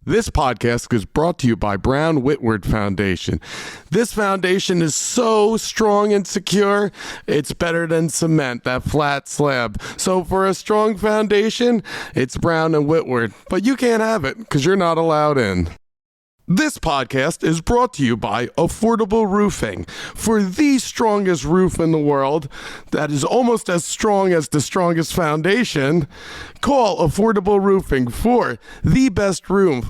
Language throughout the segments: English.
This podcast is brought to you by Brown Whitworth Foundation. This foundation is so strong and secure, it's better than cement, that flat slab. So for a strong foundation, it's Brown and Whitworth. But you can't have it because you're not allowed in. This podcast is brought to you by Affordable Roofing. For the strongest roof in the world, that is almost as strong as the strongest foundation, call Affordable Roofing for the best roof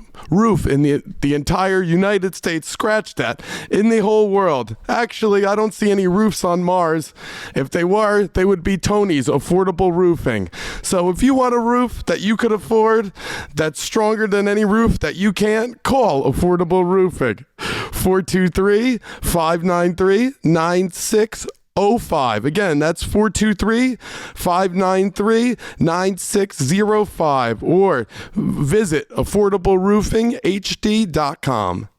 in the entire United States. Scratch that, in the whole world. Actually, I don't see any roofs on Mars. If they were, they would be Tony's Affordable Roofing. So if you want a roof that you could afford, that's stronger than any roof that you can't, call Affordable Roofing. 423-593-9605. Again, that's 423-593-9605, or visit affordableroofinghd.com.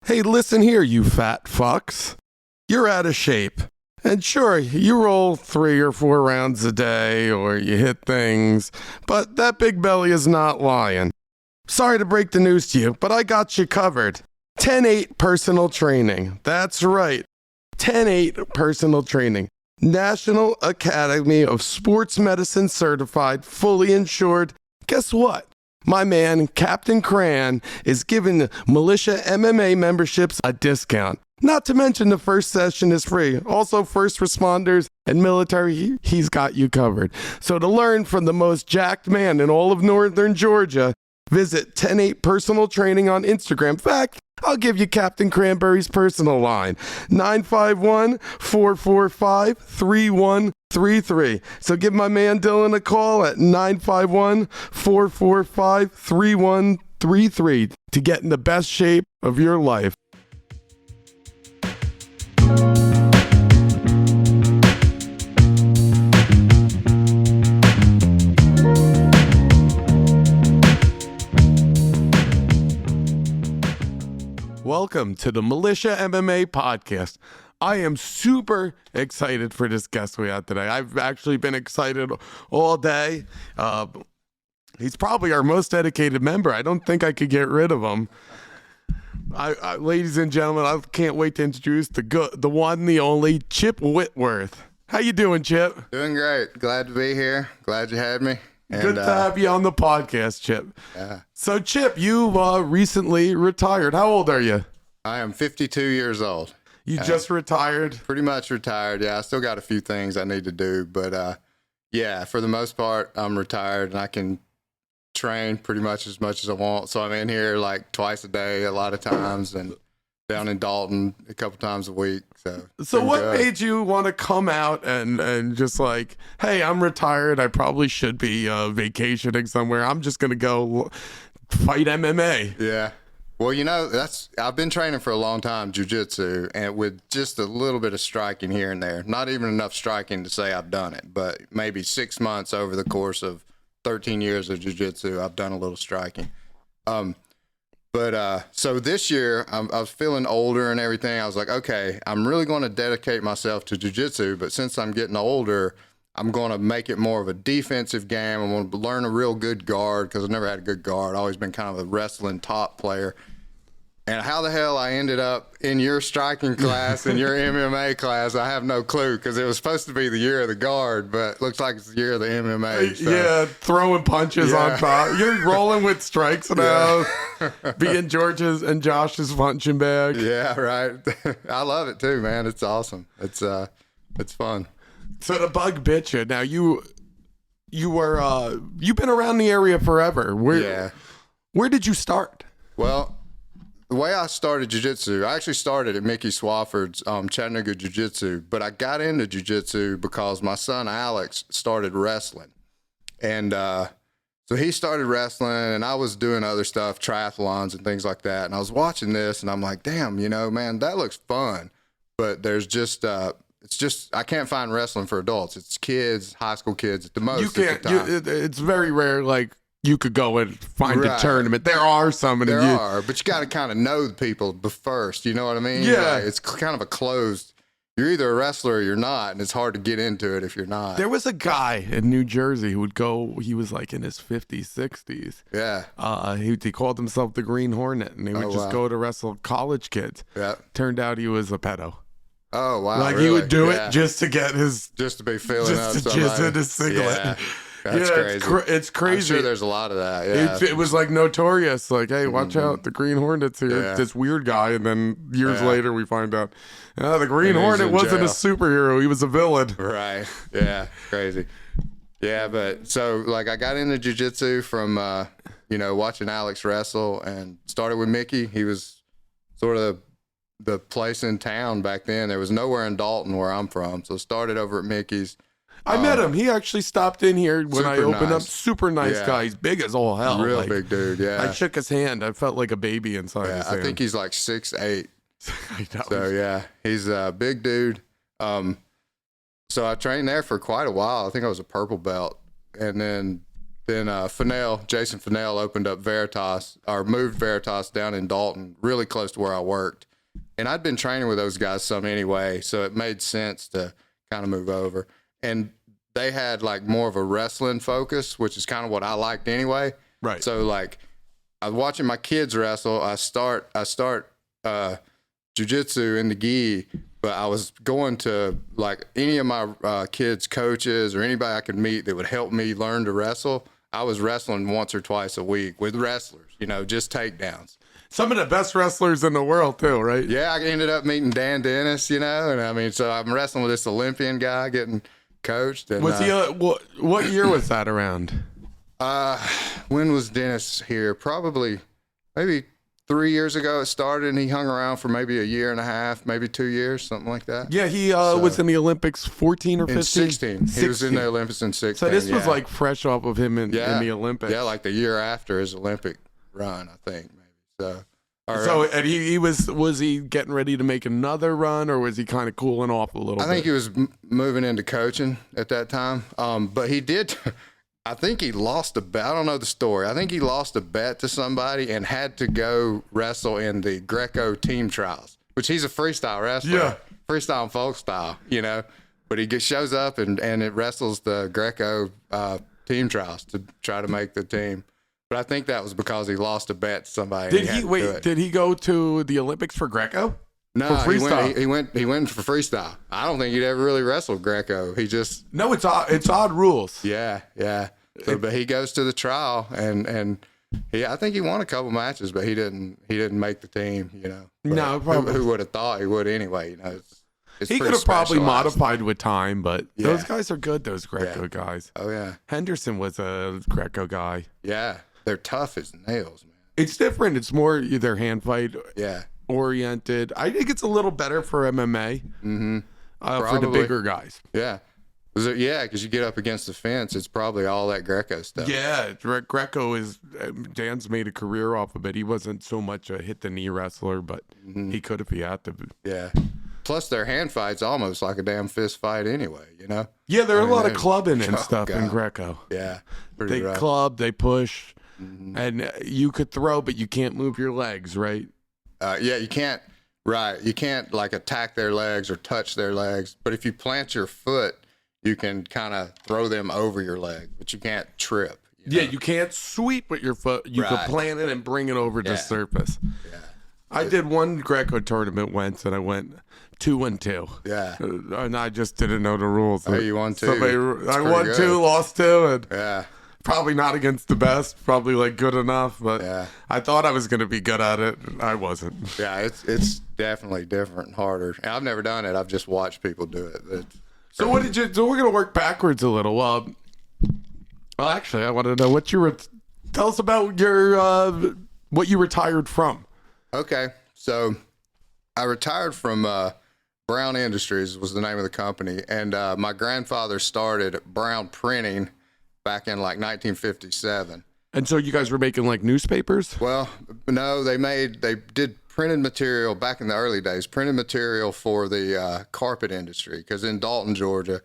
Hey, listen here, you fat fucks. You're out of shape. And sure, you roll 3 or 4 rounds a day, or you hit things, but that big belly is not lying. Sorry to break the news to you, but I got you covered. 10-8 personal training. That's right. 10-8 personal training. National Academy of Sports Medicine certified, fully insured. Guess what? My man, Captain Cran, is giving Militia MMA memberships a discount. Not to mention the first session is free. Also, first responders and military, he's got you covered. So to learn from the most jacked man in all of northern Georgia, visit 10-8 Personal Training on Instagram. In fact, I'll give you Captain Cranberry's personal line, 951-445-3133. So give my man Dylan a call at 951-445-3133 to get in the best shape of your life. Welcome to the Militia MMA podcast. I am super excited for this guest we have today. I've actually been excited all day. He's probably our most dedicated member. I don't think I could get rid of him. Ladies and gentlemen, I can't wait to introduce the one, the only, Chip Whitworth. How you doing, Chip? Doing great. Glad to be here. Glad you had me. And, good to have you on the podcast, Chip. Yeah. So, Chip, you recently retired. How old are you? I am 52 years old. You just retired? Pretty much retired, yeah. I still got a few things I need to do, but yeah, for the most part, I'm retired, and I can train pretty much as I want. So I'm in here like twice a day a lot of times, and down in Dalton a couple times a week. So what made you want to come out and just like, hey, I'm retired. I probably should be vacationing somewhere. I'm just going to go fight MMA. Yeah. Well, I've been training for a long time, jiu-jitsu, and with just a little bit of striking here and there. Not even enough striking to say I've done it, but maybe 6 months over the course of 13 years of jiu-jitsu, I've done a little striking. So this year, I was feeling older and everything. I was like, okay, I'm really going to dedicate myself to jiu-jitsu, but since I'm getting older, I'm going to make it more of a defensive game. I'm going to learn a real good guard because I've never had a good guard. I've always been kind of a wrestling top player. And how the hell I ended up in your striking class and your MMA class, I have no clue, because it was supposed to be the year of the guard, but looks like it's the year of the MMA. So. Yeah, throwing punches on top. You're rolling with strikes now, being George's and Josh's punching bag. Yeah, right. I love it too, man. It's awesome. It's fun. So the bug bit you. Now you've been around the area forever. Where did you start? Well, the way I started jiu-jitsu, I actually started at Mickey Swafford's Chattanooga Jiu-Jitsu, but I got into jiu-jitsu because my son Alex started wrestling. And so he started wrestling, and I was doing other stuff, triathlons and things like that. And I was watching this, and I'm like, damn, man, that looks fun. But there's just I can't find wrestling for adults. It's kids, high school kids at the most. You can't. It's very rare, like, you could go and find a tournament. There are some. But you got to kind of know the people first. You know what I mean? Yeah. Like, it's kind of a closed you're either a wrestler or you're not, and it's hard to get into it if you're not. There was a guy in New Jersey who would go, he was like in his 50s, 60s. Yeah. He called himself the Green Hornet, and he would just go to wrestle college kids. Yeah. Turned out he was a pedo. Oh, wow. Like, really? he would do it just to get his... Just to be feeling up just to somebody. jizz in his singlet. Yeah. That's crazy. It's crazy. I'm sure there's a lot of that. Yeah. It was like notorious. Like, hey, watch out, the Green Hornet's here. Yeah. This weird guy, and then years later we find out, the Green Hornet wasn't a jail. superhero. He was a villain. Right. Yeah. Crazy. Yeah, but so like I got into jiu-jitsu from watching Alex wrestle, and started with Mickey. He was sort of the place in town back then. There was nowhere in Dalton where I'm from, so started over at Mickey's. I met him. He actually stopped in here when I opened up. Nice. Super nice guy. He's big as all hell. Real big dude, yeah. I shook his hand. I felt like a baby inside his hand. I think he's like 6'8". I know. So yeah, he's a big dude. So I trained there for quite a while. I think I was a purple belt, and then Jason Fennell opened up Veritas, or moved Veritas down in Dalton, really close to where I worked. And I'd been training with those guys some anyway, so it made sense to kind of move over. And they had like more of a wrestling focus, which is kind of what I liked anyway. Right. So like I was watching my kids wrestle. I start jiu-jitsu in the gi, but I was going to like any of my kids' coaches or anybody I could meet that would help me learn to wrestle. I was wrestling once or twice a week with wrestlers, just takedowns. Some of the best wrestlers in the world too, right? Yeah, I ended up meeting Dan Dennis, and I mean, so I'm wrestling with this Olympian guy getting coached. And, Was he? What year was that around? When was Dennis here? Probably maybe 3 years ago it started, and he hung around for maybe a year and a half, maybe 2 years, something like that. Yeah, he was in the Olympics 14 or 15? In 16. He was in the Olympics in 16. So this was like fresh off of him in the Olympics. Yeah, like the year after his Olympic run, I think, maybe. And he was he getting ready to make another run, or was he kind of cooling off a little bit? I think he was moving into coaching at that time. But he did, I think he lost a bet. I don't know the story. I think he lost a bet to somebody and had to go wrestle in the Greco team trials, which he's a freestyle wrestler. Yeah. Freestyle and folk style, But he shows up and it wrestles the Greco team trials to try to make the team. But I think that was because he lost a bet to somebody. Did he go to the Olympics for Greco? No, for freestyle. He went for freestyle. I don't think he'd ever really wrestled Greco. He just it's odd rules. Yeah. So, but he goes to the trial and I think he won a couple matches, but he didn't make the team. No, probably. Who would have thought he would anyway? It's he could have probably modified with time, but those guys are good. Those Greco guys. Oh yeah. Henderson was a Greco guy. Yeah. They're tough as nails, man. It's different. It's more either hand fight oriented. I think it's a little better for MMA for the bigger guys. Yeah. Because you get up against the fence, it's probably all that Greco stuff. Yeah, Greco is, Dan's made a career off of it. He wasn't so much a hit the knee wrestler, but he could if he had to. Yeah. Plus, their hand fight's almost like a damn fist fight anyway, Yeah, there are a lot of clubbing and stuff in Greco. Yeah. They club, they push. And you could throw, but you can't move your legs, right? You can't. Right, you can't like attack their legs or touch their legs. But if you plant your foot, you can kind of throw them over your leg, but you can't trip. You can't sweep with your foot. You can plant it and bring it over the surface. Yeah, I did one Greco tournament once, and I went 2-2. Yeah, and I just didn't know the rules. Oh, you won 2. I won good. 2, lost 2, and yeah. Probably not against the best, probably like good enough, but I thought I was going to be good at it. I wasn't. Yeah, it's definitely different and harder. And I've never done it. I've just watched people do it. So what did you? So we're going to work backwards a little. Well, actually, I want to know what tell us about your what you retired from. Okay, so I retired from Brown Industries was the name of the company, and my grandfather started Brown Printing back in like 1957. And so you guys were making like newspapers? Well, no, they did printed material back in the early days, printed material for the carpet industry. Because in Dalton, Georgia,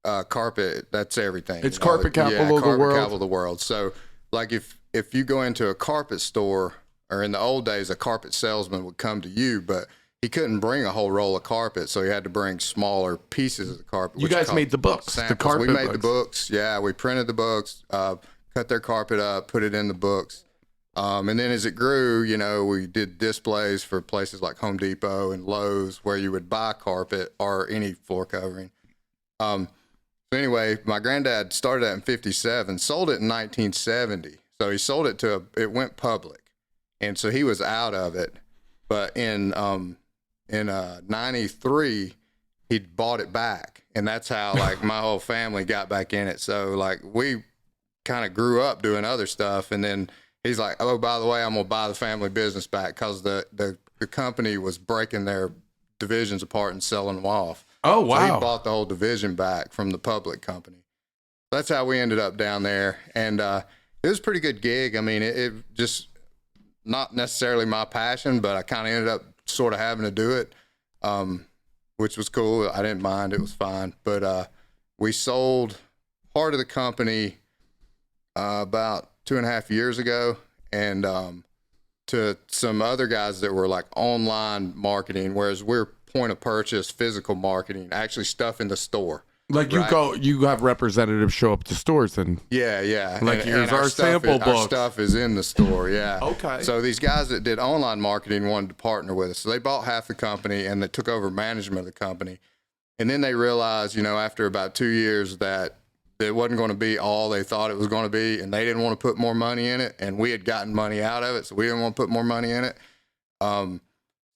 carpet, that's everything. It's carpet capital of the world. Capital of the world. So like if you go into a carpet store, or in the old days, a carpet salesman would come to you, but he couldn't bring a whole roll of carpet, so he had to bring smaller pieces of the carpet. You guys made the books, the carpet We made books. the books. Yeah, we printed the books, cut their carpet up, put it in the books. And then as it grew, you know, we did displays for places like Home Depot and Lowe's where you would buy carpet or any floor covering. So anyway, my granddad started that in 57, sold it in 1970. So he sold it it went public. And so he was out of it. But in 93, he bought it back. And that's how like my whole family got back in it. So like we kind of grew up doing other stuff. And then he's like, oh, by the way, I'm going to buy the family business back because the company was breaking their divisions apart and selling them off. Oh, wow. So he bought the whole division back from the public company. That's how we ended up down there. And it was a pretty good gig. I mean, it just not necessarily my passion, but I kind of ended up sort of having to do it, which was cool. I didn't mind. It was fine. But we sold part of the company about 2.5 years ago, and to some other guys that were like online marketing, whereas we're point of purchase, physical marketing, actually stuff in the store. Like right? you have representatives show up to stores and yeah. Like here's our sample book. Our stuff is in the store, yeah. Okay. So these guys that did online marketing wanted to partner with us. So they bought half the company and they took over management of the company. And then they realized, you know, after about 2 years that it wasn't going to be all they thought it was going to be, and they didn't want to put more money in it, and we had gotten money out of it, so we didn't want to put more money in it.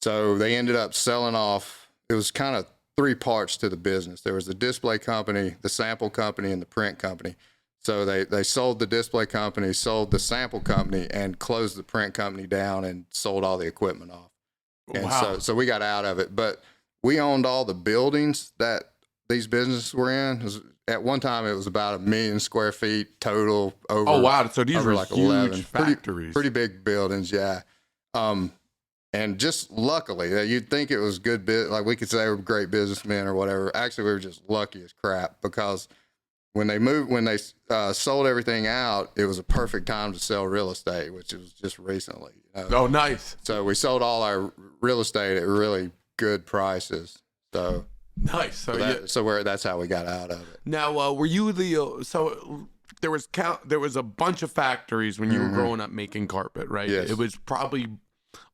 So they ended up selling off. It was kind of 3 parts to the business. There was the display company, the sample company, and the print company. So they sold the display company, sold the sample company, and closed the print company down and sold all the equipment off. And wow. so we got out of it. But we owned all the buildings that these businesses were in. At one time, it was about 1 million square feet total. Over, oh, wow. So these were like huge 11 factories. pretty big buildings, yeah. And just luckily, you'd think it was good, like we could say we're great businessmen or whatever. Actually, we were just lucky as crap because when they sold everything out, it was a perfect time to sell real estate, which was just recently. Oh, nice. So we sold all our real estate at really good prices. So nice. So that's how we got out of it. Now, were you there was a bunch of factories when you were growing up making carpet, right? Yes. It was probably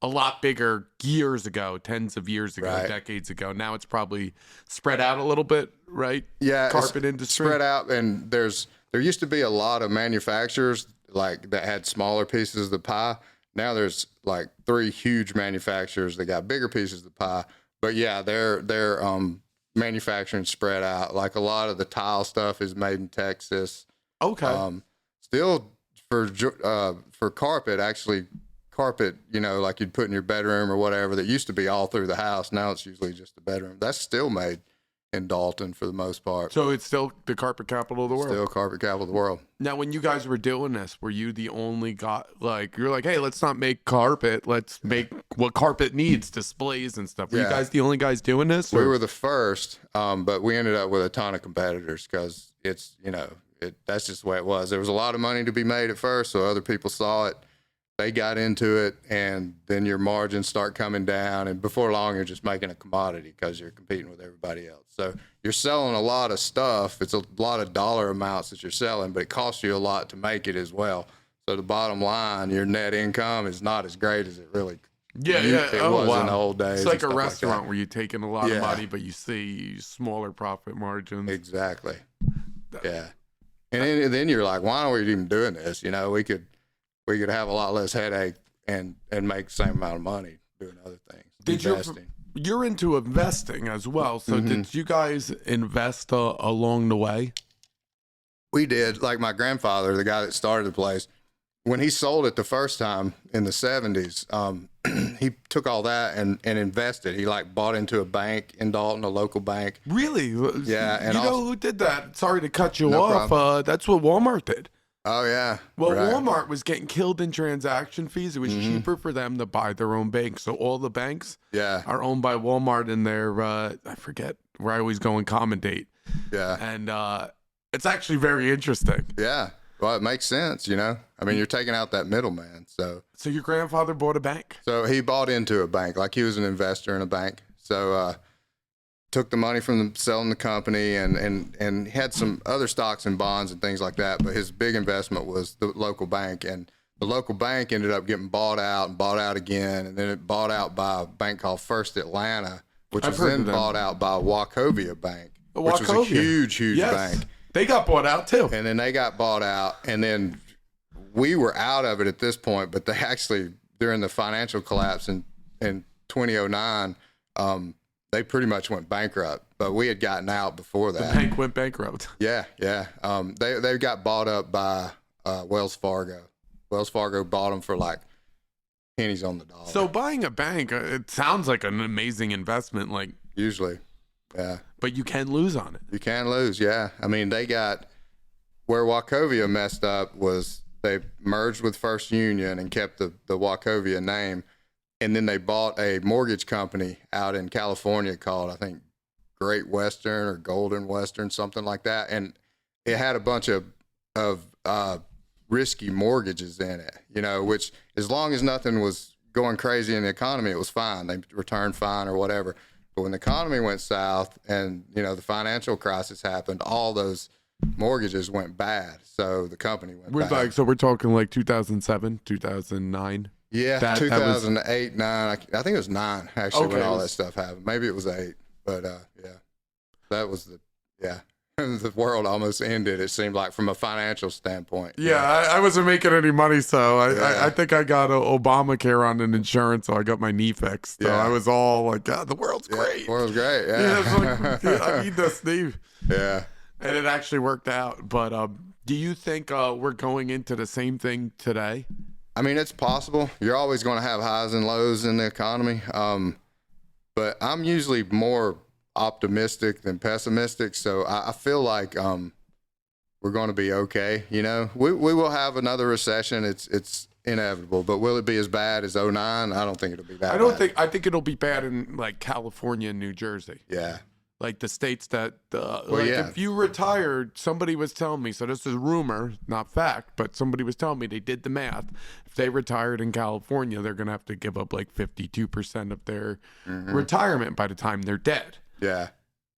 a lot bigger years ago, tens of years ago, right. Decades ago. Now it's probably spread out a little bit, right? Yeah, carpet industry spread out, and there used to be a lot of manufacturers like that had smaller pieces of the pie. Now there's like 3 huge manufacturers that got bigger pieces of the pie. But yeah, they're manufacturing spread out. Like a lot of the tile stuff is made in Texas. Okay. Still for carpet, actually. Carpet, you know, like you'd put in your bedroom or whatever, that used to be all through the house. Now it's usually just the bedroom. That's still made in Dalton for the most part. So it's still the carpet capital of the world. Still carpet capital of the world. Now, when you guys were doing this, were you the only guy? Like you're like, hey, let's not make carpet. Let's make what carpet needs, displays and stuff. Were you guys the only guys doing this? We were the first, but we ended up with a ton of competitors because it's, you know, that's just the way it was. There was a lot of money to be made at first, so other people saw it. They got into it, and then your margins start coming down, and before long, you're just making a commodity because you're competing with everybody else. So you're selling a lot of stuff. It's a lot of dollar amounts that you're selling, but it costs you a lot to make it as well. So the bottom line, your net income is not as great as it really was in the old days. It's like a restaurant where you're taking a lot of money, but you see smaller profit margins. Exactly. Yeah. And then you're like, why are we even doing this? You know, we could have a lot less headache and make the same amount of money doing other things. You're into investing as well. So did you guys invest along the way? We did. Like my grandfather, the guy that started the place, when he sold it the first time in the 70s, he took all that and invested. He like bought into a bank in Dalton, a local bank. Really? Yeah. And you know who did that? Sorry to cut you No off. problem. That's what Walmart did. Oh, yeah. Well, right. Walmart was getting killed in transaction fees. It was cheaper for them to buy their own bank. So all the banks are owned by Walmart and their, I forget where I always go and commentate. Yeah. And it's actually very interesting. Yeah. Well, it makes sense, you know. I mean, you're taking out that middleman. So your grandfather bought a bank? So he bought into a bank, like he was an investor in a bank. So took the money from selling the company and had some other stocks and bonds and things like that. But his big investment was the local bank, and the local bank ended up getting bought out and bought out again, and then it bought out by a bank called First Atlanta, which was then bought out by Wachovia Bank, which was a huge bank. They got bought out too. And then they got bought out, and then we were out of it at this point, but they actually, during the financial collapse in 2009, they pretty much went bankrupt, but we had gotten out before that. The bank went bankrupt. Yeah. They got bought up by Wells Fargo. Wells Fargo bought them for like pennies on the dollar. So buying a bank, it sounds like an amazing investment. Like usually, yeah. But you can lose on it. You can lose, yeah. I mean, they got where Wachovia messed up was they merged with First Union and kept the Wachovia name, and then they bought a mortgage company out in California called, I think, Great Western or Golden Western, something like that, and it had a bunch of risky mortgages in it, you know, which as long as nothing was going crazy in the economy, it was fine. They returned fine or whatever. But when the economy went south and, you know, the financial crisis happened, all those mortgages went bad. So the company went bad. So we're talking like 2007, 2009? Yeah, 2008, 9. I think it was 9, actually, when all that stuff happened. Maybe it was 8. But, yeah, that was the world almost ended, it seemed like, from a financial standpoint. Yeah, I wasn't making any money, so I think I got Obamacare on an insurance, so I got my knee fixed. So I was all like, God, the world's great. The world's great, yeah. It's like, I need this knee. Yeah. And it actually worked out. But do you think we're going into the same thing today? I mean, it's possible. You're always going to have highs and lows in the economy. But I'm usually more optimistic than pessimistic, so I feel like we're going to be okay. You know, we will have another recession. It's inevitable, but will it be as bad as 2009? I don't think it'll be that bad. I think it'll be bad in like California and New Jersey. Yeah. Like the states that, if you retired, somebody was telling me, so this is rumor, not fact, but somebody was telling me they did the math. If they retired in California, they're going to have to give up like 52% of their retirement by the time they're dead. Yeah.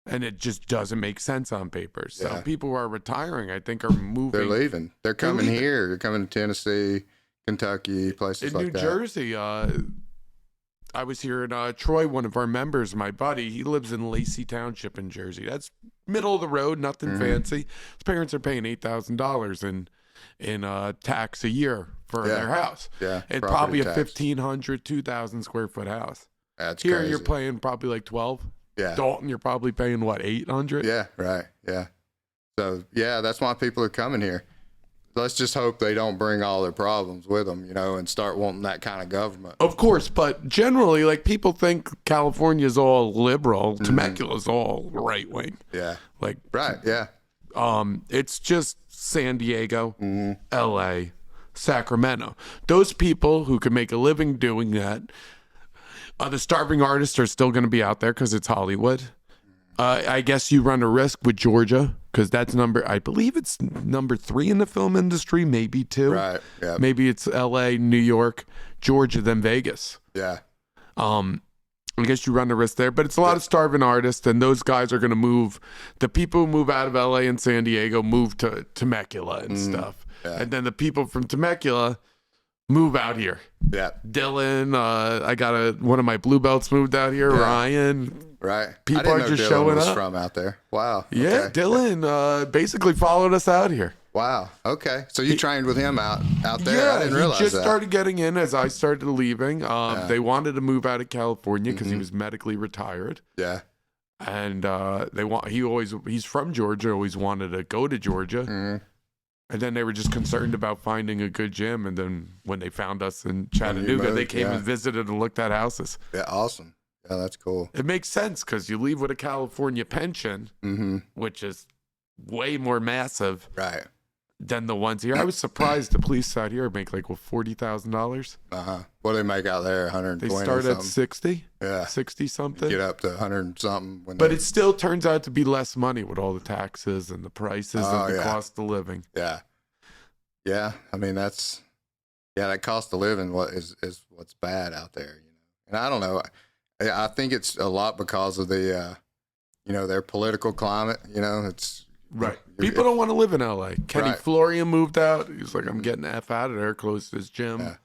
And it just doesn't make sense on paper. So people who are retiring, I think, are moving. They're leaving. They're coming here. They're coming to Tennessee, Kentucky, places like that. In New Jersey, I was here in Troy, one of our members, my buddy, he lives in Lacey Township in Jersey. That's middle of the road, nothing fancy. His parents are paying $8,000 in tax a year for their house. Yeah. And probably a 1,500, 2,000 square foot house. That's here crazy. You're paying probably like 12. Yeah. Dalton, you're probably paying what, 800? Yeah, right. Yeah. So, yeah, that's why people are coming here. Let's just hope they don't bring all their problems with them, you know, and start wanting that kind of government. Of course, but generally, like, people think California's all liberal, Temecula's all right wing. Yeah. Like, right, yeah. It's just San Diego, LA, Sacramento. Those people who can make a living doing that, the starving artists are still going to be out there because it's Hollywood. I guess you run a risk with Georgia because that's I believe it's number 3 in the film industry, maybe 2. Right. Yeah. Maybe it's LA, New York, Georgia, then Vegas. Yeah. I guess you run the risk there, but it's a lot of starving artists, and those guys are going to move. The people who move out of LA and San Diego move to Temecula and stuff. Yeah. And then the people from Temecula move out here. Yeah. Dylan, I got one of my blue belts moved out here. Yeah. Ryan. Right. People are just showing up. From out there. Wow. Yeah. Okay. Dylan basically followed us out here. Wow. Okay. So you trained with him out there? Yeah. I didn't realize he just started getting in as I started leaving. They wanted to move out of California because he was medically retired. Yeah. And he's from Georgia, always wanted to go to Georgia. And then they were just concerned about finding a good gym. And then when they found us in Chattanooga, they came and visited and looked at houses. Yeah, awesome. Yeah, that's cool. It makes sense because you leave with a California pension, which is way more massive than the ones here. I was surprised the police out here make like $40,000. What do they make out there? 120. They start at 60. Yeah, 60 something. Get up to 100 something. But it still turns out to be less money with all the taxes and the prices and the cost of living. Yeah. Yeah, I mean that cost of living is what's bad out there, you know. And I don't know, I think it's a lot because of the their political climate. You know, it's right. People don't want to live in L.A. Kenny Florian moved out. He's like, I'm getting the F out of there, closed his gym. Yeah.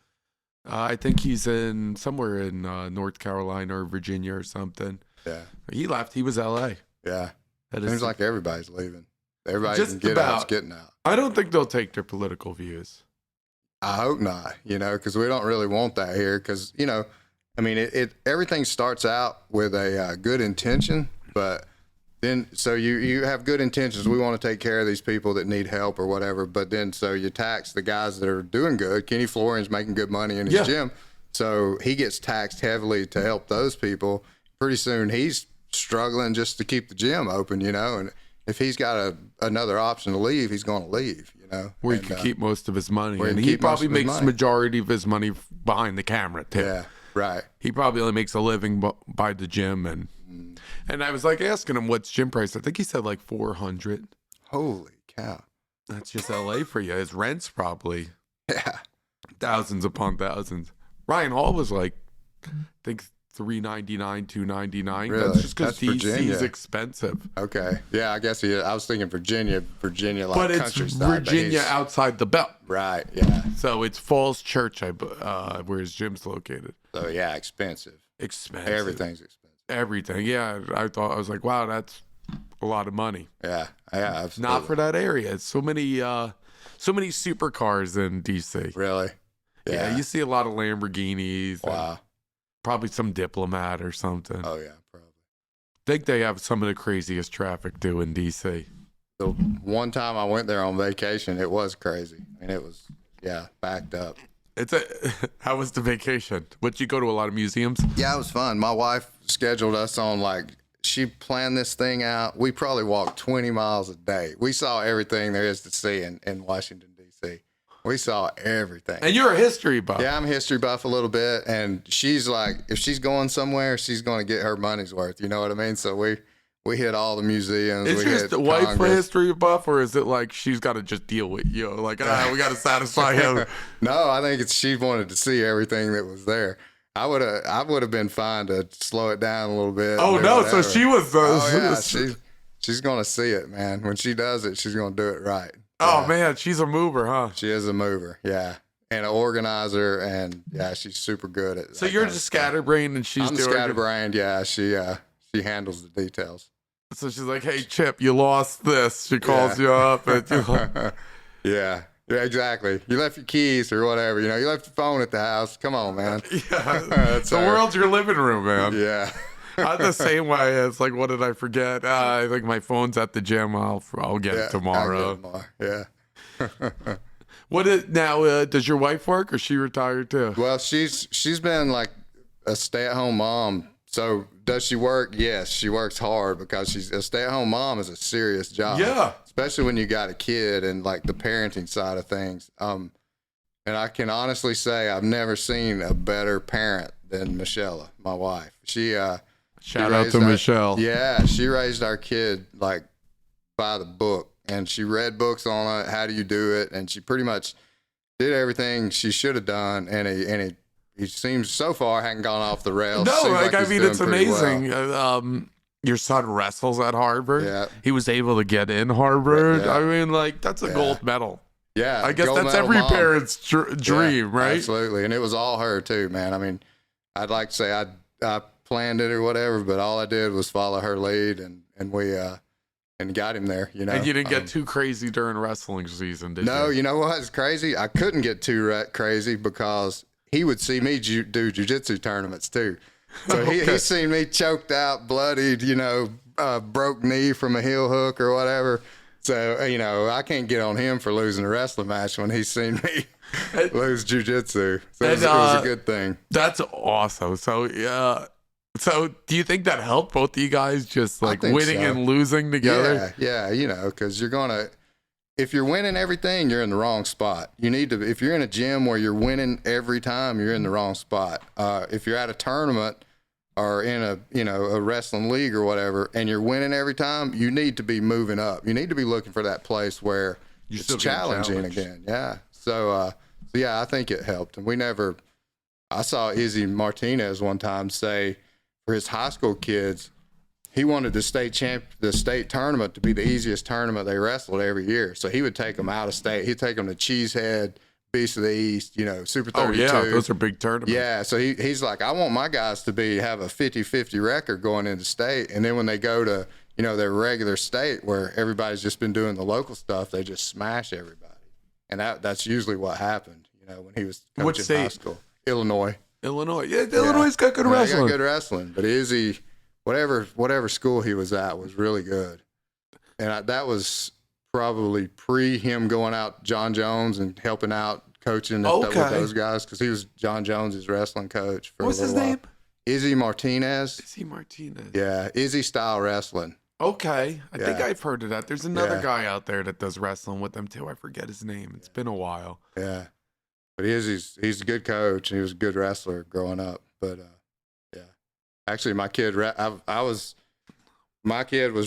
I think he's in somewhere in North Carolina or Virginia or something. Yeah, he left. He was L.A. Yeah, seems like everybody's leaving. Everybody can get out's getting out. I don't think they'll take their political views. I hope not, because we don't really want that here. Because, I mean, everything starts out with a good intention, but then so you have good intentions. We want to take care of these people that need help or whatever, but then so you tax the guys that are doing good. Kenny Florian's making good money in his gym, so he gets taxed heavily to help those people. Pretty soon he's struggling just to keep the gym open, and if he's got another option to leave, he's going to leave, Where he can keep most of his money. And he probably makes the majority of his money behind the camera, too. Yeah, right. He probably only makes a living by the gym. And I was like asking him what's gym price. I think he said like 400. Holy cow. That's just LA for you. His rent's probably thousands upon thousands. Ryan Hall was like, I think $399, $299. Really? That's just because DC is expensive. Okay. Yeah, I guess I was thinking Virginia like but it's countryside. Virginia outside the belt. Right, yeah. So it's Falls Church, where his gym's located. So, yeah, expensive. Everything's expensive. Everything, yeah. I was like, wow, that's a lot of money. Yeah, absolutely. Not for that area. It's so many supercars in DC. Really? Yeah, you see a lot of Lamborghinis. Wow. Probably some Diplomat or something. Oh, yeah, probably. I think they have some of the craziest traffic too in DC. The one time I went there on vacation, it was crazy. I mean, it was, backed up. How was the vacation? Would you go to a lot of museums? Yeah, it was fun. My wife scheduled us on she planned this thing out. We probably walked 20 miles a day. We saw everything there is to see in Washington, D.C. We saw everything. And you're a history buff. Yeah, I'm a history buff a little bit. And she's like, if she's going somewhere, she's going to get her money's worth. You know what I mean? So we hit all the museums. Is your the wife a history buff, or is it like she's got to just deal with you? Like, we got to satisfy him. No, I think she wanted to see everything that was there. I would have been fine to slow it down a little bit. Oh no, whatever. So she was. She's gonna see it, man. When she does it, she's gonna do it right. Oh man, she's a mover, huh? She is a mover, yeah, and an organizer, and she's super good at. So you're just scatterbrained, and she's. I'm scatterbrained, yeah. She handles the details. So she's like, "Hey, Chip, you lost this." She calls you up, and yeah, exactly. You left your keys or whatever. You left your phone at the house. Come on, man. Yeah, the world's your living room, man. Yeah. I'm the same way. It's like, what did I forget? I think my phone's at the gym. I'll get it tomorrow. Yeah. Does your wife work, or she retired too? Well, she's been like a stay-at-home mom. So does she work? Yes, she works hard because she's a stay-at-home mom is a serious job. Yeah. Especially when you got a kid and like the parenting side of things. And I can honestly say I've never seen a better parent than Michelle, my wife. Shout out to Michelle. Yeah, she raised our kid like by the book, and she read books on it. How do you do it? And she pretty much did everything she should have done. And he seems so far hadn't gone off the rails. No, it's amazing. Well. Your son wrestles at Harvard. Yeah, he was able to get in Harvard. Yeah. I mean, that's a gold medal. Yeah, I guess that's every parent's dream, right? Absolutely, and it was all her too, man. I mean, I'd like to say I planned it or whatever, but all I did was follow her lead, and we and got him there. And you didn't get too crazy during wrestling season, did you? No, you know what's crazy? I couldn't get too crazy because he would see me do jiu-jitsu tournaments too. So he's seen me choked out, bloodied, broke knee from a heel hook or whatever. So, I can't get on him for losing a wrestling match when he's seen me lose jiu-jitsu. So it was a good thing. That's awesome. So, so do you think that helped both of you guys just like winning and losing together? Yeah, because if you're winning everything, you're in the wrong spot. If you're in a gym where you're winning every time, you're in the wrong spot. If you're at a tournament or in a wrestling league or whatever, and you're winning every time, you need to be moving up. You need to be looking for that place where it's challenging again. Yeah. So yeah, I think it helped. And I saw Izzy Martinez one time say for his high school kids, he wanted the state tournament to be the easiest tournament they wrestled every year. So he would take them out of state. He'd take them to Cheesehead, Beast of the East, Super 32. Oh, yeah, those are big tournaments. Yeah, so he's like, I want my guys to have a 50-50 record going into state. And then when they go to, their regular state where everybody's just been doing the local stuff, they just smash everybody. And that's usually what happened, when he was coaching high school. Illinois. Yeah, Illinois' got good wrestling. Got good wrestling. But Izzy, whatever school he was at was really good. And that was probably pre him going out John Jones and helping out coaching with those guys, because he was John Jones' wrestling coach for What's a little his while. name? Izzy Martinez. Izzy Martinez. Yeah, Izzy style wrestling. Okay. I think I've heard of that. There's another guy out there that does wrestling with them too. I forget his name. It's been a while. Yeah. But he's a good coach, and he was a good wrestler growing up. But yeah. Actually, my kid was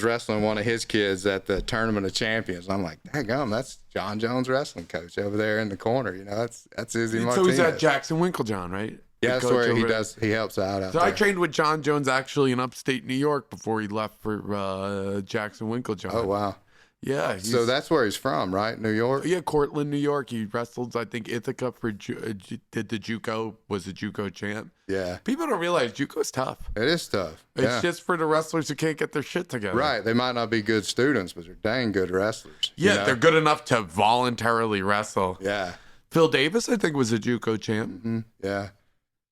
wrestling one of his kids at the Tournament of Champions. I'm like, daggum, that's John Jones' wrestling coach over there in the corner. That's Izzy Martinez. So he's at Jackson Winklejohn, right? Yeah, that's where he helps out there. I trained with John Jones actually in upstate New York before he left for Jackson Winklejohn. Oh, wow. Yeah. So that's where he's from, right? New York? Yeah, Cortland, New York. He wrestled, I think, Ithaca for did the JUCO, was a JUCO champ. Yeah. People don't realize JUCO's tough. It is tough. It's just for the wrestlers who can't get their shit together. Right. They might not be good students, but they're dang good wrestlers. Yeah, they're good enough to voluntarily wrestle. Yeah. Phil Davis, I think, was a JUCO champ. Mm-hmm. Yeah.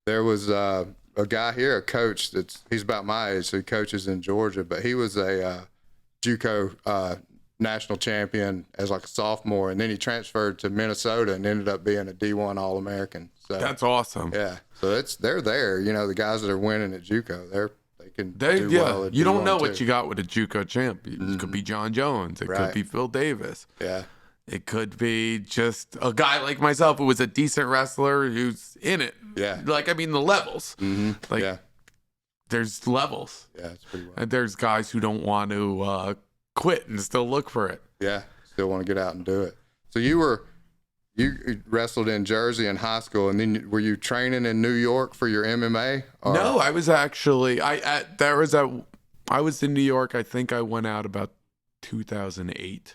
There was a guy here, a coach he's about my age, so he coaches in Georgia, but he was a JUCO national champion as like a sophomore, and then he transferred to Minnesota and ended up being a D1 All-American. So that's awesome. Yeah, so they're there. The guys that are winning at JUCO, they can do well at you don't D1 know too. what you got with a JUCO champ. It could be John Jones. It could be Phil Davis. Yeah. It could be just a guy like myself who was a decent wrestler who's in it. Yeah. The levels. Mm-hmm. There's levels. Yeah, it's pretty well. And there's guys who don't want to quit and still look for it. Yeah, still want to get out and do it. So you wrestled in Jersey in high school, and then were you training in New York for your MMA? No, I was actually I was in New York. I think I went out about 2008.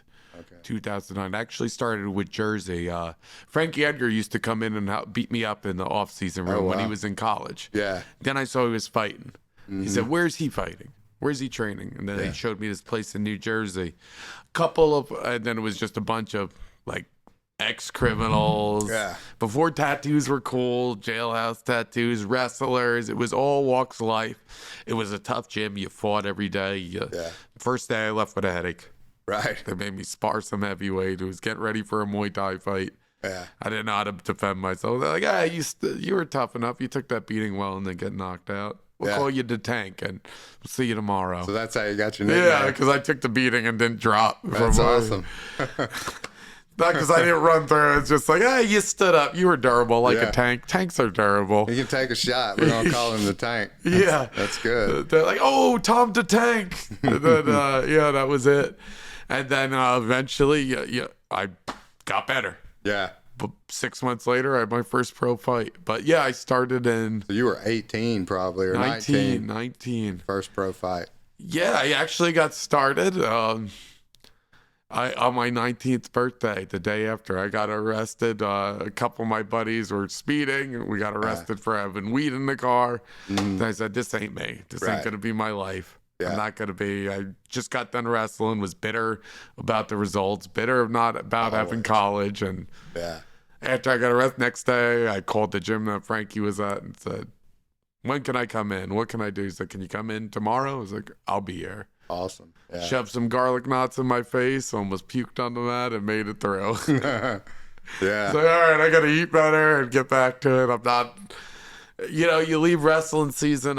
2009. I actually started with Jersey. Frankie Edgar used to come in and beat me up in the off-season room when he was in college. Yeah. Then I saw he was fighting. He said, "Where's he fighting? Where's he training?" And then he showed me this place in New Jersey. And then it was just a bunch of like ex-criminals. Yeah. Before tattoos were cool, jailhouse tattoos, wrestlers. It was all walks of life. It was a tough gym. You fought every day. First day I left with a headache. Right. They made me spar some heavyweight. It was getting ready for a Muay Thai fight. Yeah. I didn't know how to defend myself. They're like, you were tough enough. You took that beating well and then get knocked out. We'll call you the Tank, and we'll see you tomorrow. So that's how you got your nickname. Yeah, because I took the beating and didn't drop. That's awesome. Not because I didn't run through. It's just like, hey, you stood up. You were durable like a tank. Tanks are durable. You can take a shot. We're going to call him the Tank. That's good. They're like, oh, Tom the Tank. And then, that was it. And then eventually, I got better. Yeah. But 6 months later, I had my first pro fight. But yeah, I started in... So you were 18 probably, or 19. 19. First pro fight. Yeah, I actually got started on my 19th birthday, the day after. I got arrested. A couple of my buddies were speeding, and we got arrested for having weed in the car. And I said, this ain't me. This ain't going to be my life. I'm not going to be. I just got done wrestling, was bitter about the results, bitter not about having college. And after I got arrested, next day, I called the gym that Frankie was at and said, when can I come in? What can I do? He said, can you come in tomorrow? I was like, I'll be here. Awesome. Yeah. Shoved some garlic knots in my face, almost puked on the mat, and made it through. Yeah. So, all right, I got to eat better and get back to it. I'm not... you leave wrestling season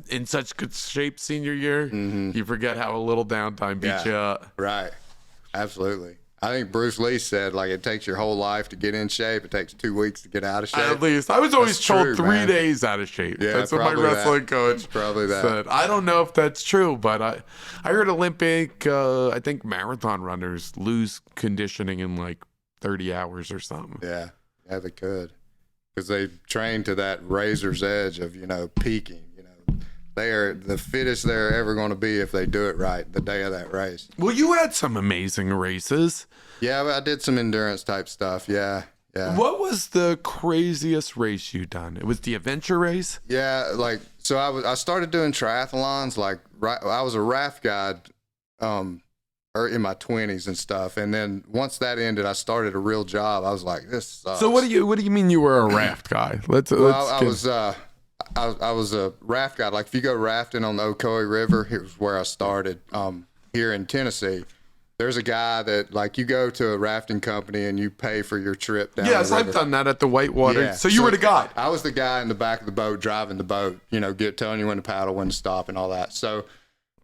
in such good shape senior year, you forget how a little downtime beats you up. Right. Absolutely. I think Bruce Lee said, like, it takes your whole life to get in shape. It takes 2 weeks to get out of shape. At least. I was always told 3 days out of shape. Yeah, that's what my wrestling coach said. I don't know if that's true, but I heard Olympic, I think marathon runners lose conditioning in like 30 hours or something. Yeah, they could. Because they train to that razor's edge of, peaking. They are the fittest they're ever going to be if they do it right the day of that race. Well, you had some amazing races. Yeah, I did some endurance type stuff. Yeah. What was the craziest race you done? It was the adventure race? Yeah, so I started doing triathlons. I was a raft guide in my 20s and stuff. And then once that ended, I started a real job. I was like, this sucks. So what do you mean you were a raft guy? I was a raft guide. Like if you go rafting on the Ocoee River, it was where I started here in Tennessee. There's a guy that you go to a rafting company and you pay for your trip down. Yes, the river. I've done that at the Whitewater. Yeah. So you were the guy. I was the guy in the back of the boat driving the boat, telling you when to paddle, when to stop and all that. So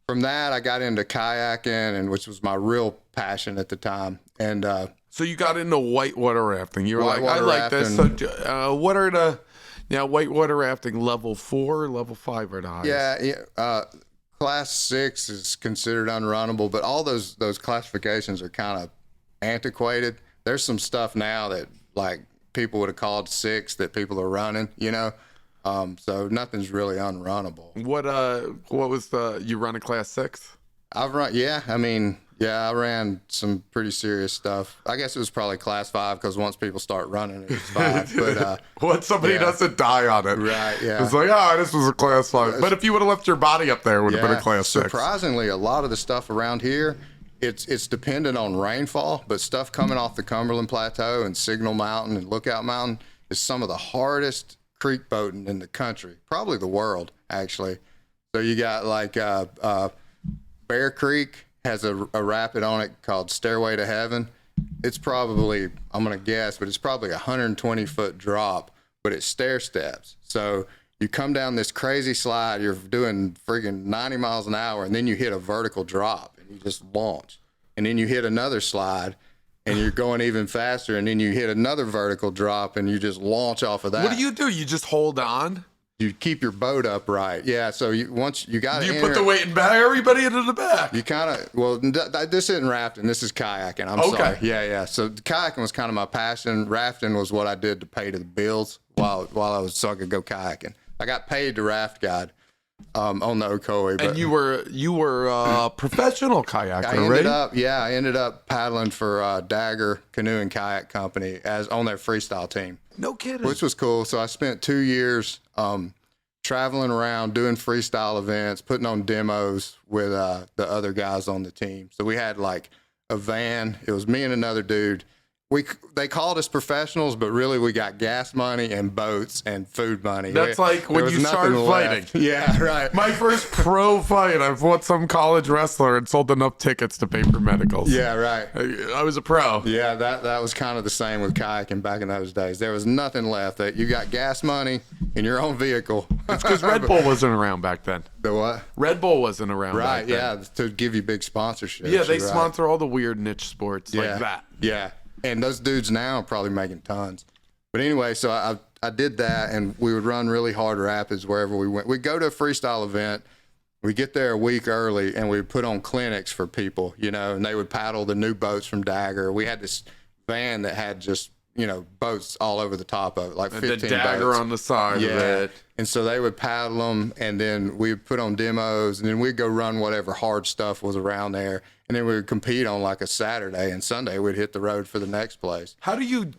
from that, I got into kayaking, which was my real passion at the time. And so you got into whitewater rafting. You were like, I like this. rafting. So what are the whitewater rafting level 4, level 5 are the highest? Yeah. Class 6 is considered unrunnable, but all those classifications are kind of antiquated. There's some stuff now that people would have called 6 that people are running, so nothing's really unrunnable. What was you run a class 6? I've run, I ran some pretty serious stuff. I guess it was probably class 5 because once people start running, it's 5. But once somebody doesn't die on it, right? Yeah, it's like, this was a class 5. But if you would have left your body up there, it would have been a class 6. Surprisingly, a lot of the stuff around here, it's dependent on rainfall. But stuff coming off the Cumberland Plateau and Signal Mountain and Lookout Mountain is some of the hardest creek boating in the country, probably the world, actually. So you got Bear Creek has a rapid on it called Stairway to Heaven. It's probably, I'm going to guess, but it's probably a 120-foot drop, but it's stair steps. So you come down this crazy slide, you're doing friggin' 90 miles an hour, and then you hit a vertical drop, and you just launch. And then you hit another slide, and you're going even faster, and then you hit another vertical drop, and you just launch off of that. What do? You just hold on? You keep your boat upright. Yeah, so once you got to put the weight in back, everybody into the back. You kind of, this isn't rafting, this is kayaking. I'm sorry. Yeah. So kayaking was kind of my passion. Rafting was what I did to pay to the bills so I could go kayaking. I got paid to raft guide on the Ocoee. And you were a professional kayaker, right? I ended up paddling for Dagger Canoe and Kayak Company on their freestyle team. No kidding. Which was cool. So I spent 2 years traveling around doing freestyle events, putting on demos with the other guys on the team. So we had a van. It was me and another dude. They called us professionals, but really we got gas money and boats and food money. That's like when you started fighting. Yeah, right. My first pro fight, I fought some college wrestler and sold enough tickets to pay for medicals. Yeah, right. I was a pro. Yeah, that was kind of the same with kayaking back in those days. There was nothing left. That you got gas money in your own vehicle. It's because Red Bull wasn't around back then. The what? Red Bull wasn't around back then. Right, yeah, to give you big sponsorships. Yeah, they sponsor all the weird niche sports like that. Yeah. And those dudes now are probably making tons. But anyway, so I did that, and we would run really hard rapids wherever we went. We'd go to a freestyle event. We'd get there a week early, and we'd put on clinics for people, and they would paddle the new boats from Dagger. We had this van that had just, boats all over the top of it, like 15 boats. The Dagger on the side of it. And so they would paddle them, and then we'd put on demos, and then we'd go run whatever hard stuff was around there. And then we would compete on a Saturday, and Sunday we'd hit the road for the next place. How do you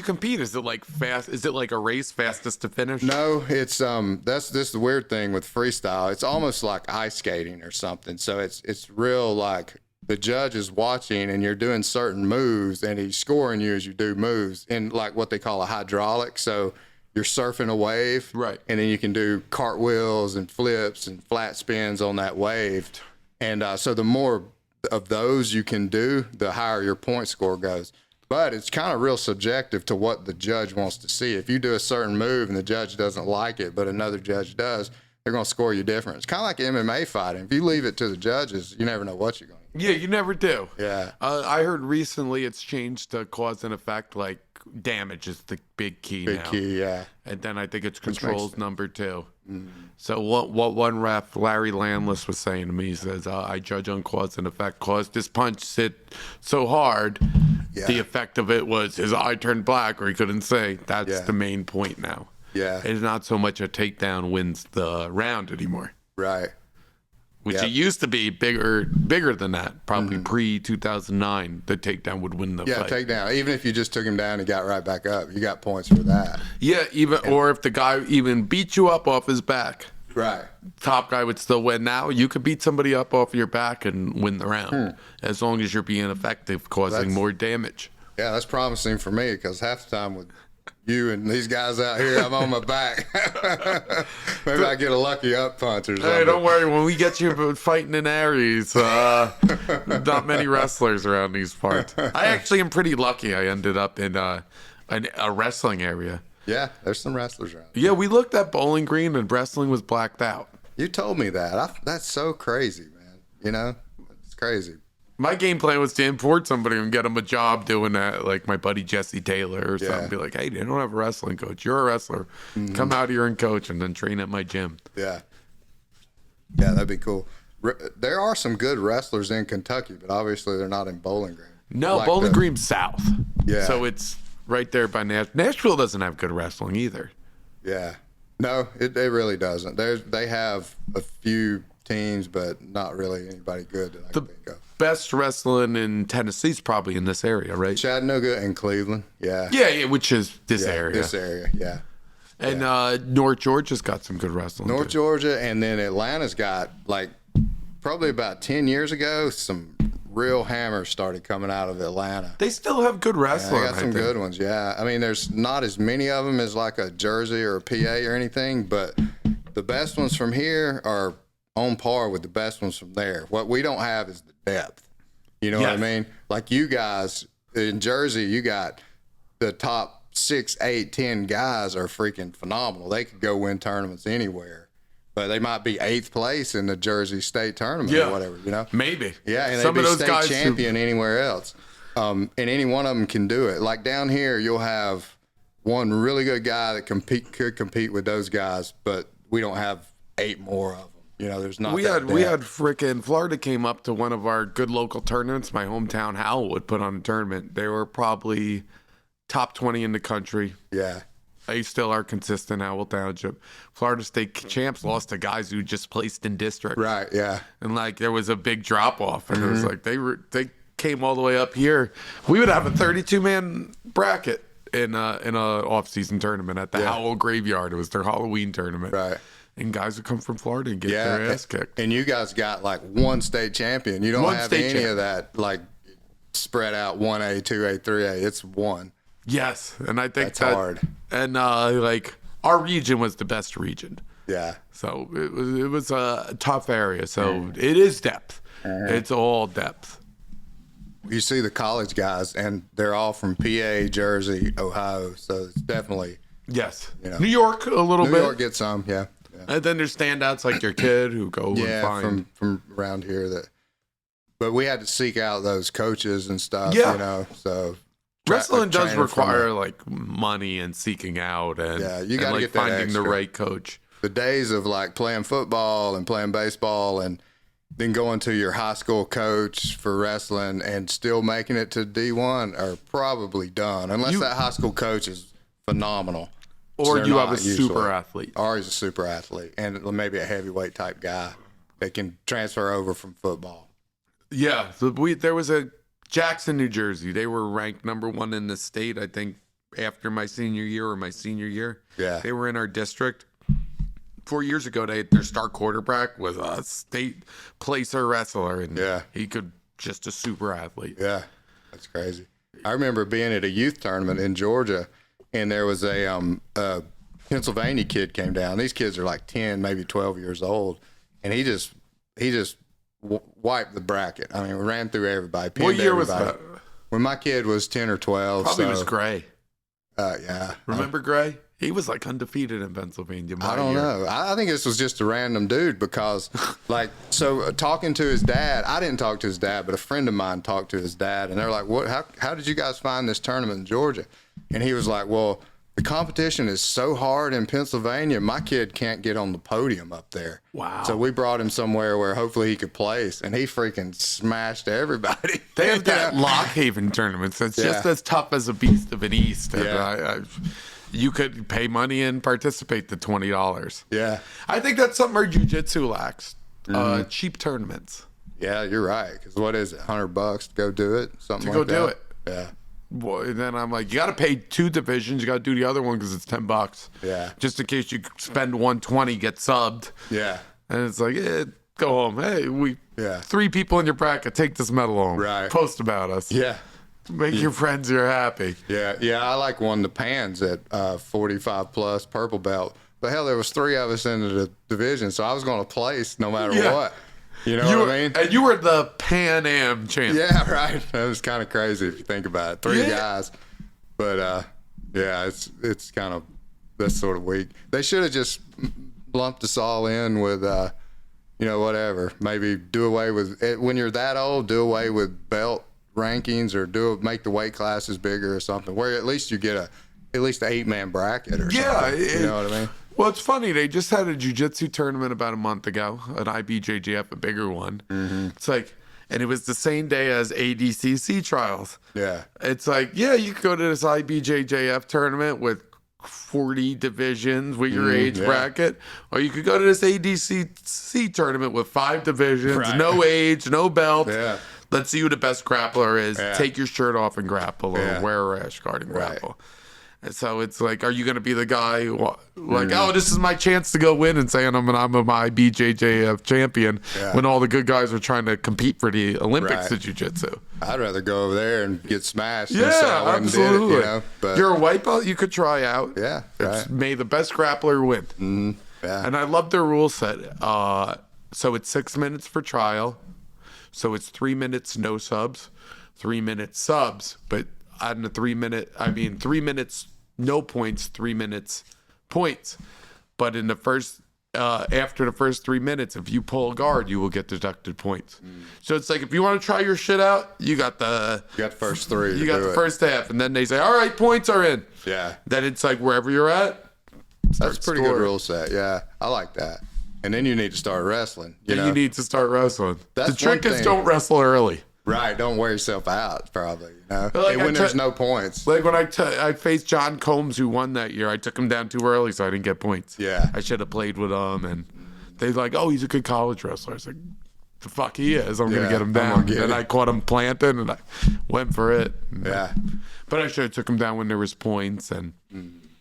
compete? Is it fast? Is it like a race, fastest to finish? No, it's this is the weird thing with freestyle. It's almost like ice skating or something. So it's real the judge is watching and you're doing certain moves and he's scoring you as you do moves in what they call a hydraulic. So you're surfing a wave, right? And then you can do cartwheels and flips and flat spins on that wave. And so the more of those you can do, the higher your point score goes. But it's kind of real subjective to what the judge wants to see. If you do a certain move and the judge doesn't like it, but another judge does, they're going to score you different. It's kind of like MMA fighting. If you leave it to the judges, you never know what you're going to get. Yeah, you never do. Yeah. I heard recently it's changed to cause and effect, damage is the big key now. Big key, yeah. And then I think it's controls number 2. Mm-hmm. So what one ref, Larry Landless, was saying to me, he says, I judge on cause and effect. Cause this punch hit so hard, The effect of it was his eye turned black or he couldn't say. That's the main point now. Yeah. It's not so much a takedown wins the round anymore. Right. Which it used to be bigger than that. Probably pre-2009, the takedown would win the fight. Yeah, takedown. Even if you just took him down and got right back up, you got points for that. Yeah, or if the guy even beat you up off his back. Right. Top guy would still win. Now you could beat somebody up off your back and win the round. As long as you're being effective, causing more damage. Yeah, that's promising for me because half the time with you and these guys out here, I'm on my back. Maybe I get a lucky up punch or something. Hey, don't worry. When we get you fighting in Aries, not many wrestlers around these parts. I actually am pretty lucky. I ended up in a wrestling area. Yeah, there's some wrestlers around. Yeah, we looked at Bowling Green and wrestling was blacked out. You told me that. That's so crazy, man. You know, it's crazy. My game plan was to import somebody and get them a job doing that, like my buddy Jesse Taylor or something. Be like, hey, they don't have a wrestling coach. You're a wrestler. Come out here and coach and then train at my gym. Yeah. Yeah, that'd be cool. There are some good wrestlers in Kentucky, but obviously they're not in Bowling Green. No, like Bowling Green's south. Yeah. So it's right there by Nashville. Nashville doesn't have good wrestling either. Yeah. No, it really doesn't. They have a few teams, but not really anybody good that I can think of. Best wrestling in Tennessee is probably in this area, right? Chattanooga and Cleveland, yeah. Yeah, which is this area. This area, yeah. And North Georgia's got some good wrestling. North Georgia, and then Atlanta's got, like, probably about 10 years ago, some real hammers started coming out of Atlanta. They still have good wrestling. Yeah, they got some good ones, yeah. I mean, there's not as many of them as, like, a Jersey or a PA or anything, but the best ones from here are on par with the best ones from there. What we don't have is the depth. You know what I mean? Like you guys in Jersey, you got the top 6, 8, 10 guys are freaking phenomenal. They could go win tournaments anywhere, but they might be 8th place in the Jersey State tournament or whatever, you know? Maybe. Yeah, and some they'd of be those state guys champion anywhere else. And any one of them can do it. Like down here, you'll have one really good guy that could compete with those guys, but we don't have 8 more of them. You know, there's not. We had frickin' Florida came up to one of our good local tournaments. My hometown Howellwood put on a tournament. They were probably top 20 in the country. Yeah. They still are consistent, Howell Township. Florida State champs lost to guys who just placed in district. Right, yeah. And, like, there was a big drop-off. And it was like they came all the way up here. We would have a 32-man bracket in a off-season tournament at the Howell Graveyard. It was their Halloween tournament. Right. And guys would come from Florida and get their ass kicked. And you guys got, like, one state champion. You don't have any of that, like, spread out 1A, 2A, 3A. It's one. Yes, and I think that's hard. And like our region was the best region. Yeah. So it was a tough area. So it is depth. It's all depth. You see the college guys, and they're all from PA, Jersey, Ohio. So it's definitely you know, New York a little bit. New York gets some, yeah. And then there's standouts like your kid who go and find from around here but we had to seek out those coaches and stuff. Yeah. You know, so. Wrestling does require like money and seeking out and you got to get that finding extra. the right coach. The days of like playing football and playing baseball and then going to your high school coach for wrestling and still making it to D1 are probably done unless that high school coach is phenomenal. Or you have a super athlete. Or he's a super athlete and maybe a heavyweight type guy that can transfer over from football. Yeah, so there was a Jackson, New Jersey. They were ranked number 1 in the state, I think, after my senior year or my senior year. Yeah. They were in our district. 4 years ago, their star quarterback was a state placer wrestler, and he could just a super athlete. Yeah, that's crazy. I remember being at a youth tournament in Georgia, and there was a Pennsylvania kid came down. These kids are like 10, maybe 12 years old, and he just wiped the bracket. I mean, we ran through everybody. What year was that? When my kid was 10 or 12. Probably was Gray. Yeah. Remember Gray? He was like undefeated in Pennsylvania. I don't know. I think this was just a random dude because, like, talking to his dad, I didn't talk to his dad, but a friend of mine talked to his dad, and they're like, "What? How did you guys find this tournament in Georgia?" And he was like, "Well, the competition is so hard in Pennsylvania. My kid can't get on the podium up there. Wow. So we brought him somewhere where hopefully he could place, and he freaking smashed everybody. They have that Lockhaven tournament. So it's just as tough as a beast of an East. And you could pay money and participate to $20. Yeah. I think that's something our jiu-jitsu lacks. Cheap tournaments. Yeah, you're right. Because what is it, $100 to go do it? Something To like go that? do it. Yeah. Well, and then I'm like, you got to pay 2 divisions. You got to do the other one because it's $10. Yeah. Just in case you spend $120, get subbed. Yeah. And it's like, go home. Hey, 3 people in your bracket. Take this medal home. Right. Post about us. Yeah. Make your friends you're happy. Yeah. Yeah. I like won the Pans at 45 plus purple belt. But hell, there was 3 of us in the division, so I was going to place no matter what. You know what I mean? And you were the Pan Am champ. Yeah, right. That was kind of crazy if you think about it. 3 guys. But, yeah, it's kind of this sort of week. They should have just lumped us all in with, whatever. Maybe do away with, when you're that old, do away with belt rankings or make the weight classes bigger or something, where at least you get at least an 8-man bracket or something. You know what I mean? Well, it's funny. They just had a jiu-jitsu tournament about a month ago, an IBJJF, a bigger one. Mm-hmm. It's like, and it was the same day as ADCC trials. Yeah. It's like, you could go to this IBJJF tournament with 40 divisions with your age bracket, or you could go to this ADCC tournament with 5 divisions, no age, no belt. Yeah. Let's see who the best grappler is. Yeah. Take your shirt off and grapple, or wear a rash guard and grapple. And so it's like, are you going to be the guy who, oh, this is my chance to go win and say I'm my BJJF champion when all the good guys are trying to compete for the Olympics of jiu-jitsu? I'd rather go over there and get smashed. Yeah, absolutely. But you're a white belt, you could try out. Yeah. Right. May the best grappler win. Mm-hmm. Yeah. And I love their rule set. So it's 6 minutes for trial. So it's 3 minutes no subs, 3 minutes subs, but on the 3 minute, 3 minutes no points, 3 minutes points. But in the first, after the first 3 minutes, if you pull a guard, you will get deducted points. So it's like, if you want to try your shit out, you got the first 3. You got the first half, and then they say, all right, points are in. Yeah. Then it's like, wherever you're at, that's a pretty good rule set. Yeah, I like that. And then you need to start wrestling. You need to start wrestling. That's the trick is don't wrestle early. Right, don't wear yourself out, probably. When there's no points. Like when I faced John Combs, who won that year, I took him down too early, so I didn't get points. Yeah. I should have played with him, and they're like, oh, he's a good college wrestler. I was like, the fuck he is. I'm going to get him down. And I caught him planting, and I went for it. Yeah. But I should have took him down when there was points, and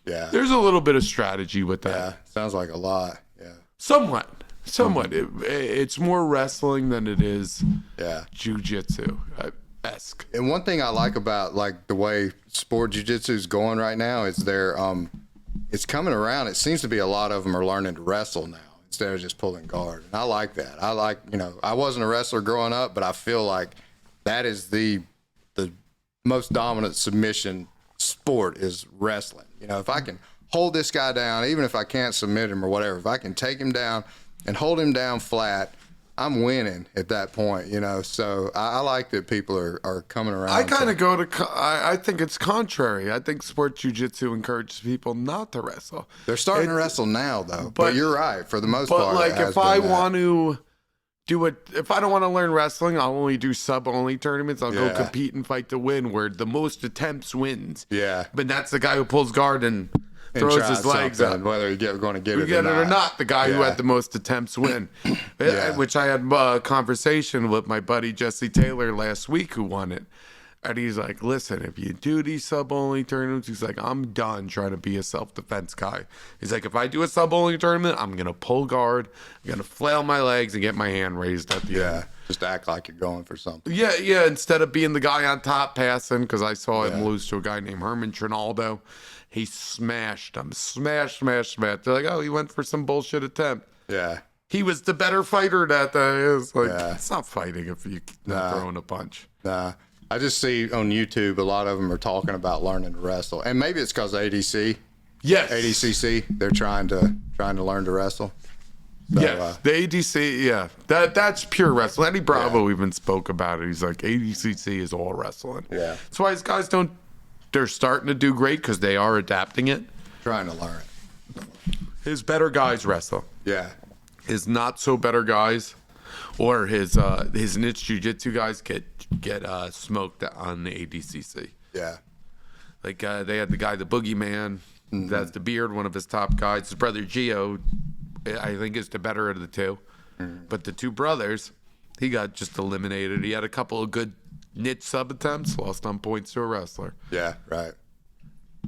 there's a little bit of strategy with that. Yeah, sounds like a lot. Yeah. Somewhat. It's more wrestling than it is jiu-jitsu esque. And one thing I like about like the way sport jiu-jitsu is going right now is it's coming around. It seems to be a lot of them are learning to wrestle now instead of just pulling guard. And I like that. I like, I wasn't a wrestler growing up, but I feel like that is the most dominant submission sport is wrestling. If I can hold this guy down, even if I can't submit him or whatever, if I can take him down and hold him down flat, I'm winning at that point, So I like that people are coming around. I kind of I think it's contrary. I think sport jiu-jitsu encourages people not to wrestle. They're starting to wrestle now, though. But you're right, for the most part. But like, if I want to do it, if I don't want to learn wrestling, I'll only do sub-only tournaments. I'll go compete and fight to win, where the most attempts wins. Yeah. But that's the guy who pulls guard and throws his legs up. Whether you're going to get it or not. The guy who had the most attempts win. Which I had a conversation with my buddy Jesse Taylor last week, who won it. And he's like, listen, if you do these sub-only tournaments, he's like, I'm done trying to be a self-defense guy. He's like, if I do a sub-only tournament, I'm going to pull guard, I'm going to flail my legs and get my hand raised at the end. Just act like you're going for something. Yeah, instead of being the guy on top passing, because I saw him lose to a guy named Herman Trinaldo. He smashed him. Smash. They're like, oh, he went for some bullshit attempt. Yeah. He was the better fighter that day. It's like, it's not fighting if you're not throwing a punch. Nah. I just see on YouTube a lot of them are talking about learning to wrestle. And maybe it's because ADC. Yes. ADCC, they're trying to learn to wrestle. So, the ADC, that's pure wrestling. Eddie Bravo even spoke about it. He's like, ADCC is all wrestling. Yeah. That's why his guys don't they're starting to do great because they are adapting it. Trying to learn it. His better guys wrestle. Yeah. His not so better guys, or his niche jiu-jitsu guys get smoked on the ADCC. Yeah. Like they had the guy, the Boogeyman, that's the beard, one of his top guys. His brother Gio, I think, is the better of the two. But the two brothers, he got just eliminated. He had a couple of good niche sub attempts, lost on points to a wrestler. Yeah, right.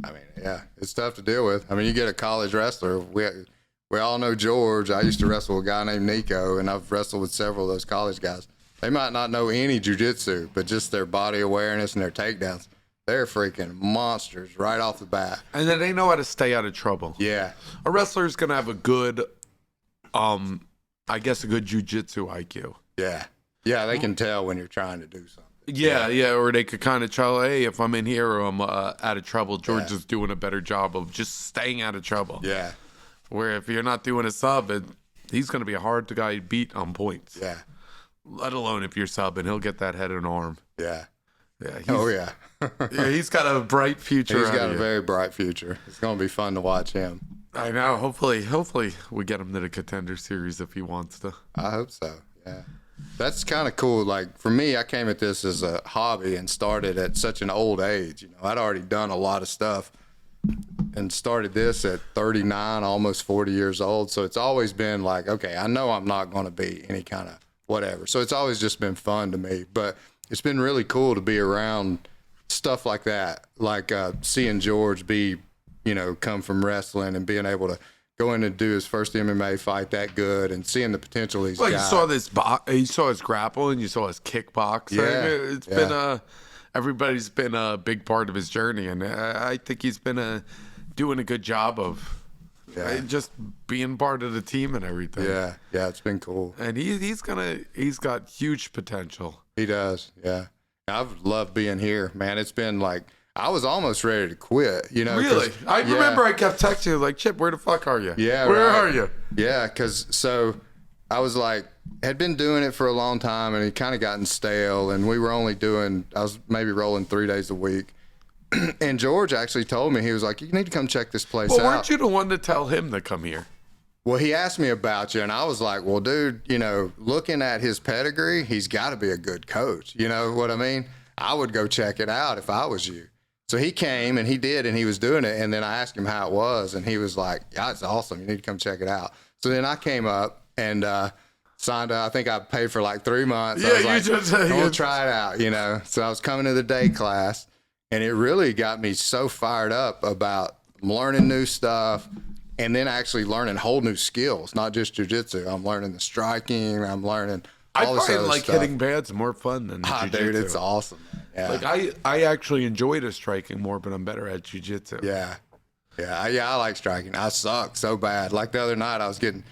I mean, yeah, it's tough to deal with. I mean, you get a college wrestler. We all know George. I used to wrestle with a guy named Nico, and I've wrestled with several of those college guys. They might not know any jiu-jitsu, but just their body awareness and their takedowns, they're freaking monsters right off the bat. And then they know how to stay out of trouble. Yeah. A wrestler's going to have a good, I guess, a good jiu-jitsu IQ. Yeah. Yeah, they can tell when you're trying to do something. Yeah, or they could kind of tell, hey, if I'm in here or I'm out of trouble, George is doing a better job of just staying out of trouble. Yeah. Where if you're not doing a sub, he's going to be a hard guy to beat on points. Yeah. Let alone if you're subbing, he'll get that head and arm. Yeah. Yeah. Yeah, he's got a bright future. He's got a very bright future. It's going to be fun to watch him. I know. Hopefully we get him to the Contender Series if he wants to. I hope so. Yeah. That's kind of cool. Like for me, I came at this as a hobby and started at such an old age. You know, I'd already done a lot of stuff and started this at 39, almost 40 years old. So it's always been like, okay, I know I'm not going to be any kind of whatever. So it's always just been fun to me. But it's been really cool to be around stuff like that, like seeing George come from wrestling and being able to go in and do his first MMA fight that good and seeing the potential he's got. You saw his grapple and you saw his kickboxing. Yeah, it's been everybody's been a big part of his journey, and I think he's been doing a good job of just being part of the team and everything. Yeah, it's been cool. And he's got huge potential. He does, yeah. I've loved being here, man. It's been like, I was almost ready to quit, Really? I remember I kept texting you like, Chip, where the fuck are you? Yeah, where are you? Yeah, because I was like, had been doing it for a long time and it kind of gotten stale, and we were I was maybe rolling 3 days a week. And George actually told me, he was like, you need to come check this place out. Well, weren't you the one to tell him to come here? Well, he asked me about you, and I was like, well, dude, looking at his pedigree, he's got to be a good coach. You know what I mean? I would go check it out if I was you. So he came, and he did, and he was doing it, and then I asked him how it was, and he was like, yeah, it's awesome. You need to come check it out. So then I came up and signed up. I think I paid for like 3 months. Yeah, I was like, I'm going to try it out, So I was coming to the day class, and it really got me so fired up about learning new stuff and then actually learning whole new skills, not just jiu-jitsu. I'm learning the striking. I'm learning all this other stuff. Hitting bad's more fun than jiu-jitsu. Dude, it's awesome. Yeah. Like I actually enjoy the striking more, but I'm better at jiu-jitsu. Yeah. I like striking. I suck so bad. Like the other night, I was getting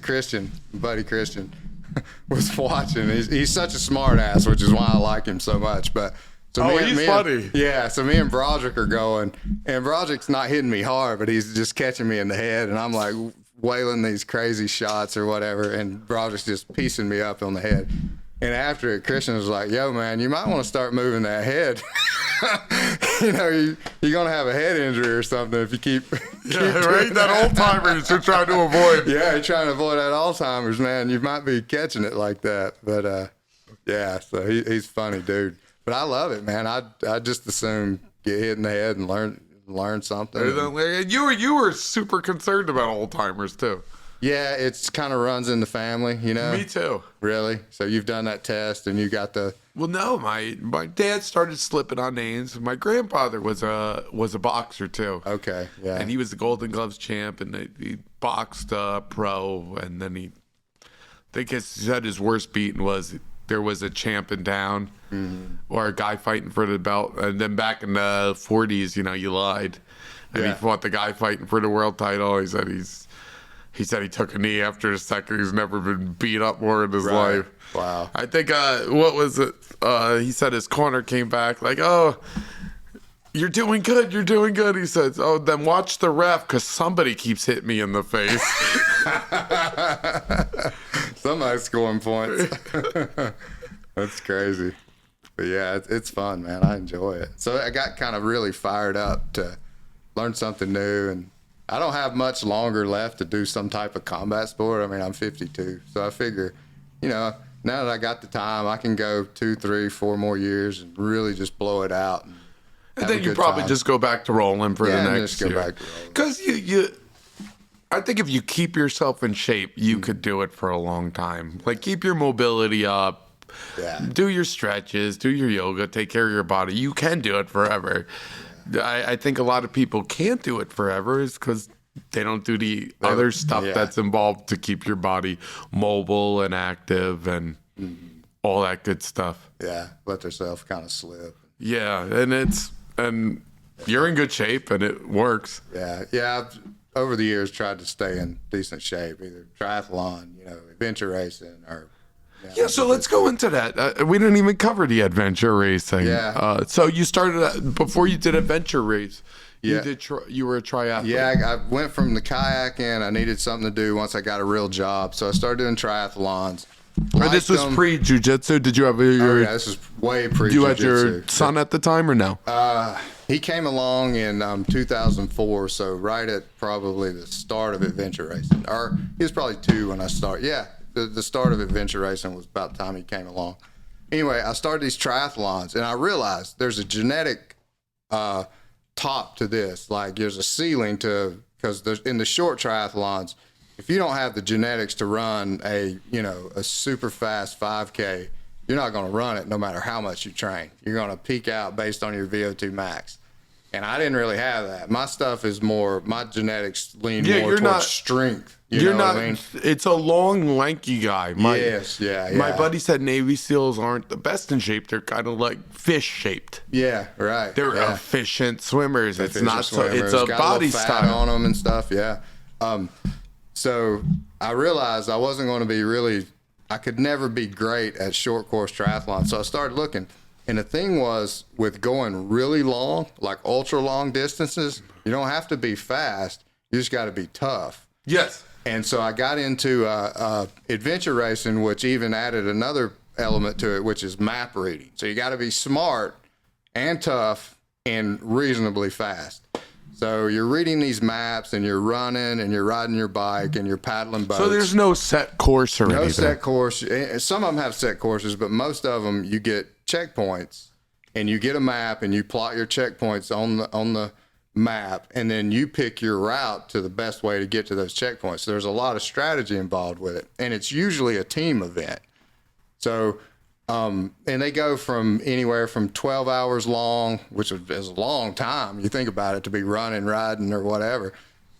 Christian, buddy Christian, was watching. He's such a smart ass, which is why I like him so much. But he's funny. Yeah, so me and Broderick are going, and Broderick's not hitting me hard, but he's just catching me in the head, and I'm like wailing these crazy shots or whatever, and Broderick's just piecing me up on the head. And after it, Christian was like, yo, man, you might want to start moving that head. You're going to have a head injury or something if you keep right? That old-timers you're trying to avoid. Yeah, you're trying to avoid that Alzheimer's, man. You might be catching it like that. But, so he's funny, dude. But I love it, man. I just assume get hit in the head and learn something. You were super concerned about old-timers, too. Yeah, it's kind of runs in the family, Me too. Really? So you've done that test and you got the... Well, no, my dad started slipping on names. My grandfather was a boxer too. Okay, yeah. And he was the Golden Gloves champ, and he boxed pro, and then I think he said his worst beating was there was a champ in town or a guy fighting for the belt, and then back in the 40s, you lied, and he fought the guy fighting for the world title. He said he took a knee after the second. He's never been beat up more in his life. Wow. I think, what was it? He said his corner came back like, oh, you're doing good. You're doing good. He says, oh, then watch the ref because somebody keeps hitting me in the face. Somebody's scoring points. That's crazy. But yeah, it's fun, man. I enjoy it. So I got kind of really fired up to learn something new, and I don't have much longer left to do some type of combat sport. I mean, I'm 52, so I figure, now that I got the time, I can go 2, 3, 4 more years and really just blow it out. And then you probably just go back to rolling for the next year. Back to rolling. Because I think if you keep yourself in shape, you could do it for a long time. Like, keep your mobility up. Yeah. Do your stretches, do your yoga, take care of your body. You can do it forever. I think a lot of people can't do it forever is because they don't do the other stuff that's involved to keep your body mobile and active and all that good stuff. Yeah, let themselves kind of slip. Yeah, and you're in good shape and it works. Yeah. I've, over the years, tried to stay in decent shape, either triathlon, adventure racing, or yeah, so let's go into that. We didn't even cover the adventure racing. Yeah. So you started before you did adventure race. You were a triathlete. Yeah, I went from the kayaking. I needed something to do once I got a real job, so I started doing triathlons. And this was pre-jiu-jitsu? Did you have your... yeah, this was way pre-jiu-jitsu. You had your son at the time or no? He came along in 2004, so right at probably the start of adventure racing. Or he was probably 2 when I started. Yeah, the start of adventure racing was about the time he came along. Anyway, I started these triathlons, and I realized there's a genetic top to this. Like, there's a ceiling to... Because in the short triathlons, if you don't have the genetics to run a super fast 5K, you're not going to run it no matter how much you train. You're going to peak out based on your VO2 max. And I didn't really have that. My stuff is more, my genetics lean more towards strength. You know what I mean? It's a long, lanky guy. My buddy said Navy SEALs aren't the best in shape. They're kind of like fish shaped. Yeah, right. They're efficient swimmers. It's not so, it's a body style on them and stuff. Yeah. So I realized I wasn't going to be I could never be great at short course triathlon. So I started looking. And the thing was, with going really long, like ultra long distances, you don't have to be fast. You just got to be tough. Yes. And so I got into adventure racing, which even added another element to it, which is map reading. So you got to be smart and tough and reasonably fast. So you're reading these maps and you're running and you're riding your bike and you're paddling boats. So there's no set course or anything? No set course. Some of them have set courses, but most of them you get checkpoints and you get a map and you plot your checkpoints on the map, and then you pick your route to the best way to get to those checkpoints. So there's a lot of strategy involved with it, and it's usually a team event. So and they go from anywhere from 12 hours long, which is a long time. You think about it, to be running, riding, or whatever.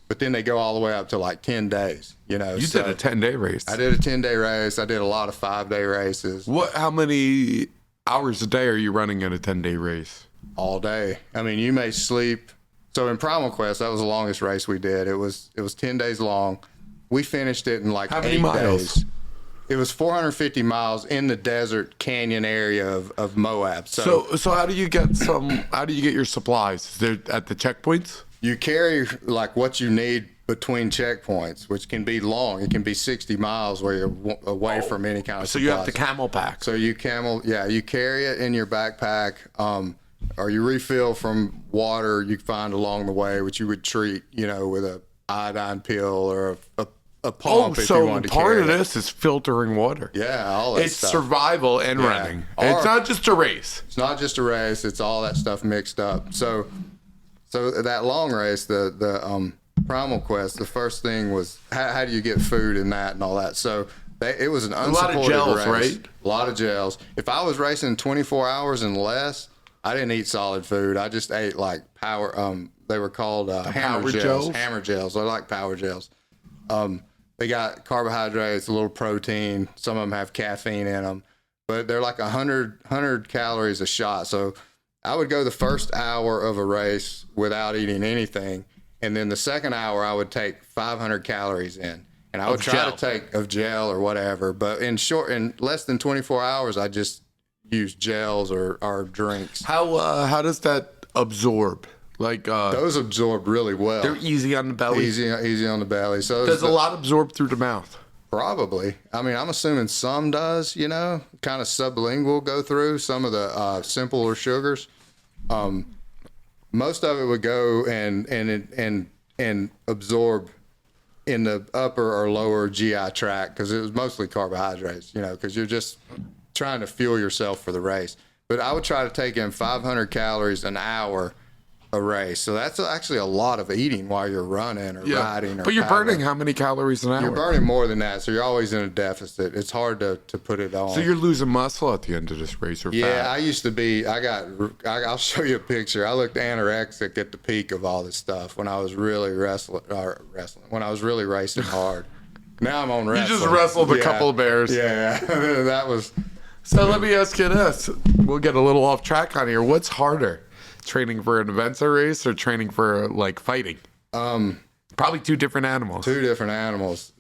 But then they go all the way up to like 10 days, You did a 10-day race. I did a 10-day race. I did a lot of 5-day races. How many hours a day are you running in a 10-day race? All day. I mean, you may sleep. So in Primal Quest, that was the longest race we did. It was 10 days long. We finished it in like 8 days. It was 450 miles in the desert canyon area of Moab. So how do you get your supplies? They're at the checkpoints? You carry like what you need between checkpoints, which can be long. It can be 60 miles where you're away from any kind of supplies. You have the camel pack. So you carry it in your backpack, or you refill from water you find along the way, which you would treat, with a iodine pill or a pump if you wanted to carry part of this is filtering water. Yeah, all that stuff. It's survival and running. It's not just a race. It's not just a race. It's all that stuff mixed up. So that long race, the Primal Quest, the first thing was how do you get food in that and all that. So it was an unsupported race. A lot of gels, right? A lot of gels. If I was racing 24 hours and less, I didn't eat solid food. I just ate like power. They were called hammer gels. Hammer gels. I like power gels. They got carbohydrates, a little protein. Some of them have caffeine in them, but they're like 100 calories a shot. So I would go the first hour of a race without eating anything, and then the second hour I would take 500 calories in, and I would try to take of gel or whatever. But in less than 24 hours, I just use gels or drinks. How does that absorb? Those absorb really well. They're easy on the belly. Easy on the belly. So does a lot absorb through the mouth? Probably. I mean, I'm assuming some does, kind of sublingual go through some of the simpler sugars. Most of it would go and absorb in the upper or lower GI tract because it was mostly carbohydrates, because you're just trying to fuel yourself for the race. But I would try to take in 500 calories an hour a race. So that's actually a lot of eating while you're running or riding. But you're burning how many calories an hour? You're burning more than that, so you're always in a deficit. It's hard to put it on. So you're losing muscle at the end of this race or fat? Yeah, I used to be. I'll show you a picture. I looked anorexic at the peak of all this stuff when I was really wrestling. When I was really racing hard. Now I'm on wrestling. You just wrestled a couple of bears. Yeah, that was. So let me ask you this. We'll get a little off track on here. What's harder? Training for an adventure race or training for like fighting? Probably two different animals. Two different animals.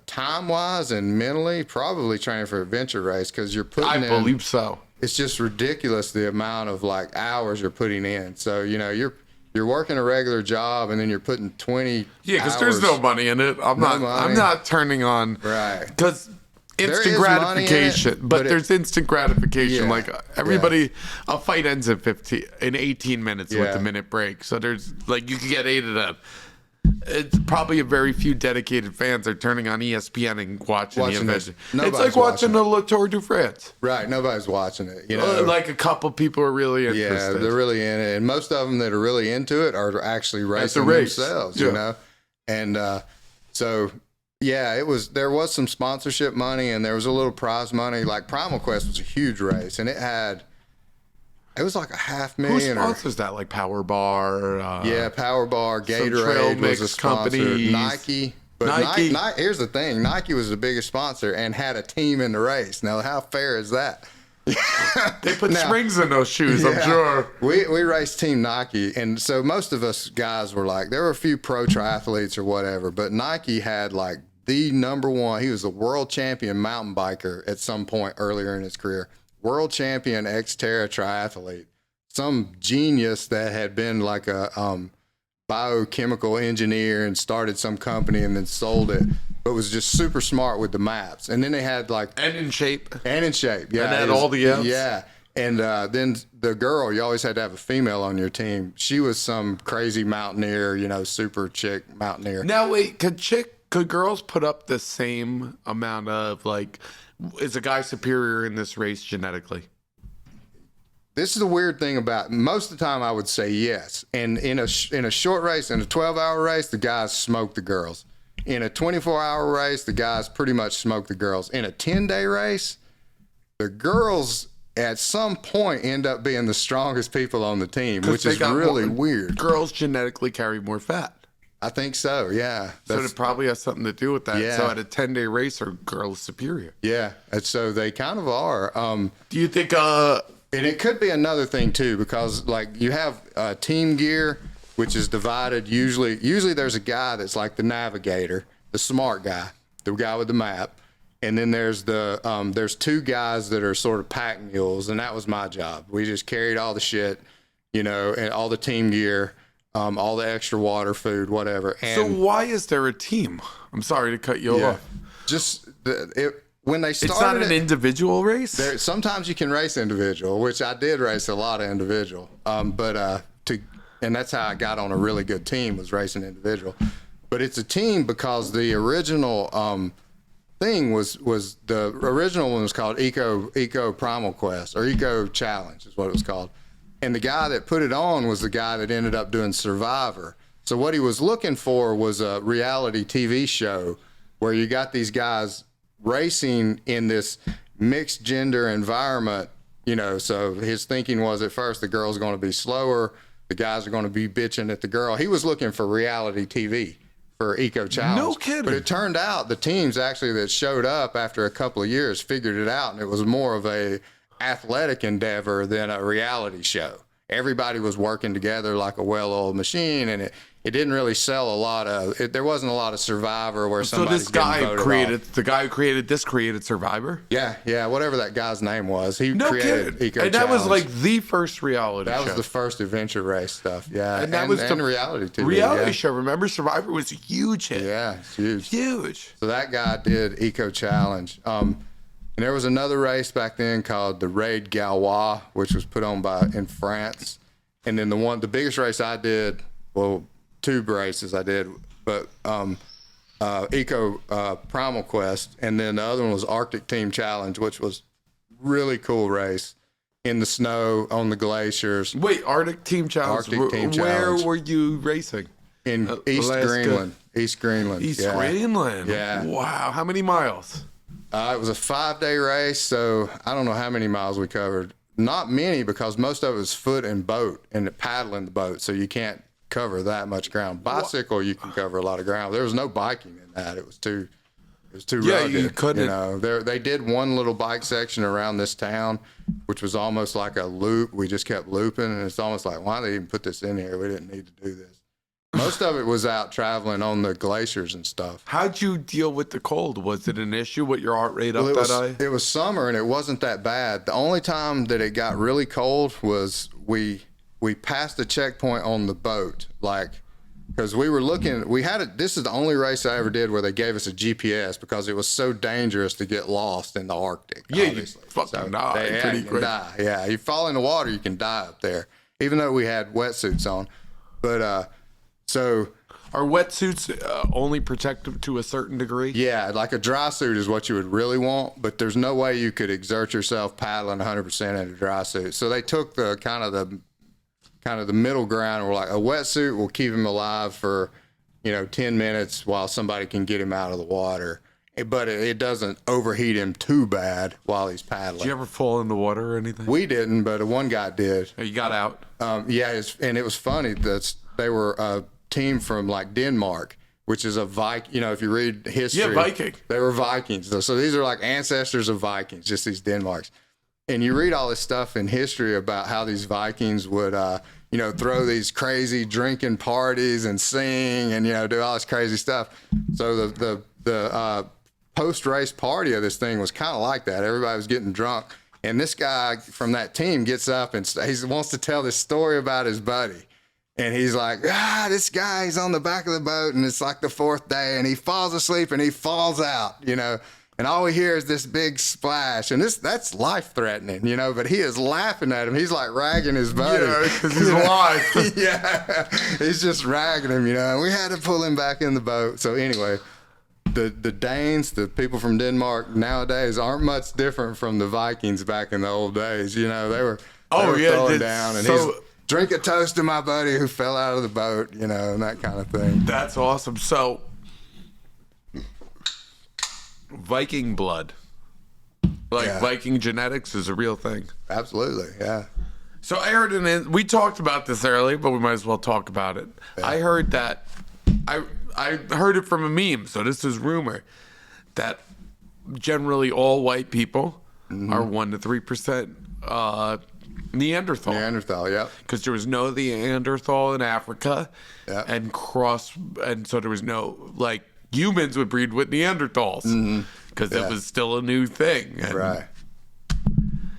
Time-wise and mentally, probably training for adventure race because you're putting in. I believe so. It's just ridiculous the amount of like hours you're putting in. So you're working a regular job and then you're putting 20. Yeah, because there's no money in it. I'm not turning on. Right. Because instant gratification, but there's instant gratification. Yeah, like everybody, a fight ends in 18 minutes with a minute break. So there's like you can get 8 of them. It's probably a very few dedicated fans are turning on ESPN and watching the event. It's like watching the Le Tour de France. Right, nobody's watching it. Like a couple people are really interested. Yeah, they're really in it, and most of them that are really into it are actually racing themselves. And so. Yeah, there was some sponsorship money and there was a little prize money. Like Primal Quest was a huge race and it was like $500,000. Who sponsors that? Like Power Bar? Power Bar, Gatorade was a sponsor. Companies. Nike. But Nike. Here's the thing. Nike was the biggest sponsor and had a team in the race. Now, how fair is that? They put springs in those shoes, I'm sure. We raced Team Nike, and so most of us guys were like, there were a few pro triathletes or whatever, but Nike had like the number one. He was a world champion mountain biker at some point earlier in his career. World champion Xterra triathlete. Some genius that had been like a biochemical engineer and started some company and then sold it, but was just super smart with the maps. And then they had like... And in shape. Yeah. And had all the F's. Yeah. And then the girl, you always had to have a female on your team. She was some crazy mountaineer, super chick mountaineer. Now, wait, could girls put up the same amount of, like, is a guy superior in this race genetically? This is the weird thing about most of the time I would say yes. And in a short race, in a 12-hour race, the guys smoke the girls. In a 24-hour race, the guys pretty much smoke the girls. In a 10-day race, the girls at some point end up being the strongest people on the team, which is really weird. Girls genetically carry more fat. I think so, yeah. So it probably has something to do with that. Yeah. So at a 10-day race, are girls superior? Yeah, and so they kind of are. Do you think... and it could be another thing, too, because, like, you have team gear, which is divided. Usually there's a guy that's like the navigator, the smart guy, the guy with the map. And then there's there's two guys that are sort of pack mules, and that was my job. We just carried all the shit, and all the team gear. All the extra water, food, whatever. And so why is there a team? I'm sorry to cut you off. Just when they started, it's not an individual race. Sometimes you can race individual, which I did race a lot of individual. And that's how I got on a really good team, was racing individual. But it's a team because the original thing was the original one was called Eco Primal Quest, or Eco Challenge is what it was called. And the guy that put it on was the guy that ended up doing Survivor. So what he was looking for was a reality TV show where you got these guys racing in this mixed gender environment, so his thinking was at first the girl's going to be slower, the guys are going to be bitching at the girl. He was looking for reality TV for Eco Challenge. No kidding. But it turned out the teams actually that showed up after a couple of years figured it out, and it was more of a athletic endeavor than a reality show. Everybody was working together like a well-oiled machine, and it didn't really sell a lot of it. There wasn't a lot of Survivor where So somebody's this guy getting voted created off. the guy who created this created Survivor. Yeah, whatever that guy's name was. He No created kidding. Eco And that was Challenge. like the first reality That show. was the first adventure race stuff. Yeah, And that was the reality TV. reality show. Remember, Survivor was a huge hit. Yeah, it's huge. Huge. So that guy did Eco Challenge. And there was another race back then called the Raid Gaulois, which was put on in France. And then the biggest race I did, well, 2 races I did, but Eco Primal Quest, and then the other one was Arctic Team Challenge, which was really cool race in the snow on the glaciers Wait, Arctic Team Challenge. Arctic Team Where Challenge. were you racing? in East Alaska. Greenland. East Greenland. East yeah. Greenland. Yeah. Wow. How many miles? It was a 5-day race, so I don't know how many miles we covered. Not many, because most of it was foot and boat and paddling the boat, so you can't cover that much ground. Bicycle, you can cover a lot of ground. There was no biking in that. It was too Yeah, rugged. you couldn't. They did one little bike section around this town, which was almost like a loop. We just kept looping, and it's almost like, why did they even put this in here? We didn't need to do this. Most of it was out traveling on the glaciers and stuff. How'd you deal with the cold? Was it an issue with your heart rate up Well, that high? it was summer, and it wasn't that bad. The only time that it got really cold was we passed a checkpoint on the boat, because we were looking. This is the only race I ever did where they gave us a GPS, because it was so dangerous to get lost in the Arctic. Yeah, you obviously. fucking die you pretty can quick. die. Yeah, you fall in the water, you can die up there, even though we had wetsuits on. But so. Are wetsuits only protective to a certain degree? Yeah, like a dry suit is what you would really want, but there's no way you could exert yourself paddling 100% in a dry suit. So they took the kind of the middle ground, and were like, a wetsuit will keep him alive for 10 minutes while somebody can get him out of the water, but it doesn't overheat him too bad while he's paddling. Did you ever fall in the water or anything? We didn't, but one guy did. You got out. And it was funny that they were a team from like Denmark, which is a Viking. If you read history, Yeah, Viking. They were Vikings. So these are like ancestors of Vikings, just these Denmarks. And you read all this stuff in history about how these Vikings would, throw these crazy drinking parties and sing and, do all this crazy stuff. So the post-race party of this thing was kind of like that. Everybody was getting drunk. And this guy from that team gets up and he wants to tell this story about his buddy. And he's like, this guy, he's on the back of the boat, and it's like the 4th day, and he falls asleep, and he falls out, and all we hear is this big splash, and that's life-threatening, but he is laughing at him. He's like ragging his buddy. Yeah, because he's alive. Yeah, he's just ragging him, and we had to pull him back in the boat. So anyway, the Danes, the people from Denmark nowadays, aren't much different from the Vikings back in the old days. They were throwing down, and he's drink a toast to my buddy who fell out of the boat, and that kind of thing. That's awesome. So, Viking blood, Viking genetics, is a real thing. Absolutely, yeah. So I heard we talked about this earlier, but we might as well talk about it. Yeah. I heard that I heard it from a meme, so this is rumor, that generally all white people are 1% to 3% Neanderthal. Yeah. Because there was no Neanderthal in Africa, and so there was no, humans would breed with Neanderthals, because it was still a new thing. And right.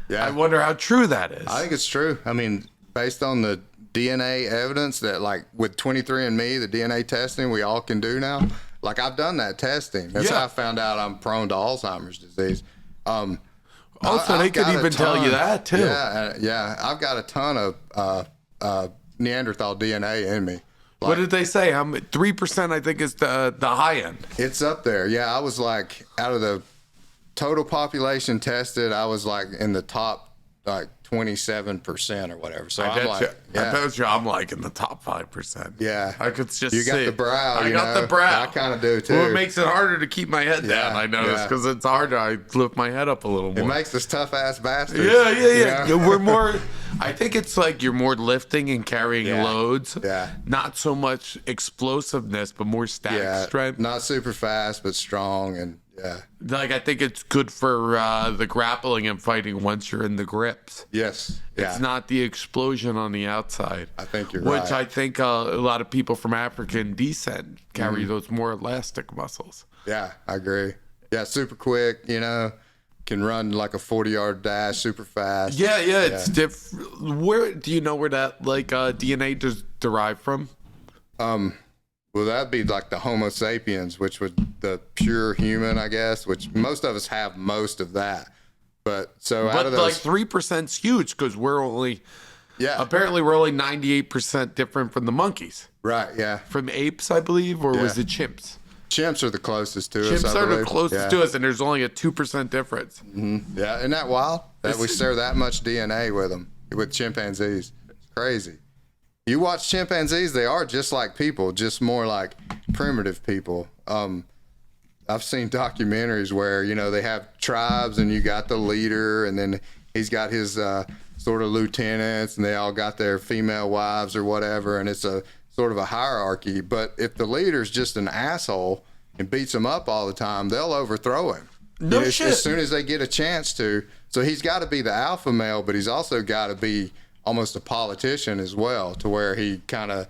Yeah. I wonder how true that is. I think it's true. I mean, based on the DNA evidence that, with 23andMe, the DNA testing we all can do now, I've done that testing. That's how I found out I'm prone to Alzheimer's disease. So they could even tell you that too. Yeah. I've got a ton of Neanderthal DNA in me. What did they say? 3%, I think, is the high end. It's up there. Yeah, I was out of the total population tested, I was in the top 27% or whatever. So I bet you I'm in the top 5%. Yeah. I could just You got the brow. I got the brow. I kind of do too. Well, it makes it harder to keep my head down, I notice, because it's harder. I lift my head up a little more. It makes us tough ass bastards. Yeah. We're more, I think it's you're more lifting and carrying loads. Yeah. Not so much explosiveness, but more static strength. Not super fast, but strong. And Yeah. Like, I think it's good for the grappling and fighting once you're in the grips. Yes. Yeah. It's not the explosion on the outside. I think you're right. Which I think a lot of people from African descent carry those more elastic muscles. Yeah, I agree. Yeah, super quick, can run like a 40-yard dash super fast. Yeah, it's different. Where do you know where that DNA does derive from? Well, that'd be like the Homo sapiens, which was the pure human, I guess, which most of us have most of that. But out of those, like 3%'s huge because we're only apparently we're only 98% different from the monkeys. Right, yeah. From apes, I believe, or was it chimps? Chimps are the closest to us. Chimps are the closest to us, and there's only a 2% difference. Mm-hmm. Yeah, isn't that wild? That we share that much DNA with them, with chimpanzees. It's crazy. You watch chimpanzees, they are just like people, just more like primitive people. I've seen documentaries where, they have tribes and you got the leader and then he's got his sort of lieutenants and they all got their female wives or whatever. And it's a sort of a hierarchy. But if the leader's just an asshole and beats them up all the time, they'll overthrow him. No shit. As soon as they get a chance to. So he's got to be the alpha male, but he's also got to be almost a politician as well, to where he kind of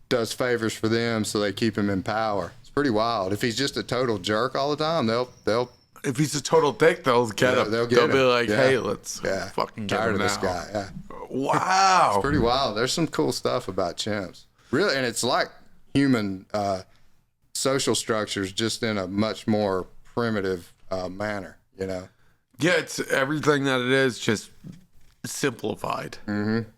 does favors for them so they keep him in power. It's pretty wild. If he's just a total jerk all the time, they'll if he's a total dick, they'll get him. They'll be like, hey, let's fucking get him now. This guy. Yeah. Wow. It's pretty wild. There's some cool stuff about chimps. Really, and it's like human social structures, just in a much more primitive manner, Yeah, it's everything that it is, just simplified. Mm-hmm.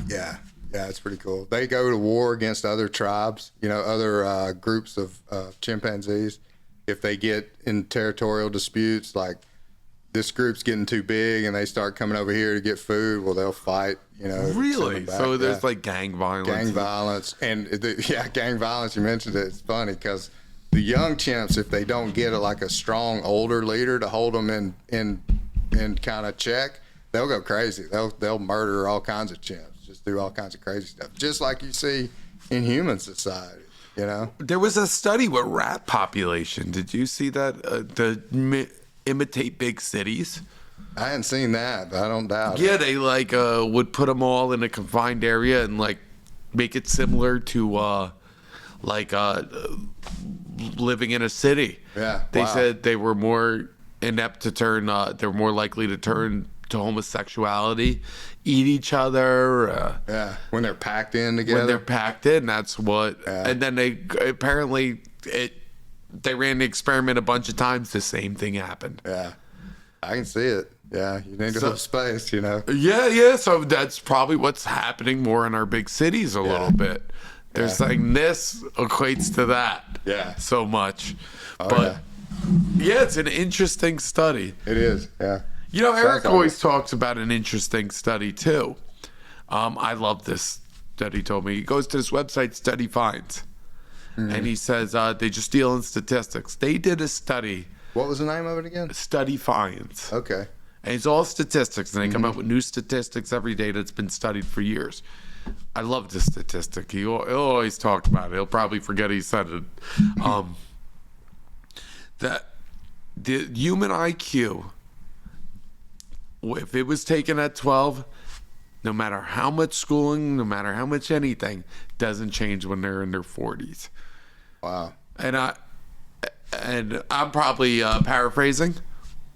Yeah, it's pretty cool. They go to war against other tribes, other groups of chimpanzees. If they get in territorial disputes, like this group's getting too big and they start coming over here to get food, well, they'll fight, Really? So there's like gang violence. Gang violence. And gang violence, you mentioned it. It's funny because the young chimps, if they don't get a strong older leader to hold them in kind of check, they'll go crazy. They'll murder all kinds of chimps, just do all kinds of crazy stuff, just like you see in human society. There was a study with rat population. Did you see that? To imitate big cities. I hadn't seen that, but I don't doubt it. Yeah, they would put them all in a confined area and make it similar to living in a city. Yeah, they said they were more inept to turn. They were more likely to turn to homosexuality, eat each other. When they're packed in together. That's what. Yeah. And then they ran the experiment a bunch of times. The same thing happened. Yeah, I can see it. Yeah, you need to have space, Yeah. So that's probably what's happening more in our big cities a little bit. They're saying this equates to that. Yeah. So much. But it's an interesting study. It is. Yeah. Eric always talks about an interesting study too. I love this that he told me. He goes to this website, Study Finds, and he says they just deal in statistics. They did a study. What was the name of it again? Study Finds. Okay. And it's all statistics, and they come up with new statistics every day that's been studied for years. I love this statistic. He'll always talk about it. He'll probably forget he said it. That the human IQ, if it was taken at 12, no matter how much schooling, no matter how much anything, doesn't change when they're in their 40s. Wow. And I'm probably paraphrasing,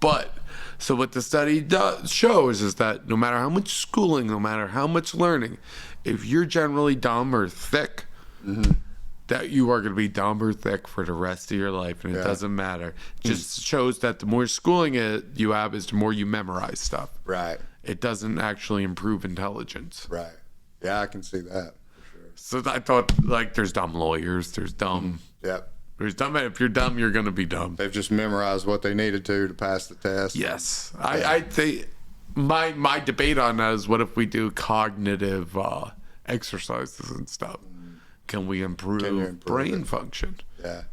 but so what the study shows is that no matter how much schooling, no matter how much learning, if you're generally dumb or thick, that you are going to be dumb or thick for the rest of your life, and it doesn't matter. It just shows that the more schooling you have is the more you memorize stuff. Right. It doesn't actually improve intelligence. Right. Yeah, I can see that for sure. So I thought, there's dumb lawyers, there's dumb... Yep. There's dumb. If you're dumb, you're going to be dumb. They've just memorized what they needed to pass the test. Yes. I think my debate on that is, what if we do cognitive exercises and stuff? Can we improve brain function? Yeah.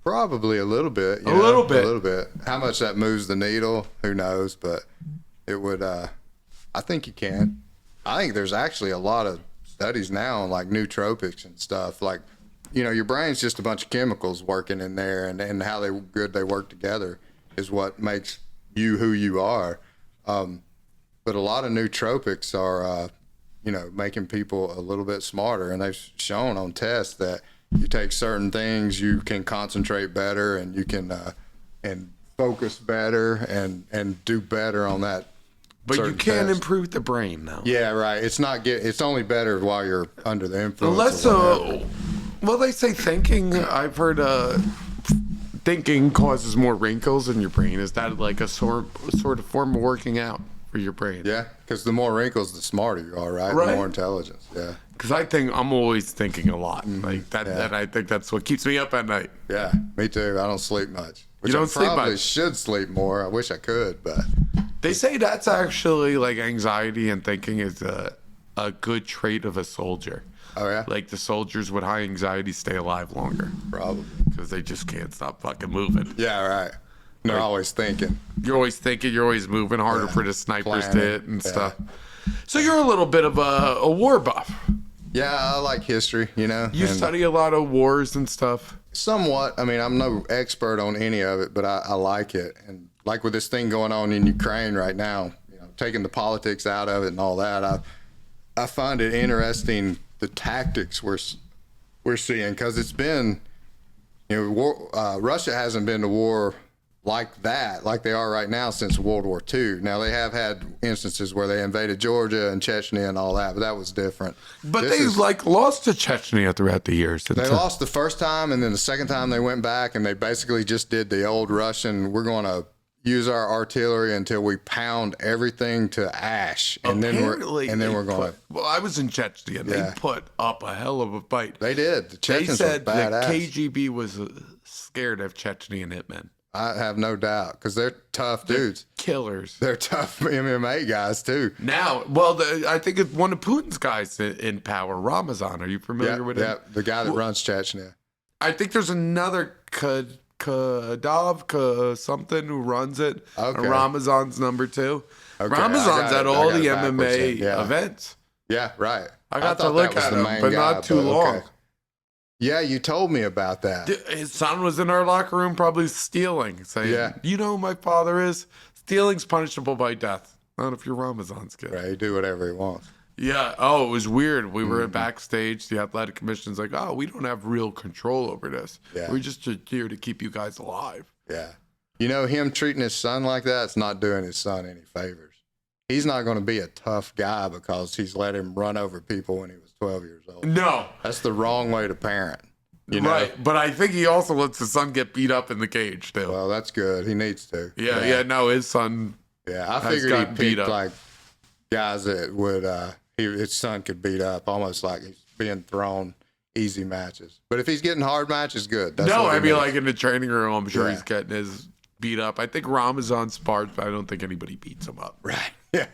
Probably a little bit. A little bit. How much that moves the needle, who knows? But it would, I think you can. I think there's actually a lot of studies now on nootropics and stuff. your brain's just a bunch of chemicals working in there, and how good they work together is what makes you who you are. But a lot of nootropics are, making people a little bit smarter, and they've shown on tests that you take certain things, you can concentrate better, and you can and focus better, and do better on that. But you can't test. improve the brain, though. Yeah, right. It's only better while you're under the influence. Unless, well, they say thinking. I've heard thinking causes more wrinkles in your brain. Is that like a sort of form of working out for your brain? Yeah, because the more wrinkles, the smarter you are, right? The more intelligence. Yeah. Because I'm always thinking a lot. Like that, and I think that's what keeps me up at night. Yeah, me too. I don't sleep much. Which you don't sleep much. I probably should sleep more. I wish I could, but they say that's actually like anxiety and thinking is a good trait of a soldier. Oh yeah. Like the soldiers with high anxiety stay alive longer. Probably. Because they just can't stop fucking moving. Yeah, right. And they're always thinking. You're always thinking. You're always moving. Harder for the snipers to hit and stuff. So you're a little bit of a war buff. Yeah, I like history, You study a lot of wars and stuff? Somewhat. I mean, I'm no expert on any of it, but I like it. And like with this thing going on in Ukraine right now, taking the politics out of it and all that, I find it interesting, the tactics we're seeing, because it's been, Russia hasn't been to war like that, like they are right now, since World War II. Now, they have had instances where they invaded Georgia and Chechnya and all that, but that was different. But they lost to Chechnya throughout the years. They lost the first time, and then the second time they went back, and they basically just did the old Russian, we're going to use our artillery until we pound everything to ash, and then we're going. Well, I was in Chechnya. They put up a hell of a fight. They did. The Chechens said were badass. The KGB was scared of Chechnyan hitmen. I have no doubt, because they're tough dudes. Killers. They're tough MMA guys, too. Now, I think it's one of Putin's guys in power, Ramazan. Are you familiar with him? Yeah, the guy that runs Chechnya. I think there's another Kadov something who runs it. Okay. Ramazan's number 2. Okay, Ramazan's at all the MMA events. Yeah, right. I got to look at him, but not too long. Okay. Yeah, you told me about that. His son was in our locker room probably stealing, saying, you know who my father is? Stealing's punishable by death. Not if you're Ramazan's kid. Right, he do whatever he wants. Yeah. Oh, it was weird. We were backstage. The athletic commission's like, we don't have real control over this. Yeah. We're just here to keep you guys alive. Yeah. Him treating his son like that's not doing his son any favors. He's not going to be a tough guy because he's let him run over people when he was 12 years old. No. That's the wrong way to parent. Right. But I think he also lets his son get beat up in the cage, too. Well, that's good. He needs to. Yeah. No, his son. Yeah, I figured he picked like guys that would, his son could beat up, almost like he's being thrown easy matches. But if he's getting hard matches, good. That's no, I mean, like in the training room, I'm sure he's getting his beat up. I think Ramazan spars, but I don't think anybody beats him up. Right. Yeah.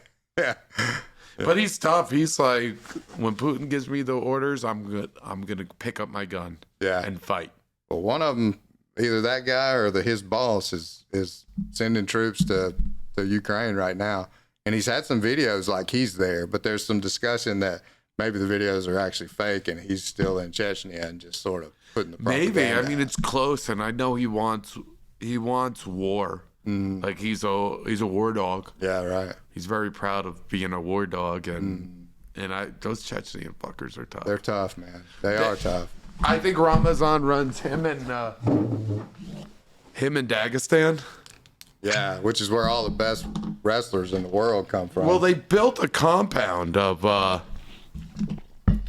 But he's tough. He's like, when Putin gives me the orders, I'm gonna pick up my gun and fight. Well, one of them, either that guy or his boss is sending troops to Ukraine right now. And he's had some videos like he's there, but there's some discussion that maybe the videos are actually fake and he's still in Chechnya and just sort of putting the propaganda Maybe. I mean, out. it's close, and I know he wants war. Like he's a war dog. Yeah, right. He's very proud of being a war dog, and those Chechnyan fuckers are tough. They're tough, man. They are tough. I think Ramazan runs him and Dagestan. Yeah, which is where all the best wrestlers in the world come from. Well, they built a compound of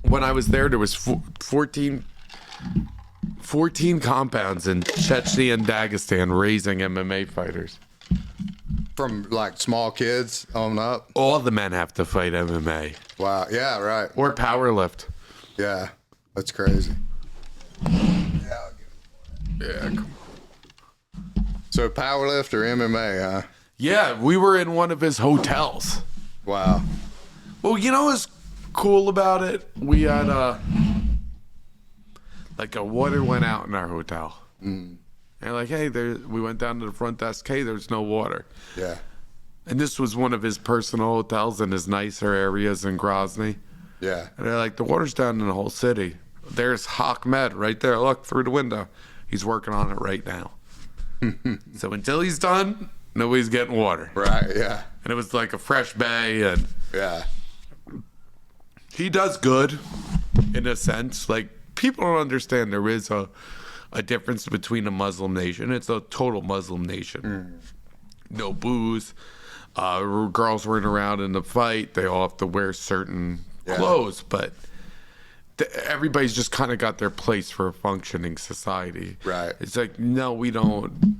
when I was there was 14 compounds in Chechnya and Dagestan raising MMA fighters. From like small kids on up? All the men have to fight MMA. Wow. Yeah, right. Or powerlift. Yeah, that's crazy. Yeah. So powerlift or MMA, huh? Yeah, we were in one of his hotels. Wow. Well, you know what's cool about it? We had like a water went out in our hotel. And like, hey, we went down to the front desk. Hey, there's no water. Yeah. And this was one of his personal hotels in his nicer areas in Grozny. Yeah. And they're like, the water's down in the whole city. There's Ahmed right there. Look through the window. He's working on it right now. So until he's done, nobody's getting water. Right, yeah. And it was like a fresh bay, and Yeah. he does good in a sense. Like, people don't understand there is a difference between a Muslim nation. It's a total Muslim nation. No booze. Girls running around in the fight. They all have to wear certain clothes, but everybody's just kind of got their place for a functioning society. Right. It's like, no, we don't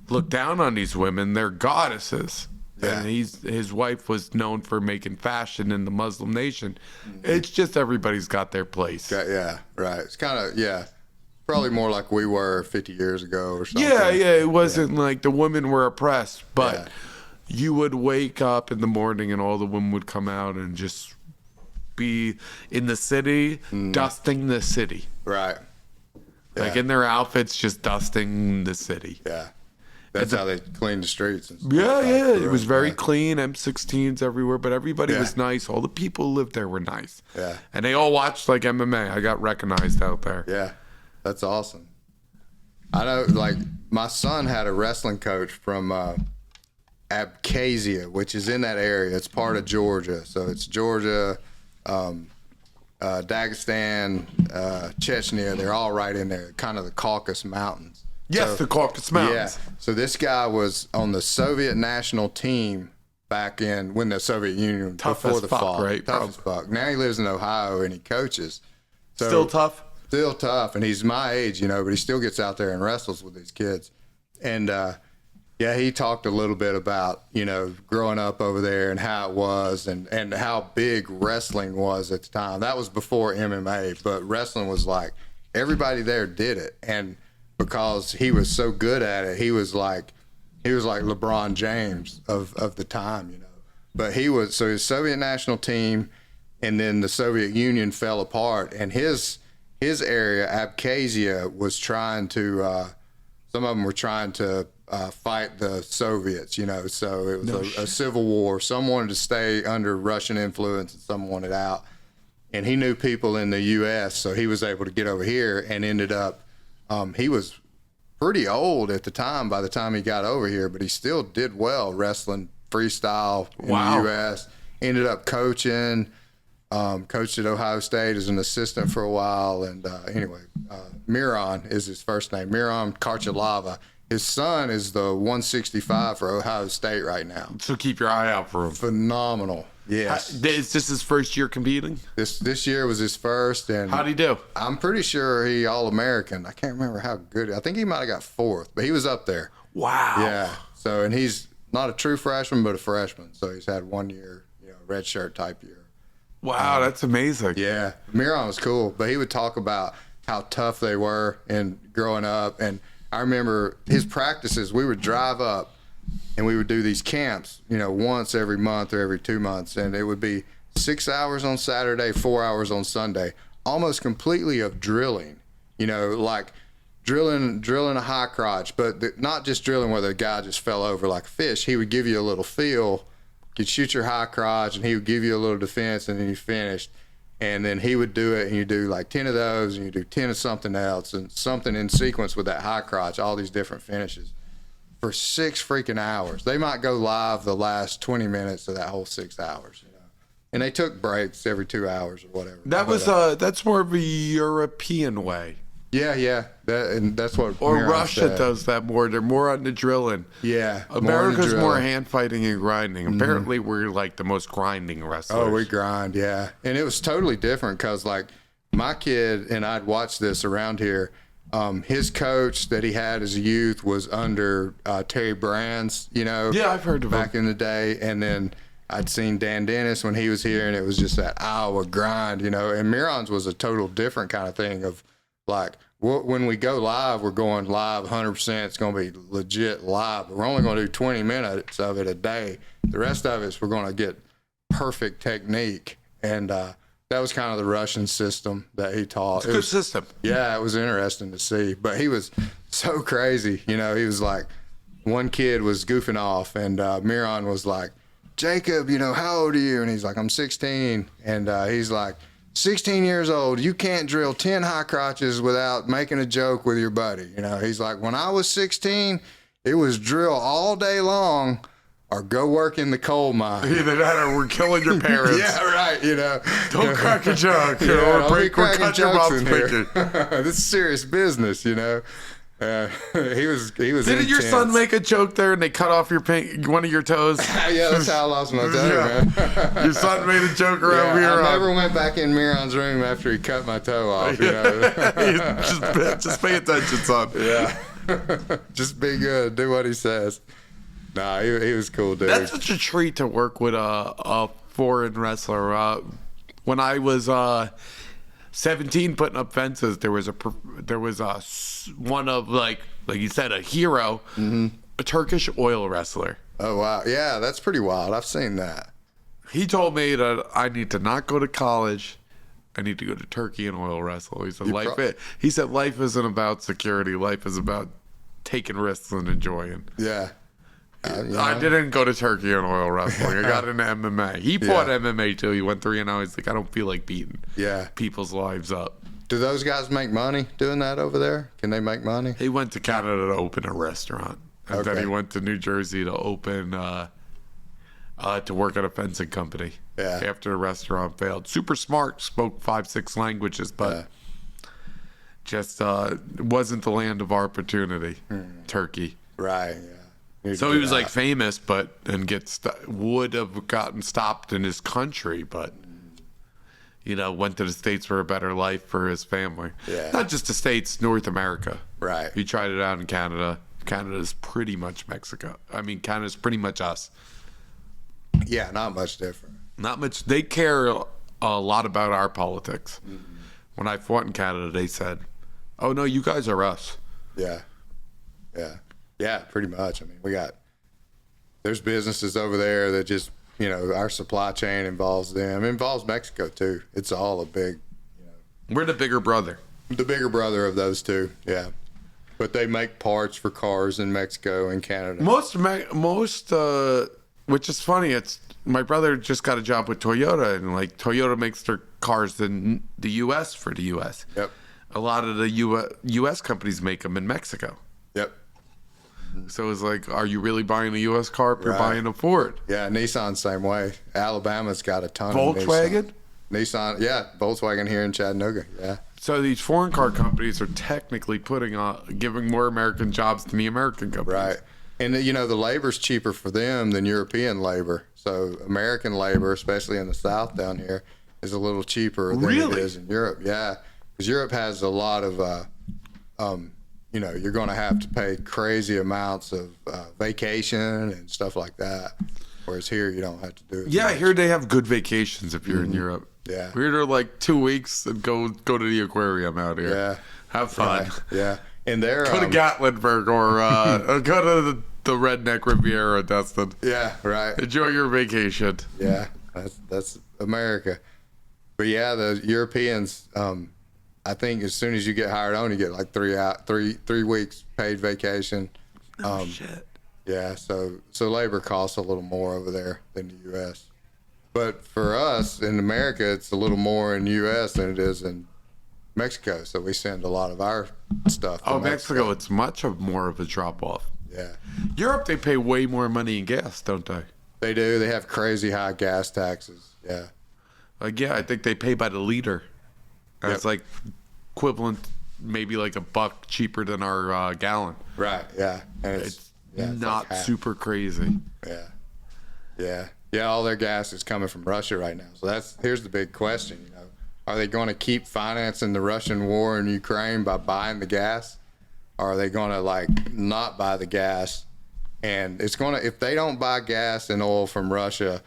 look down on these women. They're goddesses. Yeah. And his wife was known for making fashion in the Muslim nation. It's just everybody's got their place. Yeah, right. It's kind of, probably more like we were 50 years ago or something. Yeah. It wasn't like the women were oppressed, but you would wake up in the morning and all the women would come out and just be in the city, dusting the city. Right. Like in their outfits, just dusting the city. Yeah. That's how they clean the streets. And stuff. Yeah. It was very clean, M16s everywhere, but everybody was nice. All the people who lived there were nice. Yeah. And they all watched like MMA. I got recognized out there. Yeah. That's awesome. I know, like, my son had a wrestling coach from Abkhazia, which is in that area. It's part of Georgia. So it's Georgia, Dagestan, Chechnya. They're all right in there, kind of the Caucasus Mountains. Yes, the Caucasus Mountains. Yeah. So this guy was on the Soviet national team back in when the Soviet Union before the fall. Right? Tough as fuck. Now he lives in Ohio and he coaches. So, Still tough? Still tough, and he's my age, but he still gets out there and wrestles with these kids. And he talked a little bit about growing up over there and how it was, and how big wrestling was at the time. That was before MMA, but wrestling was like everybody there did it, and because he was so good at it, he was like LeBron James of the time, But his Soviet national team, and then the Soviet Union fell apart, and his area, Abkhazia, was trying to, some of them were trying to fight the Soviets, so it was a civil war. Some wanted to stay under Russian influence and some wanted out. And he knew people in the U.S., so he was able to get over here and ended up, he was pretty old at the time by the time he got over here, but he still did well wrestling freestyle in the U.S. Ended up coaching. Coached at Ohio State as an assistant for a while, and Miron is his first name, Miron Karchalava. His son is the 165 for Ohio State right now. So keep your eye out for him. Phenomenal. Yes. Is this his first year competing? This year was his first, and how'd he do? I'm pretty sure he All-American. I can't remember how good. I think he might have got fourth, but he was up there. Wow. Yeah. So, and he's not a true freshman, but a freshman. So he's had 1 year, red shirt type year. Wow, that's amazing. Yeah, Miron was cool, but he would talk about how tough they were and growing up. And I remember his practices, we would drive up and we would do these camps, once every month or every 2 months. And it would be 6 hours on Saturday, 4 hours on Sunday, almost completely of drilling, like drilling a high crotch, but not just drilling where the guy just fell over like a fish. He would give you a little feel. You'd shoot your high crotch, and he would give you a little defense, and then you finished. And then he would do it, and you do like 10 of those, and you do 10 of something else, and something in sequence with that high crotch, all these different finishes for 6 freaking hours. They might go live the last 20 minutes of that whole 6 hours, And they took breaks every 2 hours or whatever. That's more of a European way. Yeah. That's what. Or Miron Russia said. does that more. They're more on the drilling. Yeah. America's more hand fighting and grinding. Apparently, we're like the most grinding wrestlers. Oh, we grind, yeah. And it was totally different because, like, my kid, and I'd watched this around here, his coach that he had as a youth was under Terry Brands, Yeah, I've heard of him. back in the day. And then I'd seen Dan Dennis when he was here, and it was just that Iowa grind, And Miron's was a total different kind of thing of, like, when we go live, we're going live 100%. It's going to be legit live. But we're only going to do 20 minutes of it a day. The rest of it, we're going to get perfect technique. And that was kind of the Russian system that he taught. It's a good system. Yeah, it was interesting to see. But he was so crazy. He was like, one kid was goofing off, and Miron was like, Jacob, how old are you? And he's like, I'm 16. And he's like, 16 years old, you can't drill 10 high crotches without making a joke with your buddy. You know, he's like, when I was 16, it was drill all day long or go work in the coal mine. Either that or we're killing your parents. Yeah, right, you know. Don't crack a joke. Yeah, Or break or cut your mouth speaking. This is serious business, you know. He was. Didn't your son make a joke there and they cut off one of your toes? Yeah, that's how I lost my toe, man. Your son made a joke around here. I never went back in Miron's room after he cut my toe off. You know? just pay attention, son. Yeah, just be good. Do what he says. Nah, he was cool, dude. That's such a treat to work with a foreign wrestler. When I was 17 putting up fences, there was one of like you said, a hero, a Turkish oil wrestler. Oh wow, yeah, that's pretty wild. I've seen that. He told me that I need to not go to college. I need to go to Turkey and oil wrestle. He said life isn't about security. Life is about taking risks and enjoying. Yeah. I didn't go to Turkey and oil wrestling. I got into MMA. He fought MMA too. He went 3-0. He's like, I don't feel like beating people's lives up. Do those guys make money doing that over there? Can they make money? He went to Canada to open a restaurant. And then he went to New Jersey to open, to work at a fencing company. Yeah. After the restaurant failed. Super smart, spoke 5-6 languages, but just wasn't the land of opportunity. Turkey. Right, yeah. So he was like famous, would have gotten stopped in his country, but went to the States for a better life for his family. Yeah. Not just the States, North America. Right. He tried it out in Canada. Canada's pretty much Mexico. I mean, Canada's pretty much us. Yeah, not much different. Not much. They care a lot about our politics. When I fought in Canada, they said, "Oh no, you guys are us." Yeah. Yeah. Yeah, pretty much. I mean, there's businesses over there that just, our supply chain involves them. It involves Mexico too. It's all a big, We're the bigger brother. The bigger brother of those two, yeah. But they make parts for cars in Mexico and Canada. Most, which is funny. It's my brother just got a job with Toyota, and like Toyota makes their cars in the U.S. for the U.S. Yep. A lot of the U.S. companies make them in Mexico. Yep. So it's like, are you really buying a U.S. car if you're buying a Ford? Yeah, Nissan same way. Alabama's got a ton Volkswagen? of Nissan, yeah, Volkswagen here in Chattanooga, yeah. So these foreign car companies are technically giving more American jobs than the American companies. Right. And, the labor's cheaper for them than European labor. So American labor, especially in the South down here, is a little cheaper than it is in Europe. Yeah, because Europe has a lot of you're going to have to pay crazy amounts of vacation and stuff like that. Whereas here, you don't have to do it. Yeah, here they have good vacations if you're in Europe. Yeah. We're there like 2 weeks and go to the aquarium out here. Yeah. Have fun. Right. Yeah. And they're go to Gatlinburg or go to the Redneck Riviera, Dustin. Yeah, right. Enjoy your vacation. Yeah, that's America. But yeah, the Europeans, I think as soon as you get hired on, you get like 3 weeks paid vacation. Shit. Yeah, so labor costs a little more over there than the U.S. But for us in America, it's a little more in the U.S. than it is in Mexico. So we send a lot of our stuff to Mexico, it's much more of a drop-off. Yeah. Europe, they pay way more money in gas, don't they? They do. They have crazy high gas taxes. Yeah. I think they pay by the liter. Yep. It's like equivalent, maybe like $1 cheaper than our gallon. Right, yeah. And it's not like super crazy. Yeah. Yeah. Yeah, all their gas is coming from Russia right now. So here's the big question, Are they going to keep financing the Russian war in Ukraine by buying the gas? Or are they going to not buy the gas? And if they don't buy gas and oil from Russia,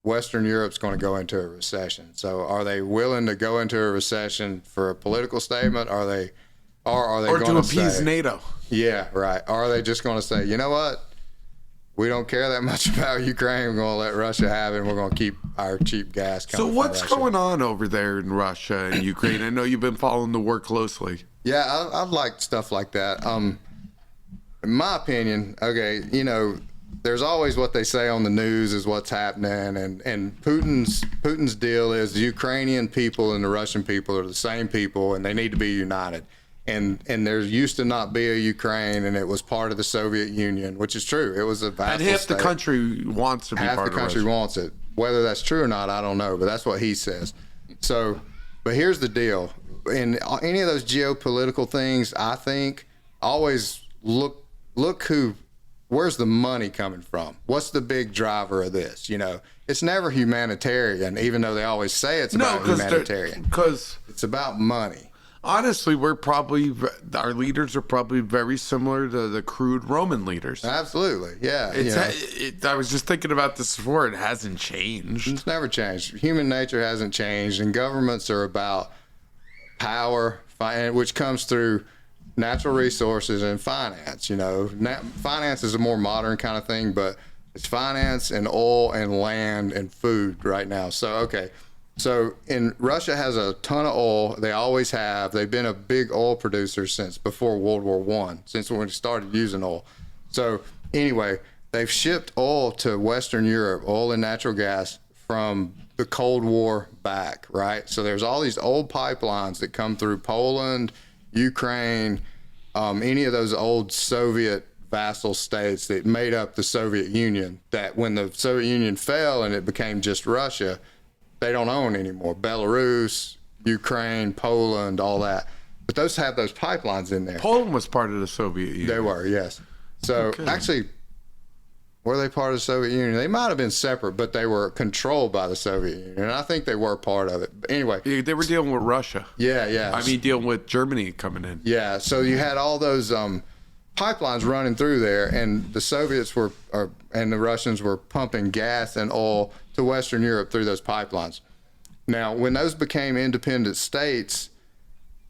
Western Europe's going to go into a recession. So are they willing to go into a recession for a political statement? Or are they going to appease NATO? Yeah, right. Or are they just going to say, you know what? We don't care that much about Ukraine. We're going to let Russia have it, and we're going to keep our cheap gas coming So what's from Russia. going on over there in Russia and Ukraine? I know you've been following the war closely. Yeah, I like stuff like that. In my opinion, okay, there's always what they say on the news is what's happening, and Putin's deal is the Ukrainian people and the Russian people are the same people, and they need to be united. And there used to not be a Ukraine, and it was part of the Soviet Union, which is true. It was a vassal And half state. the country wants to be Half part the of country Russia. wants it. Whether that's true or not, I don't know, but that's what he says. So, but here's the deal. In any of those geopolitical things, I think always look where's the money coming from? What's the big driver of this? You know, it's never humanitarian, even though they always say it's about humanitarian. Because It's about money. honestly, our leaders are probably very similar to the crude Roman leaders. Absolutely, yeah. I was just thinking about this before. It hasn't changed. It's never changed. Human nature hasn't changed, and governments are about power, which comes through natural resources and finance. You know, finance is a more modern kind of thing, but it's finance and oil and land and food right now. So Russia has a ton of oil. They always have. They've been a big oil producer since before World War I, since when we started using oil. So anyway, they've shipped oil to Western Europe, oil and natural gas from the Cold War back, right? So there's all these old pipelines that come through Poland, Ukraine, any of those old Soviet vassal states that made up the Soviet Union, that when the Soviet Union fell and it became just Russia, they don't own anymore. Belarus, Ukraine, Poland, all that. But those have those pipelines in there. Poland was part of the Soviet Union. They were, yes. So actually, were they part of the Soviet Union? They might have been separate, but they were controlled by the Soviet Union. And I think they were part of it. But anyway. Yeah, they were dealing with Russia. Yeah. I mean, dealing with Germany coming in. Yeah. So you had all those pipelines running through there, and the Soviets and the Russians were pumping gas and oil to Western Europe through those pipelines. Now, when those became independent states,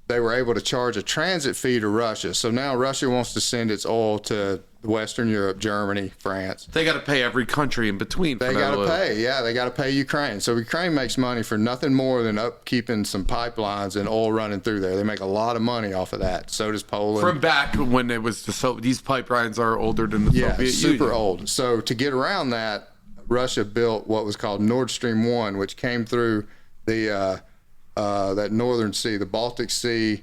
they were able to charge a transit fee to Russia. So now Russia wants to send its oil to Western Europe, Germany, France. They got to pay every country in between. They got to pay. Yeah, they got to pay Ukraine. So Ukraine makes money for nothing more than upkeeping some pipelines and oil running through there. They make a lot of money off of that. So does Poland. From back when it was these pipelines are older than the Soviet Union. Super old. So to get around that, Russia built what was called Nord Stream 1, which came through the that northern sea, the Baltic Sea,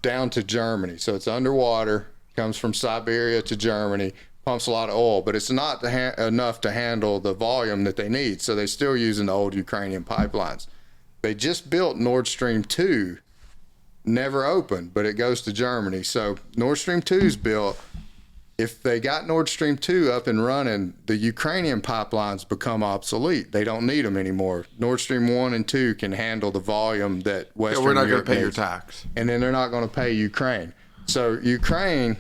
down to Germany. So it's underwater, comes from Siberia to Germany, pumps a lot of oil, but it's not enough to handle the volume that they need. So they're still using the old Ukrainian pipelines. They just built Nord Stream 2, never opened, but it goes to Germany. So Nord Stream 2 is built. If they got Nord Stream 2 up and running, the Ukrainian pipelines become obsolete. They don't need them anymore. Nord Stream 1 and 2 can handle the volume that Western we're not Europe going to pay your needs. tax. And then they're not going to pay Ukraine. So Ukraine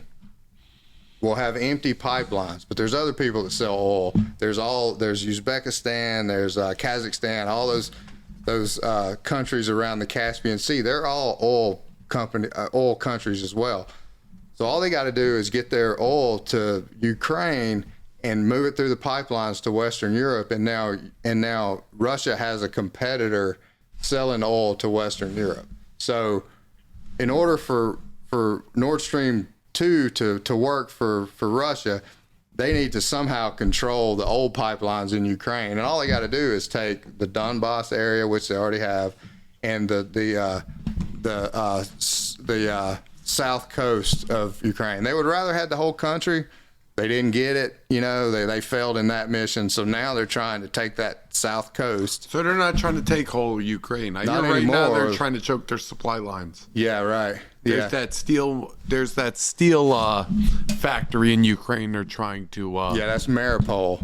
will have empty pipelines, but there's other people that sell oil. There's Uzbekistan, there's Kazakhstan, all those countries around the Caspian Sea. They're all oil countries as well. So all they got to do is get their oil to Ukraine and move it through the pipelines to Western Europe, and now Russia has a competitor selling oil to Western Europe. So in order for Nord Stream 2 to work for Russia, they need to somehow control the old pipelines in Ukraine. And all they got to do is take the Donbass area, which they already have, and the south coast of Ukraine. They would rather have the whole country. They didn't get it. You know, they failed in that mission. So now they're trying to take that south coast. So they're not trying to take whole Ukraine. Not Right anymore. now they're trying to choke their supply lines. Yeah, right. There's that steel factory in Ukraine they're trying to Yeah, that's Mariupol.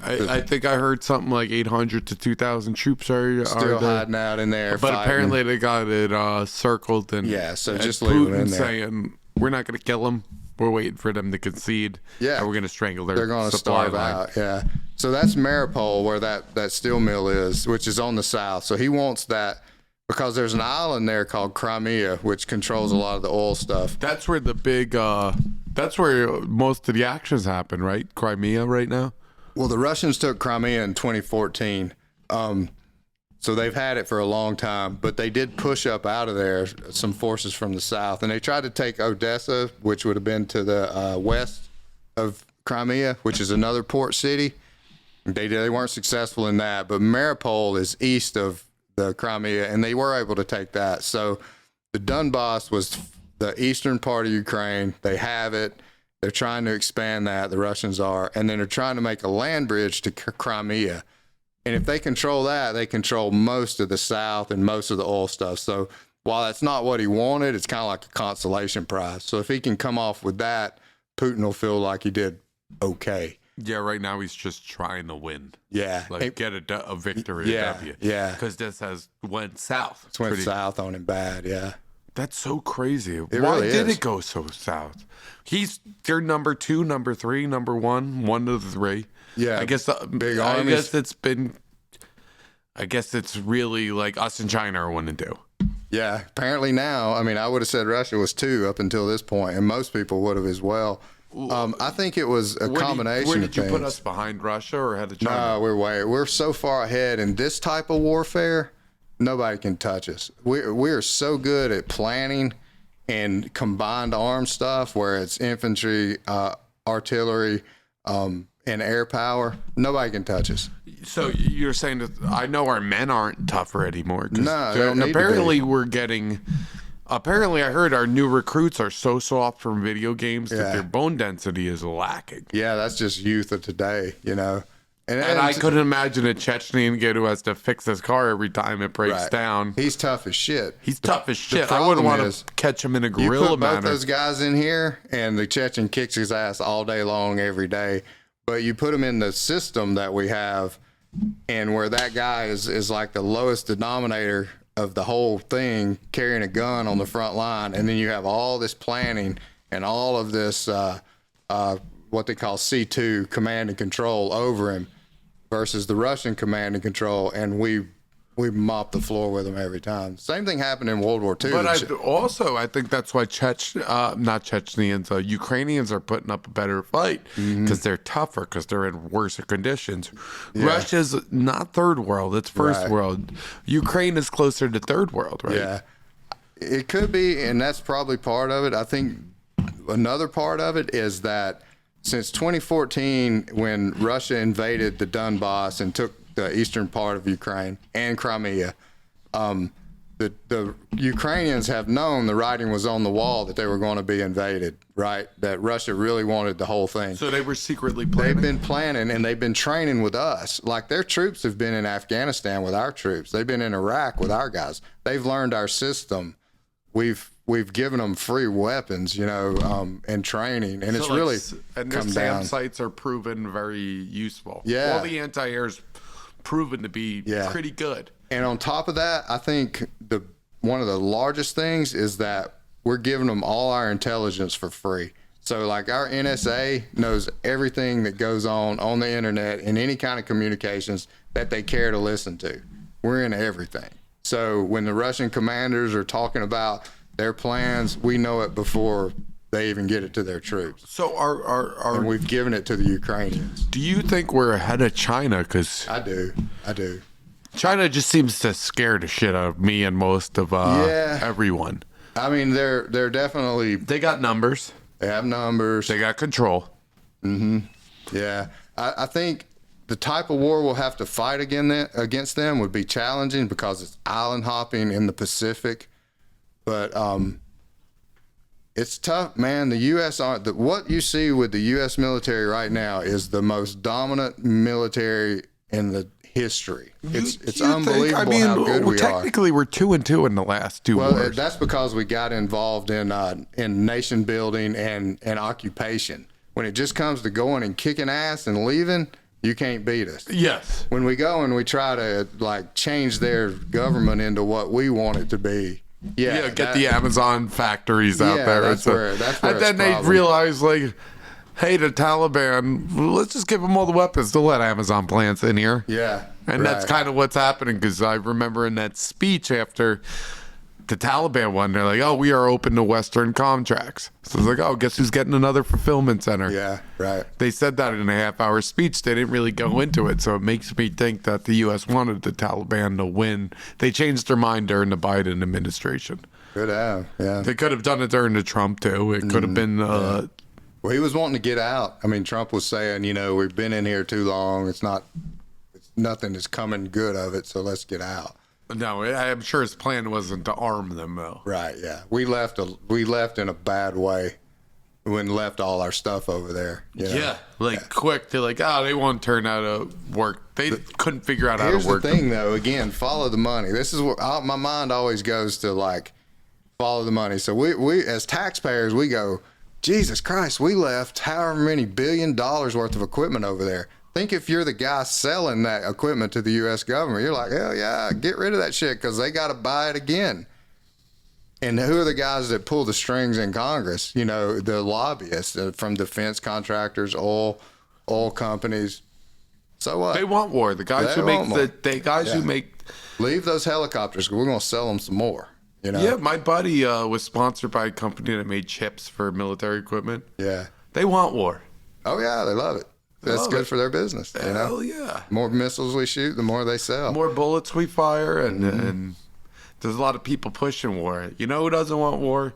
I think I heard something like 800 to 2,000 troops are still there. hiding out in there. But fighting. apparently they got it circled, and So just and leave them in Putin there. saying we're not going to kill them. We're waiting for them to concede. Yeah. And we're going to strangle their They're going to supply starve line. out. Yeah. So that's Mariupol, where that steel mill is, which is on the south. So he wants that because there's an island there called Crimea, which controls a lot of the oil stuff. That's where the big. That's where most of the actions happen, right? Crimea right now. Well, the Russians took Crimea in 2014. So they've had it for a long time, but they did push up out of there some forces from the south, and they tried to take Odessa, which would have been to the west of Crimea, which is another port city. They weren't successful in that, but Mariupol is east of the Crimea, and they were able to take that. So the Donbass was the eastern part of Ukraine. They have it. They're trying to expand that, the Russians are, and then they're trying to make a land bridge to Crimea. And if they control that, they control most of the south and most of the oil stuff. So while that's not what he wanted, it's kind of like a consolation prize. So if he can come off with that, Putin will feel like he did okay. Yeah, right now he's just trying to win. Yeah. Like get a victory, a W. Yeah. Because this went south. It's went south on him bad, yeah. That's so crazy. Why really did is. it go so south? They're number 2, number 3, number 1, one of the 3. Yeah. I guess big armies. I guess it's really like us and China are 1 and 2. Yeah. Apparently now, I mean, I would have said Russia was 2 up until this point, and most people would have as well. I think it was a combination of things. Where did you put us, behind Russia or ahead of China? No, we're so far ahead in this type of warfare. Nobody can touch us. We're so good at planning and combined arms stuff, where it's infantry, artillery, and air power. Nobody can touch us. So you're saying that I know our men aren't tougher anymore. No, they don't need apparently to be. we're getting. Apparently, I heard our new recruits are so soft from video games that their bone density is lacking. Yeah, that's just youth of today, you know. And I couldn't imagine a Chechnyan kid who has to fix his car every time it breaks down. He's tough as shit. He's tough as shit. I wouldn't want to catch him in a guerrilla You put manner. both those guys in here, and the Chechen kicks his ass all day long, every day. But you put him in the system that we have, and where that guy is like the lowest denominator of the whole thing, carrying a gun on the front line, and then you have all this planning and all of this what they call C2, command and control, over him, versus the Russian command and control, and we mop the floor with them every time. Same thing happened in World War II. But I think that's why Ukrainians are putting up a better fight, because they're tougher, because they're in worse conditions. Yeah. Russia's not third world; it's first world. Ukraine is closer to third world, right? Yeah, it could be, and that's probably part of it. I think another part of it is that since 2014, when Russia invaded the Donbass and took the eastern part of Ukraine and Crimea, the Ukrainians have known the writing was on the wall that they were going to be invaded, right? That Russia really wanted the whole thing. So they were secretly planning? They've been planning, and they've been training with us. Like, their troops have been in Afghanistan with our troops. They've been in Iraq with our guys. They've learned our system. We've given them free weapons, you know, and training, and it's really and their SAM sites are proven very useful. Yeah, all the anti-air's proven to be pretty good. And on top of that, I think one of the largest things is that we're giving them all our intelligence for free. So, like, our NSA knows everything that goes on the internet and any kind of communications that they care to listen to. We're in everything. So when the Russian commanders are talking about their plans, we know it before they even get it to their troops. So and we've given it to the Ukrainians. Do you think we're ahead of China? Because I do. China just seems to scare the shit out of me and most of everyone. I mean, they're definitely. They got numbers. They have numbers. They got control. Yeah, I think the type of war we'll have to fight against them would be challenging, because it's island hopping in the Pacific. But it's tough, man. The U.S. what you see with the U.S. military right now is the most dominant military in the history. It's unbelievable how good we are. Technically, we're 2-2 in the last two wars. Well, that's because we got involved in nation building and occupation. When it just comes to going and kicking ass and leaving, you can't beat us. Yes. When we go and we try to, like, change their government into what we want it to be. Yeah, get the Amazon factories out there. That's where and then they realize, like, hey, the Taliban, let's just give them all the weapons. They'll let Amazon plants in here. Yeah. And that's kind of what's happening, because I remember in that speech after the Taliban one, they're like, oh, we are open to Western contracts. So it's like, oh, guess who's getting another fulfillment center? Yeah, right. They said that in a half-hour speech. They didn't really go into it. So it makes me think that the U.S. wanted the Taliban to win. They changed their mind during the Biden administration. Could have, yeah. They could have done it during the Trump, too. It could have been Well, he was wanting to get out. I mean, Trump was saying, we've been in here too long. Nothing is coming good of it, so let's get out. No, I'm sure his plan wasn't to arm them, though. Right, yeah. We left in a bad way. We left all our stuff over there. Yeah, quick. They're like, they won't turn out to work. They couldn't figure out how to work. Here's the thing, though. Again, follow the money. This is what my mind always goes to, follow the money. So we as taxpayers, we go, Jesus Christ, we left however many $1 billion worth of equipment over there. Think if you're the guy selling that equipment to the U.S. government, you're like, hell yeah, get rid of that shit because they got to buy it again. And who are the guys that pull the strings in Congress? The lobbyists from defense contractors, oil companies. So what? They want war. The guys who make leave those helicopters. We're going to sell them some more. Yeah, my buddy was sponsored by a company that made chips for military equipment. Yeah. They want war. Oh, yeah, they love it. That's good for their business. Hell yeah. The more missiles we shoot, the more they sell. The more bullets we fire, and there's a lot of people pushing war. You know who doesn't want war?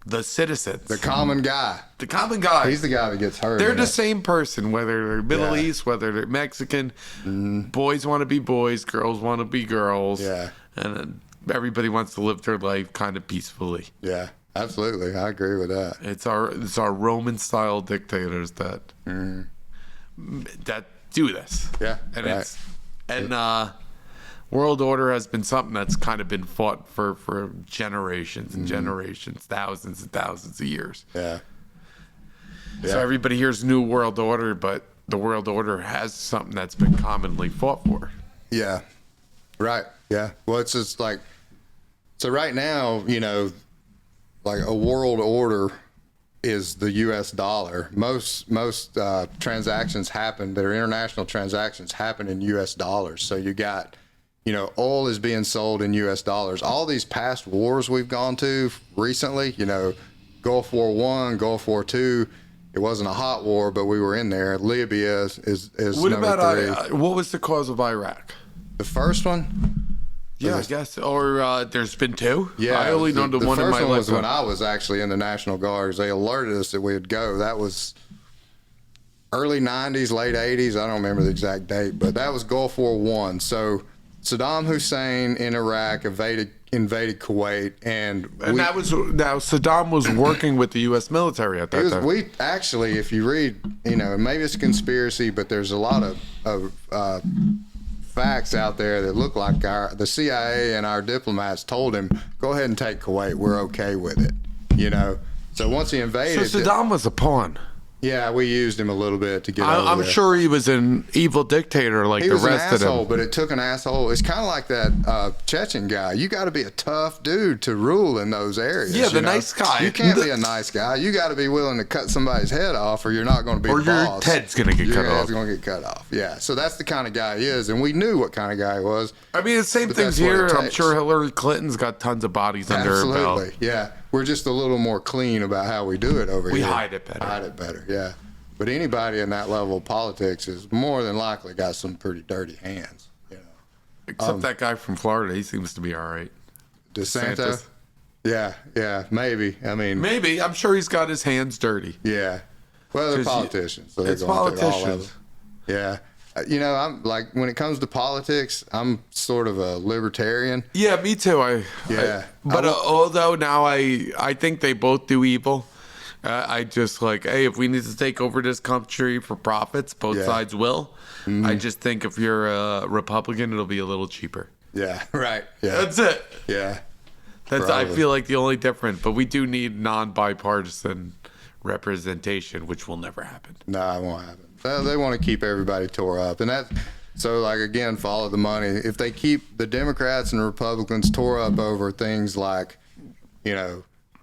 The citizens. The common guy. The common guy. He's the guy that gets hurt. They're the same person, whether they're Middle East, whether they're Mexican. Boys want to be boys, girls want to be girls. Yeah. And everybody wants to live their life kind of peacefully. Yeah, absolutely. I agree with that. It's our Roman style dictators that do this. Yeah. And world order has been something that's kind of been fought for generations and generations, thousands and thousands of years. Yeah. So everybody hears new world order, but the world order has something that's been commonly fought for. Yeah. Right. Yeah. Well, it's just so right now, a world order is the U.S. dollar. Most transactions happen that are international transactions happen in U.S. dollars. So you got, oil is being sold in U.S. dollars. All these past wars we've gone to recently, Gulf War I, Gulf War II, it wasn't a hot war, but we were in there. Libya is what number about 3. What was the cause of Iraq? The first one? Yeah, I guess. Or there's been 2? Yeah. I only know the one in my life. The first one was lifetime. when I was actually in the National Guards. They alerted us that we'd go. That was early 90s, late 80s. I don't remember the exact date, but that was Gulf War I. So Saddam Hussein in Iraq invaded Kuwait, and Saddam was working with the U.S. military at that time. We actually, if you read, maybe it's a conspiracy, but there's a lot of facts out there that look like the CIA and our diplomats told him, go ahead and take Kuwait. We're okay with it. So once he invaded, so Saddam was a pawn. Yeah, we used him a little bit to get over I'm there. sure he was an evil dictator like the rest of them. He was an asshole, but it took an asshole. It's kind of like that Chechen guy. You got to be a tough dude to rule in those areas. Yeah, nice guy. You can't be a nice guy. You got to be willing to cut somebody's head off, or you're not going to be the boss. Or your head's going to get cut off. Your head's going to get cut off. Yeah, so that's the kind of guy he is, and we knew what kind of guy he was. I mean, the same thing's here. I'm sure Hillary Clinton's got tons of bodies under her belt. Absolutely, yeah. We're just a little more clean about how we do it over here. We hide it better. Hide it better, yeah. But anybody in that level of politics is more than likely got some pretty dirty hands. Except that guy from Florida, he seems to be all right. DeSantis? Yeah, maybe. I mean, maybe. I'm sure he's got his hands dirty. Yeah. Well, they're politicians. So it's politicians. Yeah. I'm like, when it comes to politics, I'm sort of a libertarian. Yeah, me too. But although now I think they both do evil. I just hey, if we need to take over this country for profits, both sides will. Mm-hmm. I just think if you're a Republican, it'll be a little cheaper. Yeah, right. Yeah. That's it. Yeah. That's I feel like the only difference. But we do need non-bipartisan representation, which will never happen. No, it won't happen. They want to keep everybody tore up. And so again, follow the money. If they keep the Democrats and Republicans tore up over things like,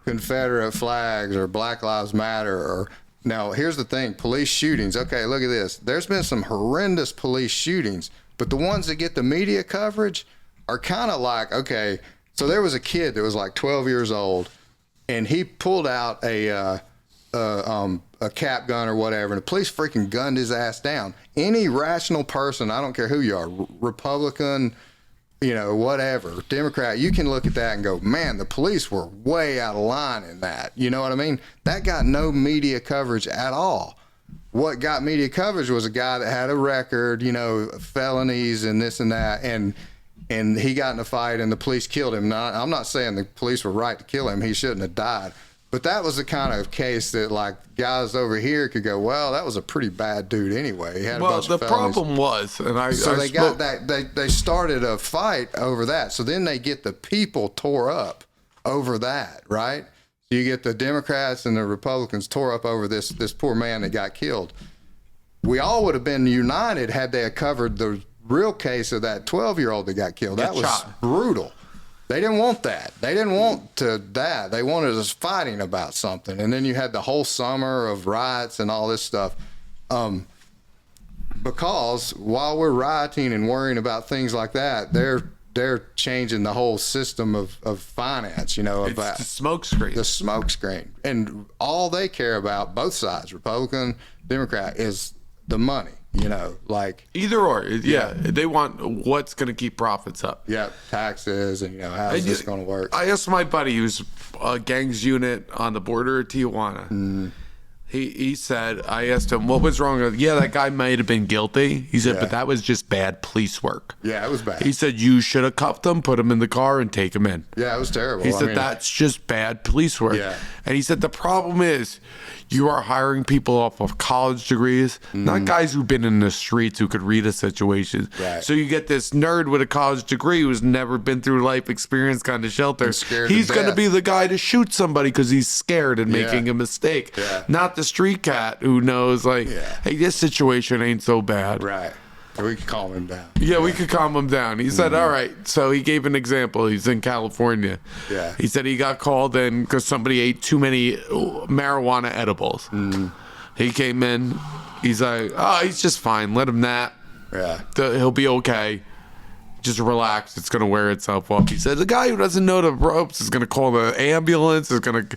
Confederate flags or Black Lives Matter now here's the thing, police shootings. Okay, look at this. There's been some horrendous police shootings, but the ones that get the media coverage are kind of like, okay, so there was a kid that was 12 years old and he pulled out a cap gun or whatever, and the police freaking gunned his ass down. Any rational person, I don't care who you are, Republican, whatever, Democrat, you can look at that and go, man, the police were way out of line in that. You know what I mean? That got no media coverage at all. What got media coverage was a guy that had a record, felonies and this and that, and he got in a fight and the police killed him. Now, I'm not saying the police were right to kill him. He shouldn't have died. But that was the kind of case that, like, guys over here could go, well, that was a pretty bad dude anyway. He had a bunch of felonies. Problem was, they started a fight over that. So then they get the people tore up over that, right? So you get the Democrats and the Republicans tore up over this poor man that got killed. We all would have been united had they covered the real case of that 12-year-old that got killed. That was brutal. They didn't want that. They didn't want to die. They wanted us fighting about something. And then you had the whole summer of riots and all this stuff. Because while we're rioting and worrying about things like that, they're changing the whole system of finance, it's the smoke screen. The smoke screen. And all they care about, both sides, Republican, Democrat, is the money. Like either or, they want what's going to keep profits up. Yeah, taxes and how's this going to work? I asked my buddy who's a gangs unit on the border of Tijuana. He said, I asked him what was wrong. That guy might have been guilty. He said, but that was just bad police work. Yeah, it was bad. He said you should have cuffed him, put him in the car, and take him in. Yeah, it was terrible. He said that's just bad police work. Yeah. And he said the problem is you are hiring people off of college degrees, not guys who've been in the streets who could read a situation. Right. So you get this nerd with a college degree who's never been through life experience kind of shelter. He's going to be the guy to shoot somebody because he's scared and making a mistake. Yeah. Not the street cat who knows hey, this situation ain't so bad. Right. We could calm him down. Yeah, we could calm him down. He said, all right. So he gave an example. He's in California. Yeah. He said he got called in because somebody ate too many marijuana edibles. He came in. He's like, he's just fine. Let him nap. Yeah. He'll be okay. Just relax. It's going to wear itself off. He said the guy who doesn't know the ropes is going to call the ambulance, is going to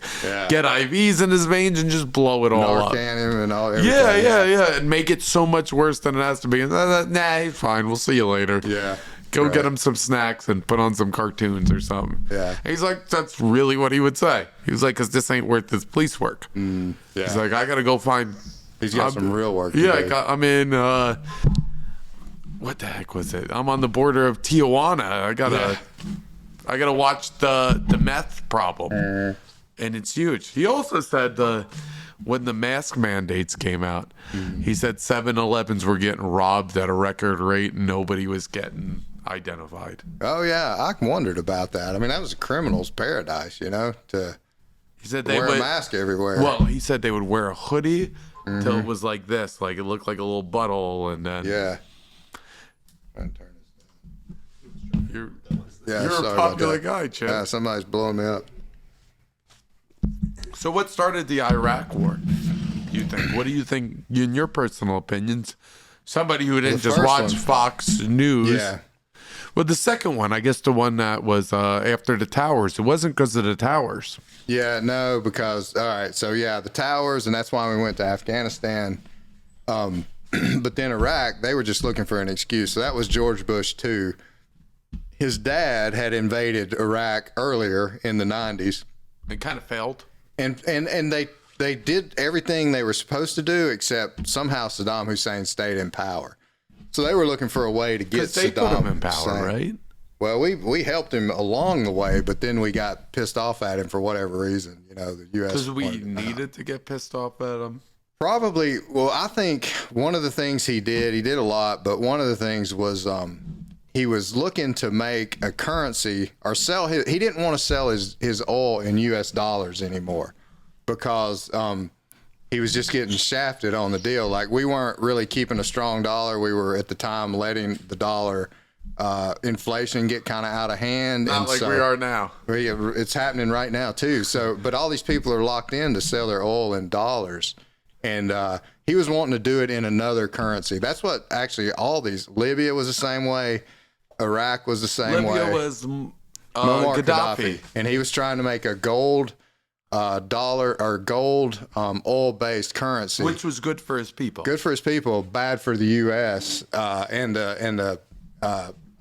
get IVs in his veins and just blow it all up. Him and all everything. Yeah. And make it so much worse than it has to be. Nah, he's fine. We'll see you later. Yeah. Go get him some snacks and put on some cartoons or something. Yeah. And he's like, that's really what he would say. He was like, because this ain't worth this police work. Yeah. He's like, I got to go find. He's got some real work. I'm in. What the heck was it? I'm on the border of Tijuana. I gotta watch the meth problem, and it's huge. He also said when the mask mandates came out, he said 7-Elevens were getting robbed at a record rate, and nobody was getting identified. Oh yeah, I wondered about that. I mean, that was a criminal's paradise, to he said wear a mask everywhere. Well, he said they would wear a hoodie till it was like this, like it looked like a little butthole, and then You're a popular guy, Chip. Yeah, somebody's blowing me up. So what started the Iraq war, you think? What do you think, in your personal opinions? Somebody who didn't just watch Fox News. Yeah. Well, the second one, I guess the one that was after the towers, it wasn't because of the towers. Yeah, no, because, all right, so the towers, and that's why we went to Afghanistan. But then Iraq, they were just looking for an excuse. So that was George Bush, too. His dad had invaded Iraq earlier in the 90s. It kind of failed. And they did everything they were supposed to do, except somehow Saddam Hussein stayed in power. So they were looking for a way to get Saddam. They put him in power, right? Well, we helped him along the way, but then we got pissed off at him for whatever reason. The U.S. Because we needed to get pissed off at him. Probably. Well, I think one of the things he did a lot, but one of the things was he was looking to make a currency or sell he didn't want to sell his oil in U.S. dollars anymore because he was just getting shafted on the deal. Like, we weren't really keeping a strong dollar. We were at the time letting the dollar inflation get kind of out of hand. Not like we are now. It's happening right now too. So, but all these people are locked in to sell their oil in dollars. And he was wanting to do it in another currency. That's what actually all these, Libya was the same way. Iraq was the same way. Libya was Muammar Gaddafi. And he was trying to make a gold dollar or gold oil-based currency. Which was good for his people. Good for his people, bad for the U.S. and the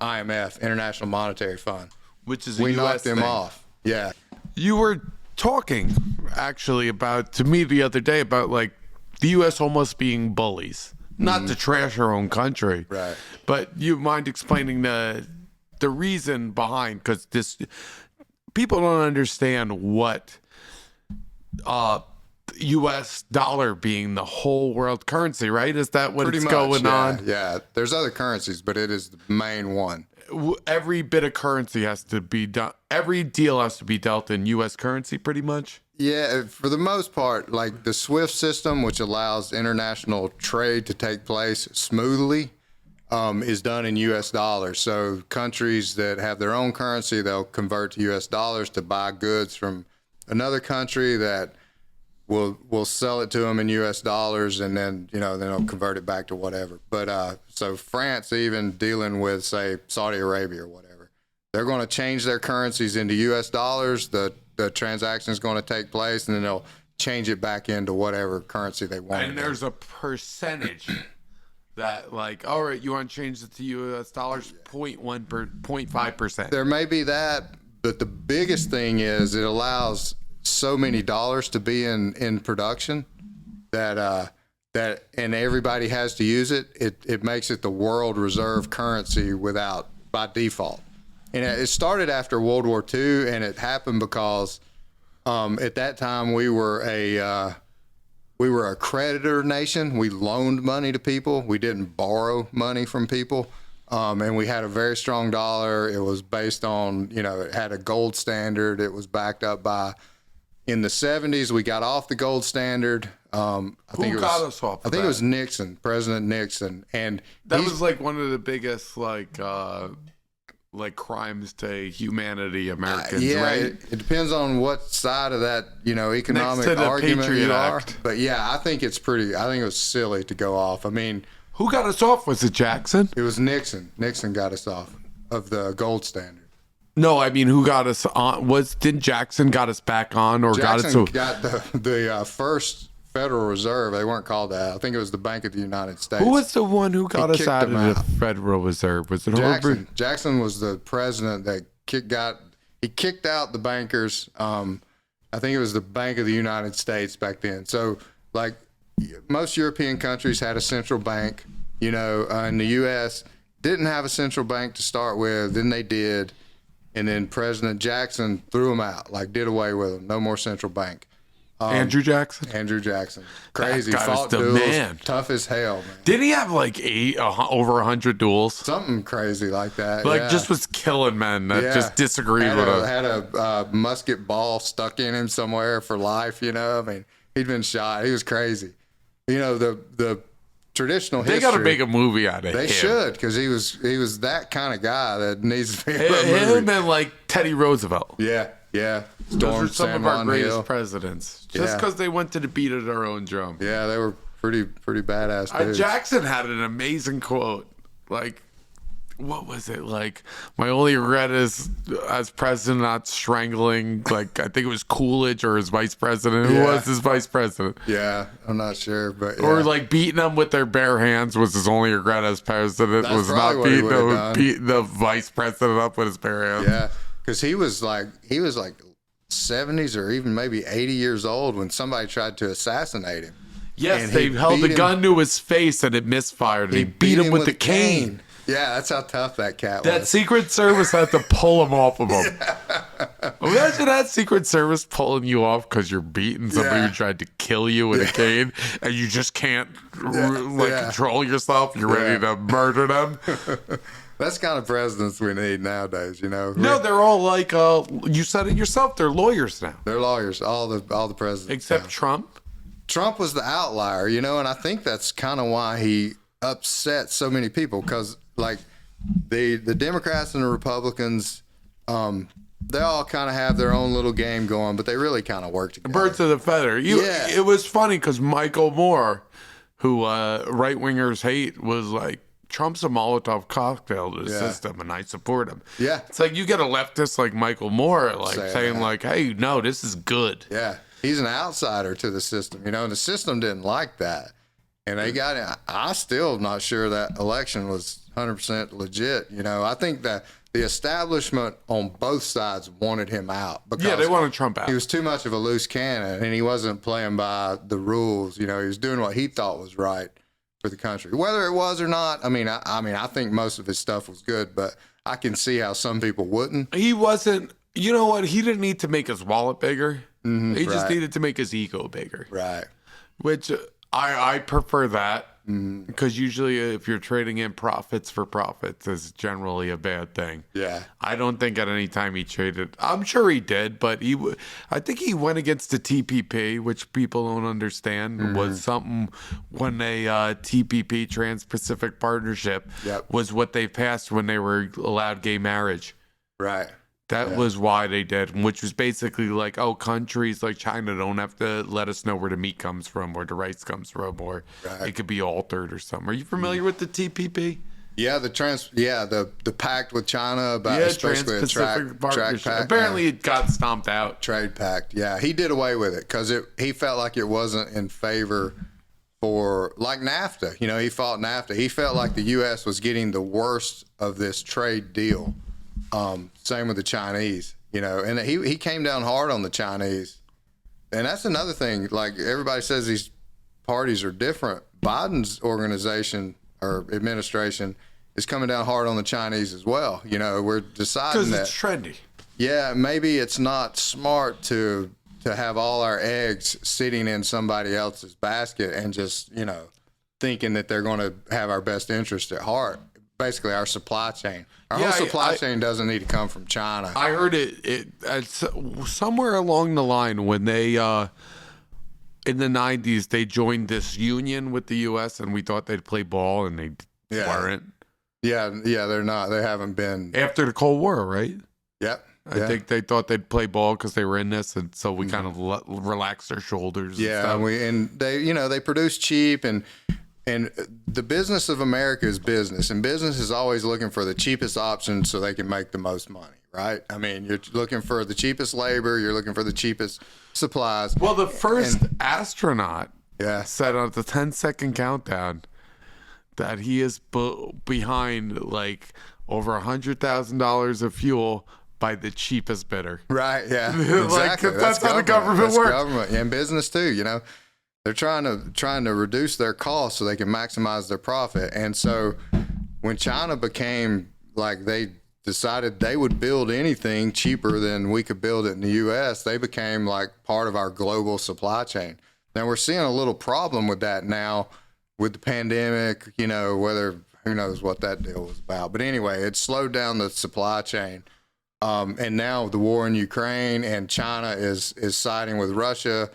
IMF, International Monetary Fund. Which is a We US knocked them thing. off. Yeah. You were talking actually to me the other day about like the U.S. almost being bullies, not to trash our own country, Right. But you mind explaining the reason behind, because this people don't understand what U.S. dollar being the whole world currency, right? Is that what Pretty it's much, going on? Yeah. There's other currencies, but it is the main one. Every bit of currency has to be done. Every deal has to be dealt in U.S. currency, pretty much. Yeah, for the most part, like the SWIFT system, which allows international trade to take place smoothly, is done in U.S. dollars. So countries that have their own currency, they'll convert to U.S. dollars to buy goods from another country that will sell it to them in U.S. dollars, and then then they'll convert it back to whatever. But so France, even dealing with say Saudi Arabia or whatever, they're going to change their currencies into U.S. dollars. The transaction is going to take place, and then they'll change it back into whatever currency they want. And there's a percentage that, like, all right, you want to change it to U.S. dollars, 0.5%. There may be that, but the biggest thing is it allows so many dollars to be in production that and everybody has to use it. It makes it the world reserve currency by default. And it started after World War II, and it happened because at that time we were a creditor nation. We loaned money to people. We didn't borrow money from people, and we had a very strong dollar. It was based on it had a gold standard. It was backed up by. In the 70s, we got off the gold standard. Who got us off? I think it was Nixon, President Nixon, and that was like one of the biggest like crimes to humanity, Americans, right? It depends on what side of that economic Next to the argument Patriot you are. Act. But yeah, I think it was silly to go off. I mean, who got us off? Was it Jackson? it was Nixon. Nixon got us off of the gold standard. No, I mean, who got us on? Didn't Jackson got us back on, or Jackson got us? got the first Federal Reserve. They weren't called that. I think it was the Bank of the United States. Who was the one who got us out of the out. Federal Reserve? Was it Jackson? Jackson was the president that kicked out the bankers. I think it was the Bank of the United States back then. So, like most European countries had a central bank. In the U.S. didn't have a central bank to start with. Then they did. And then President Jackson threw them out, did away with them. No more central bank. Andrew Jackson? Andrew Jackson. Crazy. That guy was Fought the duels. man. Tough as hell, man. Didn't he have over 100 duels? Something crazy like that. Just was killing men that just disagreed with him. Had a musket ball stuck in him somewhere for life, I mean, he'd been shot. He was crazy. The traditional history. They got to make a movie out of him. They should, because he was that kind of guy that needs to be him and like Teddy Roosevelt. Yeah. Those are some of our greatest presidents. Just Yeah. because they went to the beat of their own drum. Yeah, they were pretty badass dudes. Jackson had an amazing quote. What was it? My only regret is as president not strangling, I think it was Coolidge or his vice president. Who was his vice president? Yeah, I'm not sure, but yeah. Or beating them with their bare hands was his only regret as president. That's was probably not what he would've done. beating the vice president up with his bare hands. Yeah, because he was like 70s or even maybe 80 years old when somebody tried to assassinate him. Yes, And they he held beat the him- gun to his face and it misfired. And he beat him with the cane. Yeah, that's how tough that cat That was. Secret Service had to pull him off of him. Imagine that Secret Service pulling you off because you're beating somebody who tried to kill you with a cane, and you just can't control yourself. You're ready to murder them. That's the kind of presidents we need nowadays, No, they're all you said it yourself. They're lawyers now, They're lawyers. All the presidents. except now. Trump. Trump was the outlier, and I think that's kind of why he upset so many people, because the Democrats and the Republicans, they all kind of have their own little game going, but they really kind of work together. Birds of the feather. It was funny because Michael Moore, who right wingers hate, was like, Trump's a Molotov cocktail to the system, and I support him. Yeah. It's like you get a leftist like Michael Moore saying that. hey, no, this is good. Yeah, he's an outsider to the system, and the system didn't like that. and they got it. I still not sure that election was 100% legit. I think that the establishment on both sides wanted him out because they wanted Trump out. He was too much of a loose cannon, and he wasn't playing by the rules. He was doing what he thought was right for the country. Whether it was or not, I think most of his stuff was good, but I can see how some people wouldn't. He wasn't. You know what? He didn't need to make his wallet bigger. He just right. needed to make his ego bigger. Right. Which I prefer that. Because usually if you're trading in profits for profits is generally a bad thing. Yeah. I don't think at any time he traded. I'm sure he did, but I think he went against the TPP, which people don't understand was something when a TPP, Trans-Pacific Partnership, was what they passed when they were allowed gay marriage. Right. That was why they did, which was basically like, countries like China don't have to let us know where the meat comes from or the rice comes from, or it could be altered or something. Are you familiar with the TPP? Yeah, the pact with China about especially a track pact. Apparently, it got stomped out. Trade pact. Yeah, he did away with it because he felt like it wasn't in favor for like NAFTA. He fought NAFTA. He felt like the U.S. was getting the worst of this trade deal. Same with the Chinese, and he came down hard on the Chinese. And that's another thing. Like everybody says these parties are different. Biden's organization or administration is coming down hard on the Chinese as well. We're deciding that. Because it's trendy. Yeah, maybe it's not smart to have all our eggs sitting in somebody else's basket and just, thinking that they're going to have our best interest at heart. Basically, our supply chain. Our whole supply chain doesn't need to come from China. I heard it's somewhere along the line when they, in the 90s, they joined this union with the U.S. and we thought they'd play ball and they weren't. Yeah, they're not. They haven't been. After the Cold War, right? Yep. I think they thought they'd play ball because they were in this, and so we kind of relaxed their shoulders. Yeah, and they produce cheap and the business of America is business, and business is always looking for the cheapest option so they can make the most money, right? You're looking for the cheapest labor, you're looking for the cheapest supplies. Well, the first astronaut said on the 10-second countdown that he is behind like over $100,000 of fuel by the cheapest bidder. Right, yeah. Exactly. That's how the government works. Government and business too, They're trying to reduce their costs so they can maximize their profit. And so when China became like they decided they would build anything cheaper than we could build it in the U.S., they became like part of our global supply chain. Now we're seeing a little problem with that now with the pandemic, whether who knows what that deal was about. But anyway, it slowed down the supply chain. And now the war in Ukraine and China is siding with Russia.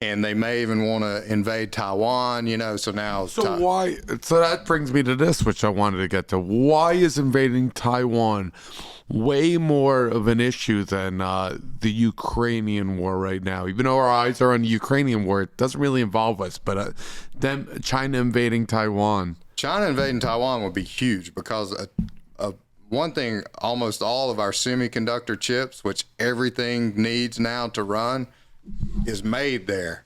And they may even want to invade Taiwan, so now... why... So that brings me to this, which I wanted to get to. Why is invading Taiwan way more of an issue than the Ukrainian war right now? Even though our eyes are on the Ukrainian war, it doesn't really involve us. But China invading Taiwan... China invading Taiwan would be huge because one thing, almost all of our semiconductor chips, which everything needs now to run... is made there.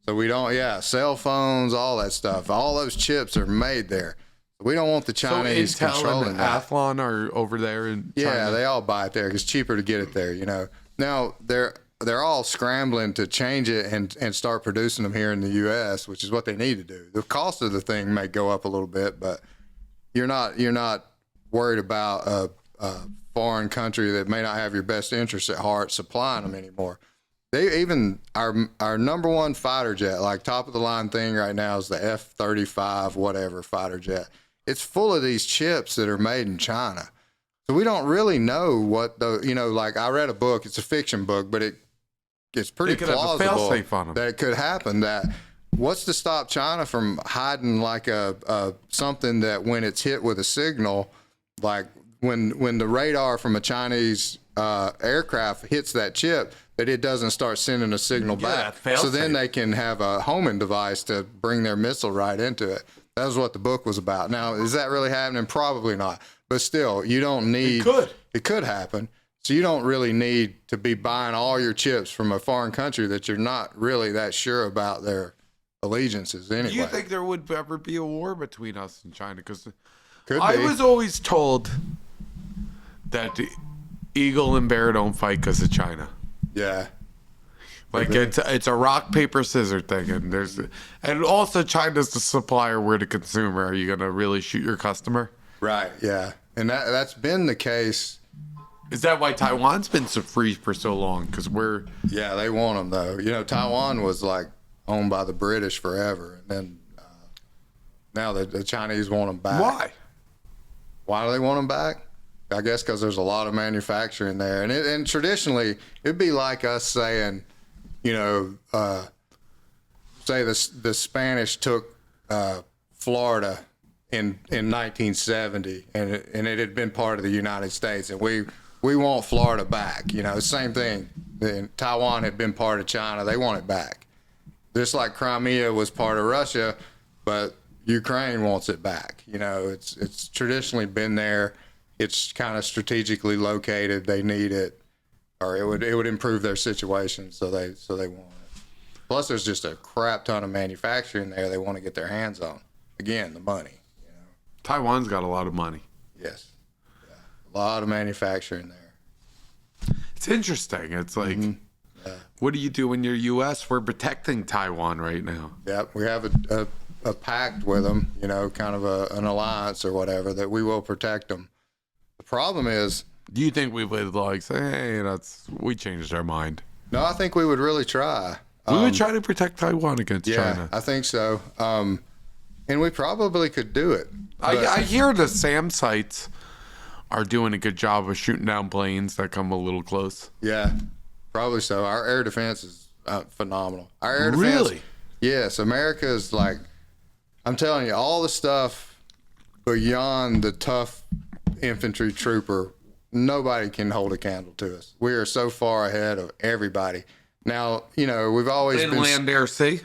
So we don't, cell phones, all that stuff. All those chips are made there. We don't want the Chinese so Intel controlling and that. Athlon are over there in China. Yeah, they all buy it there because it's cheaper to get it there, Now, they're all scrambling to change it and start producing them here in the U.S., which is what they need to do. The cost of the thing may go up a little bit, but you're not worried about a foreign country that may not have your best interests at heart supplying them anymore. They even our number one fighter jet, like top of the line thing right now, is the F-35 whatever fighter jet. It's full of these chips that are made in China. So we don't really know what like I read a book. It's a fiction book, but it's pretty plausible that it could happen. That what's to stop China from hiding like a something that when it's hit with a signal, like when the radar from a Chinese aircraft hits that chip, that it doesn't start sending a signal back. So then they can have a homing device to bring their missile right into it. That was what the book was about. Now, is that really happening? Probably not. But still, you don't need... It could happen. So you don't really need to be buying all your chips from a foreign country that you're not really that sure about their allegiances anyway. Do you think there would ever be a war between us and China? Because Could I be. was always told that the eagle and bear don't fight because of China. Yeah. Like it's a rock paper scissors thing, and also China's the supplier, we're the consumer. Are you gonna really shoot your customer? Right. Yeah. And that's been the case. Is that why Taiwan's been so free for so long? Because we're Yeah, they want them though. You know, Taiwan was like owned by the British forever, and then now the Chinese want them back. why? Why do they want them back? I guess because there's a lot of manufacturing there, and traditionally it'd be like us saying, you know, say the Spanish took Florida in 1970, and it had been part of the United States, and we want Florida back. You know, same thing. Taiwan had been part of China; they want it back. Just like Crimea was part of Russia, but Ukraine wants it back. You know, it's traditionally been there. It's kind of strategically located. They need it, or it would improve their situation. So they want it. Plus, there's just a crap ton of manufacturing there. They want to get their hands on. Again, the money. You know. Taiwan's got a lot of money. Yes. Yeah. A lot of manufacturing there. It's interesting. It's like, what do you do when you're U.S.? We're protecting Taiwan right now. Yep. We have a pact with them. You know, kind of an alliance or whatever that we will protect them. The problem is, Do you think we would like say, hey, we changed our mind? no, I think we would really try. We would try to protect Taiwan against Yeah, China. I think so. And we probably could do it. I hear the SAM sites are doing a good job of shooting down planes that come a little close. Yeah, probably so. Our air defense is phenomenal. Our air defense. Really? Yes, America is like, I'm telling you, all the stuff beyond the tough infantry trooper, nobody can hold a candle to us. We are so far ahead of everybody. Now, you know, we've always In been land, air, sea?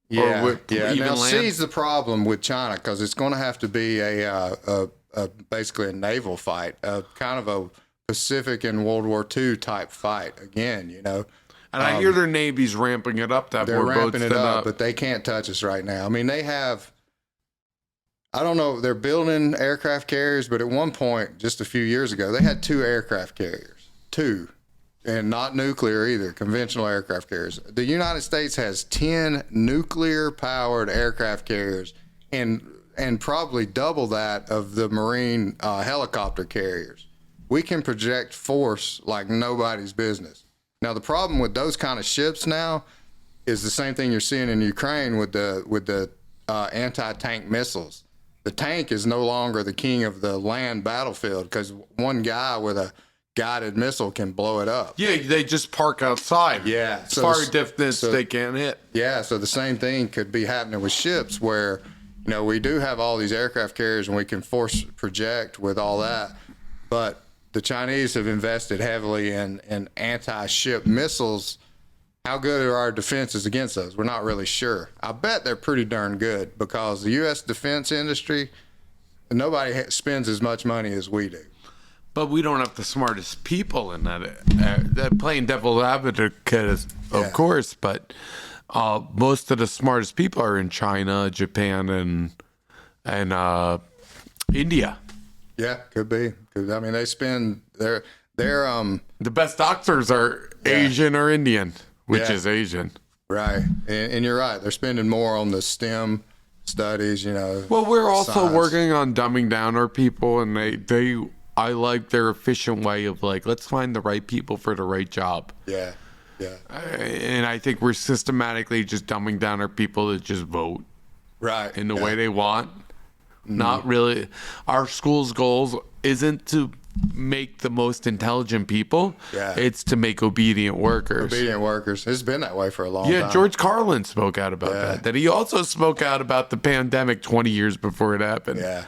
Yeah, even Now, land? sea's the problem with China because it's going to have to be a basically a naval fight, a kind of a Pacific and World War II type fight again. You know, And I hear their Navy's ramping it up. That they're more ramping boats it than up, but they can't touch us right now. I mean, they have. I don't know. They're building aircraft carriers, but at one point, just a few years ago, they had 2 aircraft carriers, 2. And not nuclear either, conventional aircraft carriers. The United States has 10 nuclear-powered aircraft carriers and probably double that of the Marine helicopter carriers. We can project force like nobody's business. Now, the problem with those kind of ships now is the same thing you're seeing in Ukraine with the anti-tank missiles. The tank is no longer the king of the land battlefield because one guy with a guided missile can blow it up. Yeah, they just park outside. Yeah. As far distance they can't hit. Yeah, so the same thing could be happening with ships where, you know, we do have all these aircraft carriers and we can force project with all that, but the Chinese have invested heavily in anti-ship missiles. How good are our defenses against those? We're not really sure. I bet they're pretty darn good because the U.S. defense industry, nobody spends as much money as we do. But we don't have the smartest people in that. Playing devil's advocate, of course, but most of the smartest people are in China, Japan, and India. Yeah, could be. I mean, they spend their The best doctors are Asian or Indian, which is Asian. right, and you're right. They're spending more on the STEM studies. You know. Well, we're also science. working on dumbing down our people, and I like their efficient way of like, let's find the right people for the right job. Yeah, yeah. And I think we're systematically just dumbing down our people to just vote Right. in the way they want. Not really. Our school's goals isn't to make the most intelligent people. Yeah. It's to make obedient workers. Obedient workers. It's been that way for a long Yeah, time. George Carlin spoke out about that. That he also spoke out about the pandemic 20 years before it happened. Yeah,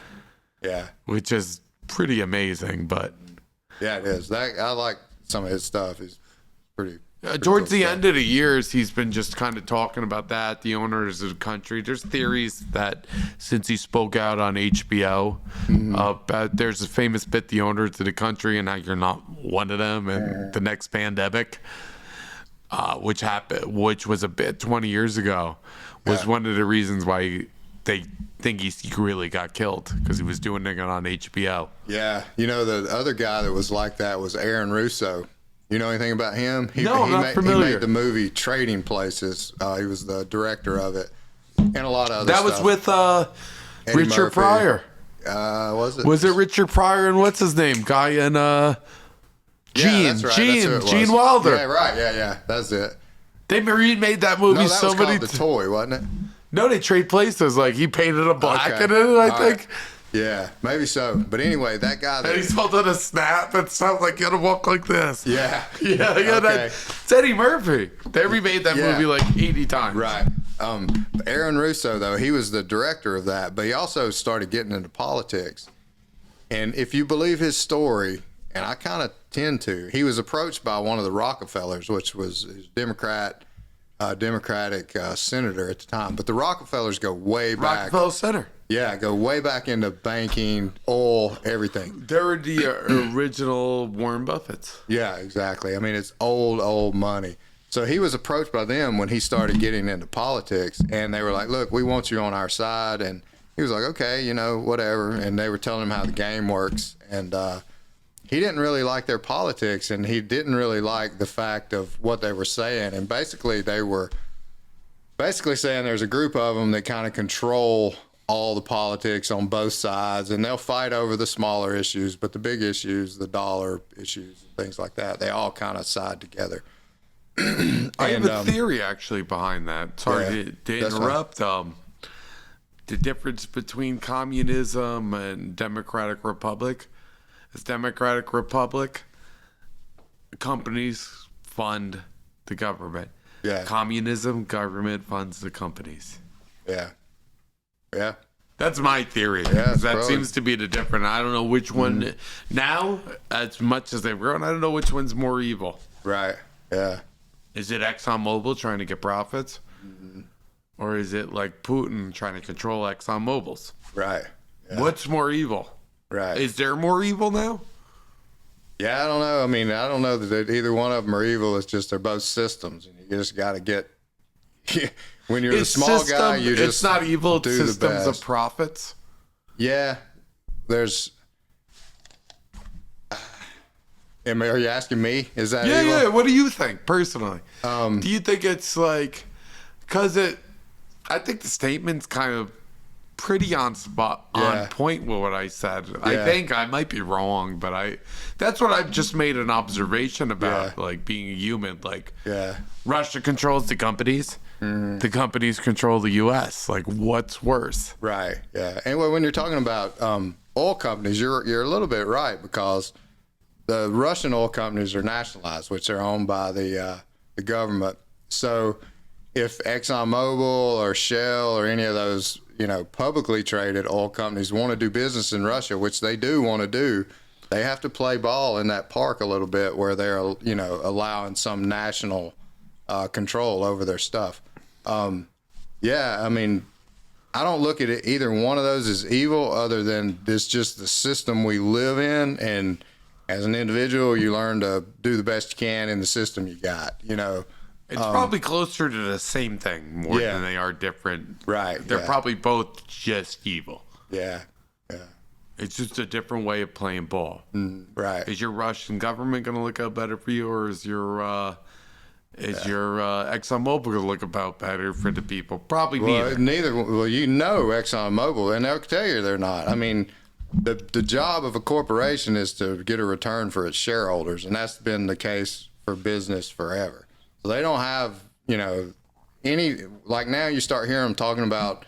yeah, Which is pretty amazing, but yeah. It is. I like some of his stuff. He's pretty. towards the stuff. end of the years, he's been just kind of talking about that, the owners of the country. There's theories that since he spoke out on HBO, there's a famous bit, the owners of the country, and how you're not one of them, and the next pandemic, which was a bit 20 years ago, was one of the reasons why they think he really got killed, because he was doing it on HBO. Yeah. You know, the other guy that was like that was Aaron Russo. You know anything about him? No, I'm not familiar. He made the movie Trading Places. He was the director of it, and a lot of other stuff. That was with Richard Murphy. Pryor. Was it? Was it Richard Pryor and what's his name? Guy and Gene. That's right. Gene Wilder. Yeah, right. Yeah. That's it. They remade that movie No, that so was many called The Toy, wasn't it? No, they trade places. Like, he painted a black in it, I think. Right. Yeah, maybe so. But anyway, that guy that... And he's holding a snap. It sounds like you gotta walk like this. Yeah. Yeah. Okay. It's Eddie Murphy. They remade that movie like 80 times. Right. Aaron Russo, though, he was the director of that, but he also started getting into politics. And if you believe his story, and I kind of tend to, he was approached by one of the Rockefellers, which was Democratic senator at the time. But the Rockefellers go way back. Rockefeller Center. Yeah, go way back into banking, oil, everything. They're the original Warren Buffetts. Yeah, exactly. I mean, it's old money. So he was approached by them when he started getting into politics, and they were like, look, we want you on our side. And he was like, okay, you know, whatever. And they were telling him how the game works. And he didn't really like their politics, and he didn't really like the fact of what they were saying. And basically, they were saying there's a group of them that kind of control all the politics on both sides, and they'll fight over the smaller issues, but the big issues, the dollar issues, and things like that, they all kind of side together. I have a theory actually behind that. Sorry to interrupt. The difference between communism and democratic republic is democratic republic, companies fund the government. Yeah. Communism, government funds the companies. Yeah. Yeah. That's my theory. Yeah, that probably. seems to be the difference. I don't know which one now, as much as they've grown, I don't know which one's more evil. Right. Yeah. Is it ExxonMobil trying to get profits? Or is it like Putin trying to control ExxonMobil's? Right. Yeah. What's more evil? Right. Is there more evil now? Yeah, I don't know. I mean, I don't know that either one of them are evil. It's just they're both systems, and you just got to get... When you're the small guy, you just it's not evil. It's do systems the best. of profits. Yeah, there's. Are you asking me? Is that evil? Yeah. What do you think personally? Do you think it's like, because I think the statement's kind of pretty on point with what I said. Yeah. I think I might be wrong, but that's what I've just made an observation about, like being a human. Like, Russia controls the companies. The companies control the U.S. Like, what's worse? Right. Yeah. Anyway, when you're talking about oil companies, you're a little bit right, because the Russian oil companies are nationalized, which are owned by the government. So if ExxonMobil or Shell or any of those publicly traded oil companies want to do business in Russia, which they do want to do, they have to play ball in that park a little bit, where they're allowing some national control over their stuff. Yeah, I mean, I don't look at it either one of those as evil, other than it's just the system we live in, and as an individual, you learn to do the best you can in the system you got. It's probably closer to the same thing more than they are different. Right. They're probably both just evil. Yeah. Yeah. It's just a different way of playing ball. Right. Is your Russian government going to look out better for you, or is your ExxonMobil going to look about better for the people? Probably neither. Well, ExxonMobil, and they'll tell you they're not. I mean, the job of a corporation is to get a return for its shareholders, and that's been the case for business forever. So they don't have, any, like now you start hearing them talking about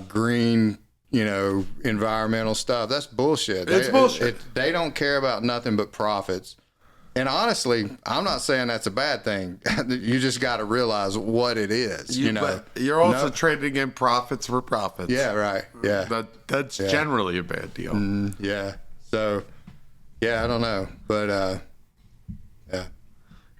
green, environmental stuff. That's bullshit. It's bullshit. They don't care about nothing but profits. And honestly, I'm not saying that's a bad thing. You just got to realize what it is. But you're also trading in profits for profits. Yeah, right. Yeah. That's generally a bad deal. Yeah. So, yeah, I don't know. But, yeah.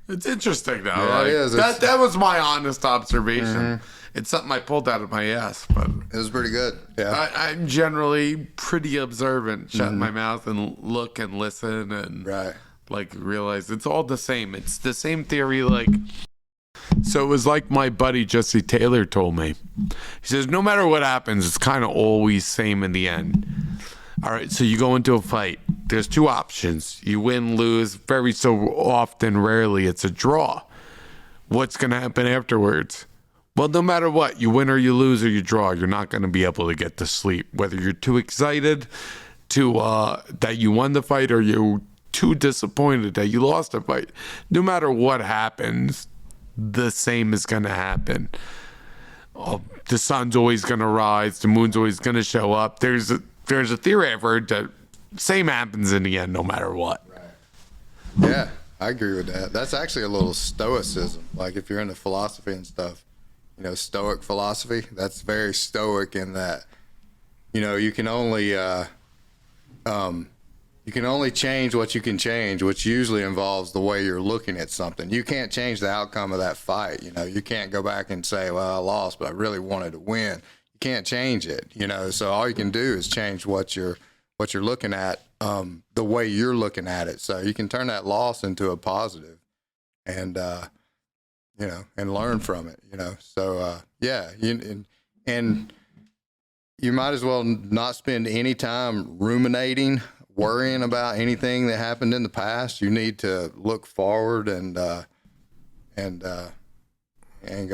It's interesting, though. Yeah, it is. That was my honest observation. It's something I pulled out of my ass, but it was pretty good. Yeah. I'm generally pretty observant. Shut my mouth and look and listen and right. Like, realize it's all the same. It's the same theory. Like, So it was like my buddy Jesse Taylor told me. He says, no matter what happens, it's kind of always same in the end. All right, so you go into a fight. There's two options. You win, lose. Very so often, rarely, it's a draw. What's going to happen afterwards? Well, no matter what, you win or you lose or you draw, you're not going to be able to get to sleep. Whether you're too excited to that you won the fight or you're too disappointed that you lost the fight. No matter what happens, the same is going to happen. The sun's always going to rise. The moon's always going to show up. There's a theory I've heard that same happens in the end no matter what. Right. Yeah, I agree with that. That's actually a little stoicism. Like if you're into philosophy and stuff, Stoic philosophy, that's very stoic in that, you can only change what you can change, which usually involves the way you're looking at something. You can't change the outcome of that fight. You can't go back and say, well, I lost, but I really wanted to win. You can't change it, so all you can do is change what you're looking at, the way you're looking at it. So you can turn that loss into a positive and, and learn from it, So, yeah, and you might as well not spend any time ruminating, worrying about anything that happened in the past. You need to look forward and go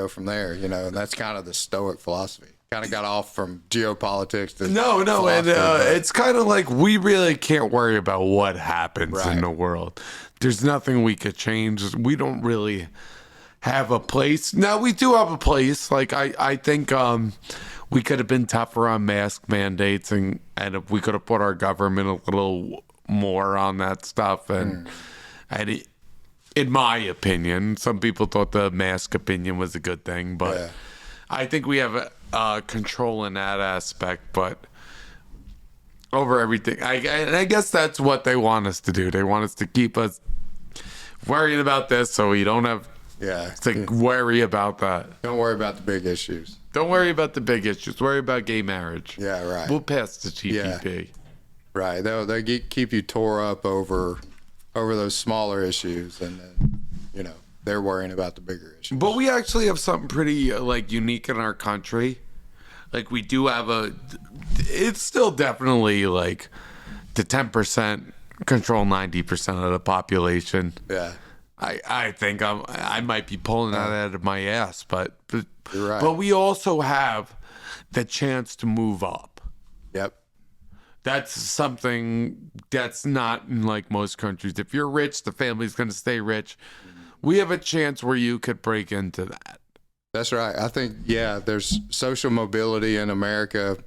from there, and that's kind of the Stoic philosophy. Kind of got off from geopolitics to no, and it's kind of like we really can't worry about what happens in the world. There's nothing we could change. We don't really have a place. Now we do have a place. Like I think we could have been tougher on mask mandates, and if we could have put our government a little more on that stuff. And in my opinion, some people thought the mask opinion was a good thing, but I think we have control in that aspect. But over everything, I guess that's what they want us to do. They want us to keep us worrying about this, so we don't have to worry about that. Don't worry about the big issues. Don't worry about the big issues. Worry about gay marriage. Yeah, right. We'll pass the TPP. Yeah. Right. They'll keep you tore up over those smaller issues, and then, they're worrying about the bigger issues. But we actually have something pretty unique in our country. Like we do have it's still definitely like the 10% control 90% of the population. Yeah. I think I might be pulling that out of my ass, but you're right. But we also have the chance to move up. Yep. That's something that's not in like most countries. If you're rich, the family's going to stay rich. We have a chance where you could break into that. That's right. I think, there's social mobility in America,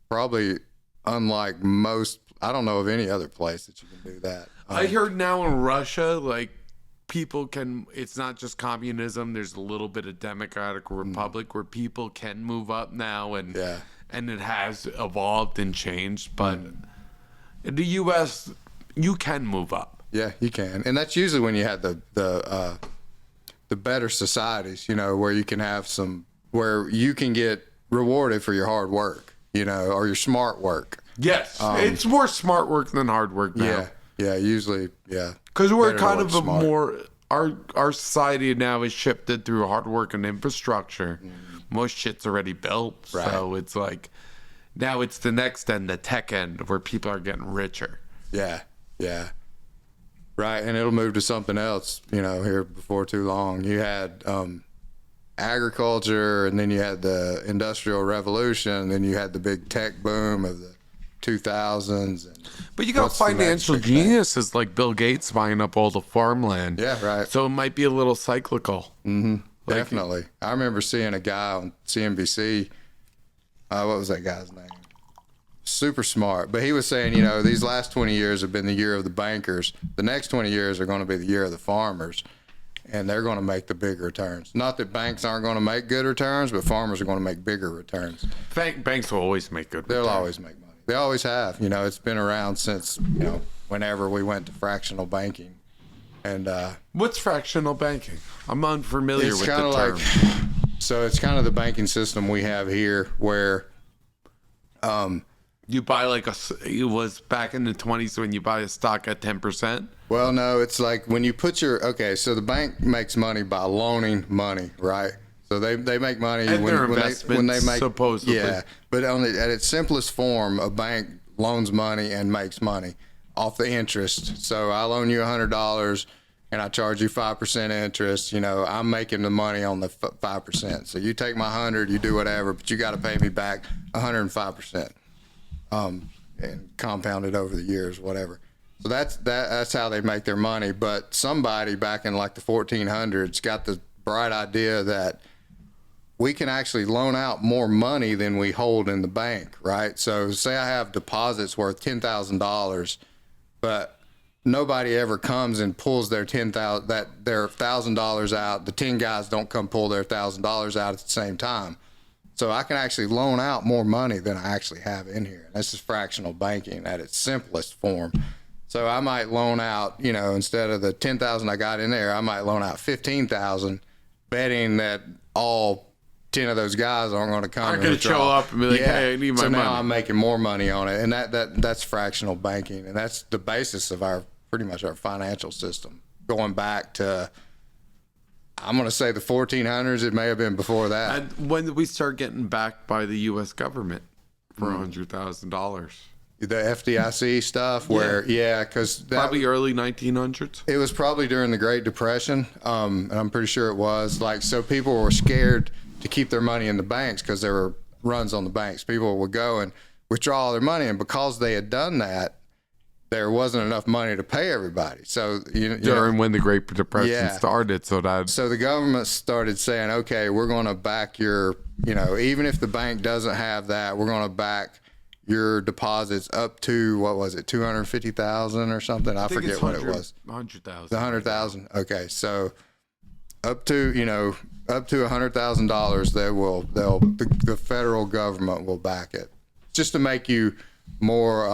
probably unlike most. I don't know of any other place that you can do that. I heard now in Russia, like, people can, it's not just communism, there's a little bit of democratic republic where people can move up now, and it has evolved and changed. But in the U.S., you can move up. Yeah, you can. And that's usually when you have the better societies, where you can have where you can get rewarded for your hard work, or your smart work. Yes. It's more smart work than hard work now. Yeah, usually, Because we're kind of our society now is shifted through hard work and infrastructure. Most shit's already built. Right. So it's like, now it's the next end, the tech end, where people are getting richer. Yeah. Right, and it'll move to something else, here before too long. You had agriculture, and then you had the Industrial Revolution, and then you had the big tech boom of the 2000s. But you got financial geniuses like Bill Gates buying up all the farmland. Yeah, right. So it might be a little cyclical. Mm-hmm. Definitely. I remember seeing a guy on CNBC. What was that guy's name? Super smart. But he was saying, these last 20 years have been the year of the bankers. The next 20 years are going to be the year of the farmers. And they're going to make the big returns. Not that banks aren't going to make good returns, but farmers are going to make bigger returns. Banks will always make good returns. They'll always make money. They always have. It's been around since, whenever we went to fractional banking. And what's fractional banking? I'm unfamiliar with the term. So it's kind of the banking system we have here where You buy it was back in the 20s when you buy a stock at 10%. Well, no, it's like when you put so the bank makes money by loaning money, right? So they make money And their when they make, supposedly. yeah, but at its simplest form, a bank loans money and makes money off the interest. So I loan you $100 and I charge you 5% interest. I'm making the money on the 5%. So you take my 100, you do whatever, but you got to pay me back 105%, and compound it over the years, whatever. So that's how they make their money. But somebody back in like the 1400s got the bright idea that we can actually loan out more money than we hold in the bank, right? So say I have deposits worth $10,000, but nobody ever comes and pulls their $1,000 out. The 10 guys don't come pull their $1,000 out at the same time. So I can actually loan out more money than I actually have in here. And this is fractional banking at its simplest form. So I might loan out, instead of the 10,000 I got in there, I might loan out 15,000, betting that all 10 of those guys aren't going to come. Aren't going to show up and be like, hey, I need my money. So now I'm making more money on it. And that's fractional banking. And that's the basis of pretty much our financial system. Going back to, I'm going to say the 1400s. It may have been before that. And when did we start getting backed by the U.S. government for $100,000? The FDIC stuff because probably early 1900s. It was probably during the Great Depression. And I'm pretty sure it was. So people were scared to keep their money in the banks because there were runs on the banks. People would go and withdraw all their money, and because they had done that, there wasn't enough money to pay everybody. So during when the Great Depression started, so the government started saying, okay, we're going to back your, even if the bank doesn't have that, we're going to back your deposits up to, what was it, 250,000 or something? I forget what it was. 100,000. The 100,000. Okay, so up to $100,000, the federal government will back it, just to make you more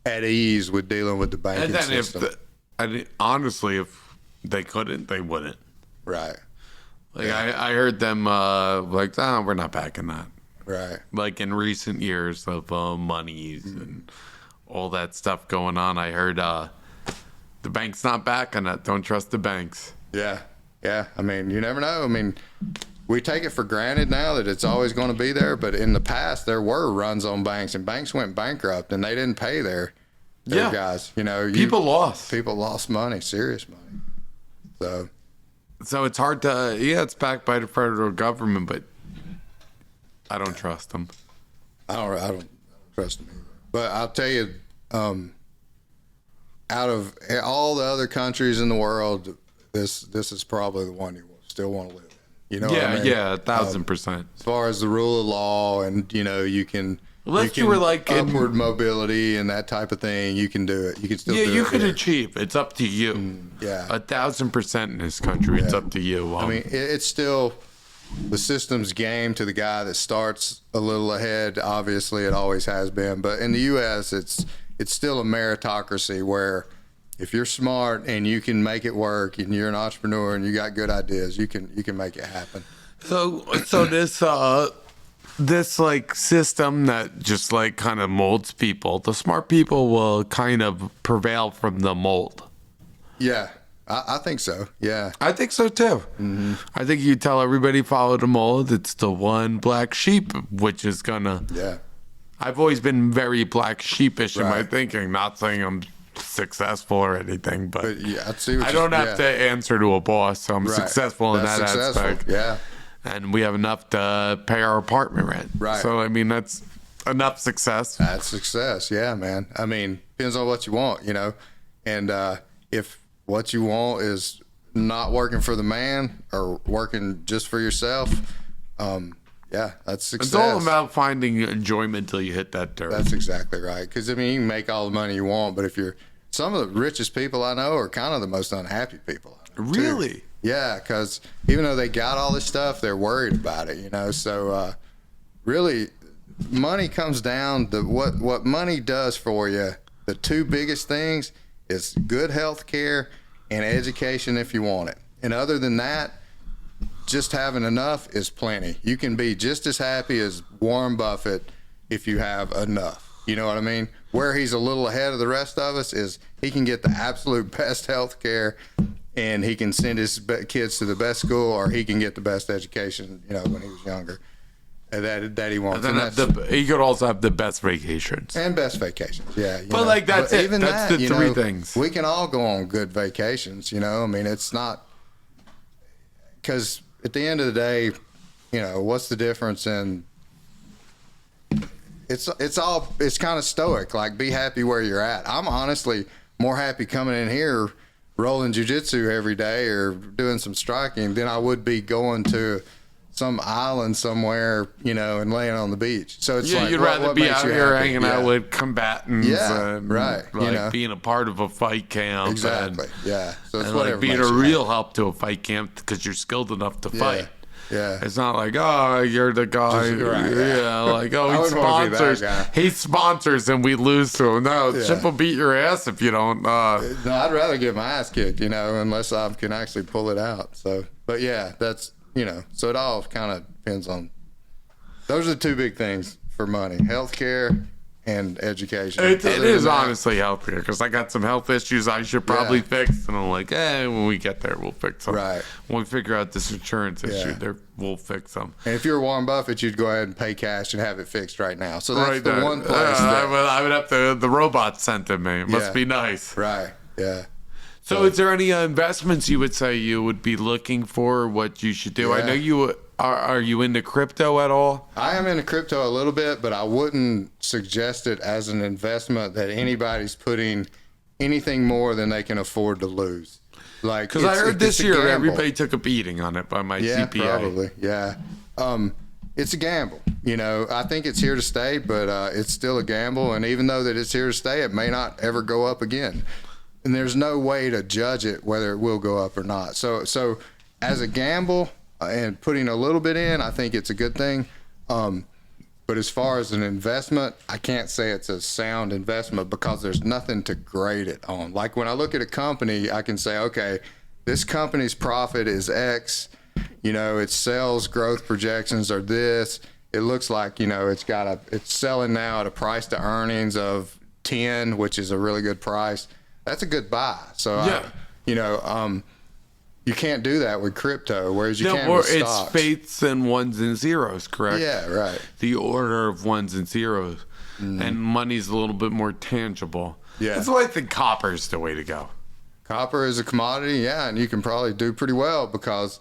at ease with dealing with the banking system. Honestly, if they couldn't, they wouldn't. Right. I heard them we're not backing that. Right. Like in recent years of monies and all that stuff going on, I heard the bank's not backing it. Don't trust the banks. Yeah. Yeah, I mean, you never know. I mean, we take it for granted now that it's always going to be there, but in the past, there were runs on banks, and banks went bankrupt, and they didn't pay their guys. People lost money, serious money. So it's hard to, it's backed by the federal government, but I don't trust them. I don't trust them either. But I'll tell you, out of all the other countries in the world, this is probably the one you still want to live in. What I mean? Yeah, 1,000%. As far as the rule of law, and you can upward mobility and that type of thing, you can do it. You can still do it. Yeah, you can achieve. It's up to you. 1,000% in this country. It's up to you. I mean, it's still the system's game to the guy that starts a little ahead. Obviously, it always has been. But in the U.S., it's still a meritocracy where if you're smart and you can make it work, and you're an entrepreneur and you got good ideas, you can make it happen. So this like system that just like kind of molds people, the smart people will kind of prevail from the mold. Yeah, I think so. Yeah, I think so too. Mm-hmm. I think you tell everybody follow the mold. It's the one black sheep, which is gonna. Yeah. I've always been very black sheepish in my thinking. Not saying I'm successful or anything, but I don't have to answer to a boss, so I'm successful in that aspect. Yeah, and we have enough to pay our apartment rent. Right. So I mean, that's enough success. That's success. Yeah, man. I mean, depends on what you want, and if what you want is not working for the man or working just for yourself, that's success. It's all about finding enjoyment till you hit that dirt. That's exactly right. Because, I mean, you can make all the money you want, but some of the richest people I know are kind of the most unhappy people I know. Really? Too. Yeah, because even though they got all this stuff, they're worried about it, So, really, money comes down to what money does for you. The two biggest things is good health care and education if you want it. And other than that, just having enough is plenty. You can be just as happy as Warren Buffett if you have enough. You know what I mean? Where he's a little ahead of the rest of us is he can get the absolute best health care, and he can send his kids to the best school, or he can get the best education, when he was younger. That he wants. He could also have the best vacations. And best vacations, yeah. But that's it. Even that's the three things. We can all go on good vacations, I mean, it's not, because at the end of the day, what's the difference in, it's kind of stoic, like be happy where you're at. I'm honestly more happy coming in here rolling jiu-jitsu every day or doing some striking than I would be going to some island somewhere, and laying on the beach. So it's you'd rather be out here hanging out with combatants, right? Being a part of a fight camp, exactly. So it's and being a real help to a fight camp because you're skilled enough to fight. Yeah, it's not like, oh, you're the guy. He sponsors and we lose to him. No, Chip will beat your ass if you don't. No, I'd rather get my ass kicked, unless I can actually pull it out. So, but yeah, that's. So it all kind of depends on. Those are the two big things for money: healthcare and education. It is honestly healthcare because I got some health issues I should probably fix, and I'm like, when we get there, we'll fix them. Right. When we figure out this insurance issue, we'll fix them. And if you're Warren Buffett, you'd go ahead and pay cash and have it fixed right now. So that's the one place. I would have the robot sent to me. It must be nice. Right. Yeah. So is there any investments you would say you would be looking for, what you should do? I know you are you into crypto at all? I am into crypto a little bit, but I wouldn't suggest it as an investment that anybody's putting anything more than they can afford to lose. Because I heard this year everybody took a beating on it by my CPA. Yeah, probably. Yeah. It's a gamble. I think it's here to stay, but it's still a gamble. And even though that it's here to stay, it may not ever go up again. And there's no way to judge it whether it will go up or not. So as a gamble and putting a little bit in, I think it's a good thing. But as far as an investment, I can't say it's a sound investment because there's nothing to grade it on. Like when I look at a company, I can say, okay, this company's profit is X. Its sales growth projections are this. It looks like, it's selling now at a price to earnings of 10, which is a really good price. That's a good buy. So, you can't do that with crypto, whereas you can with stocks. It's faiths and ones and zeros, correct? Yeah, right. The order of ones and zeros. And money's a little bit more tangible. Yeah. That's why I think copper is the way to go. Copper is a commodity, and you can probably do pretty well because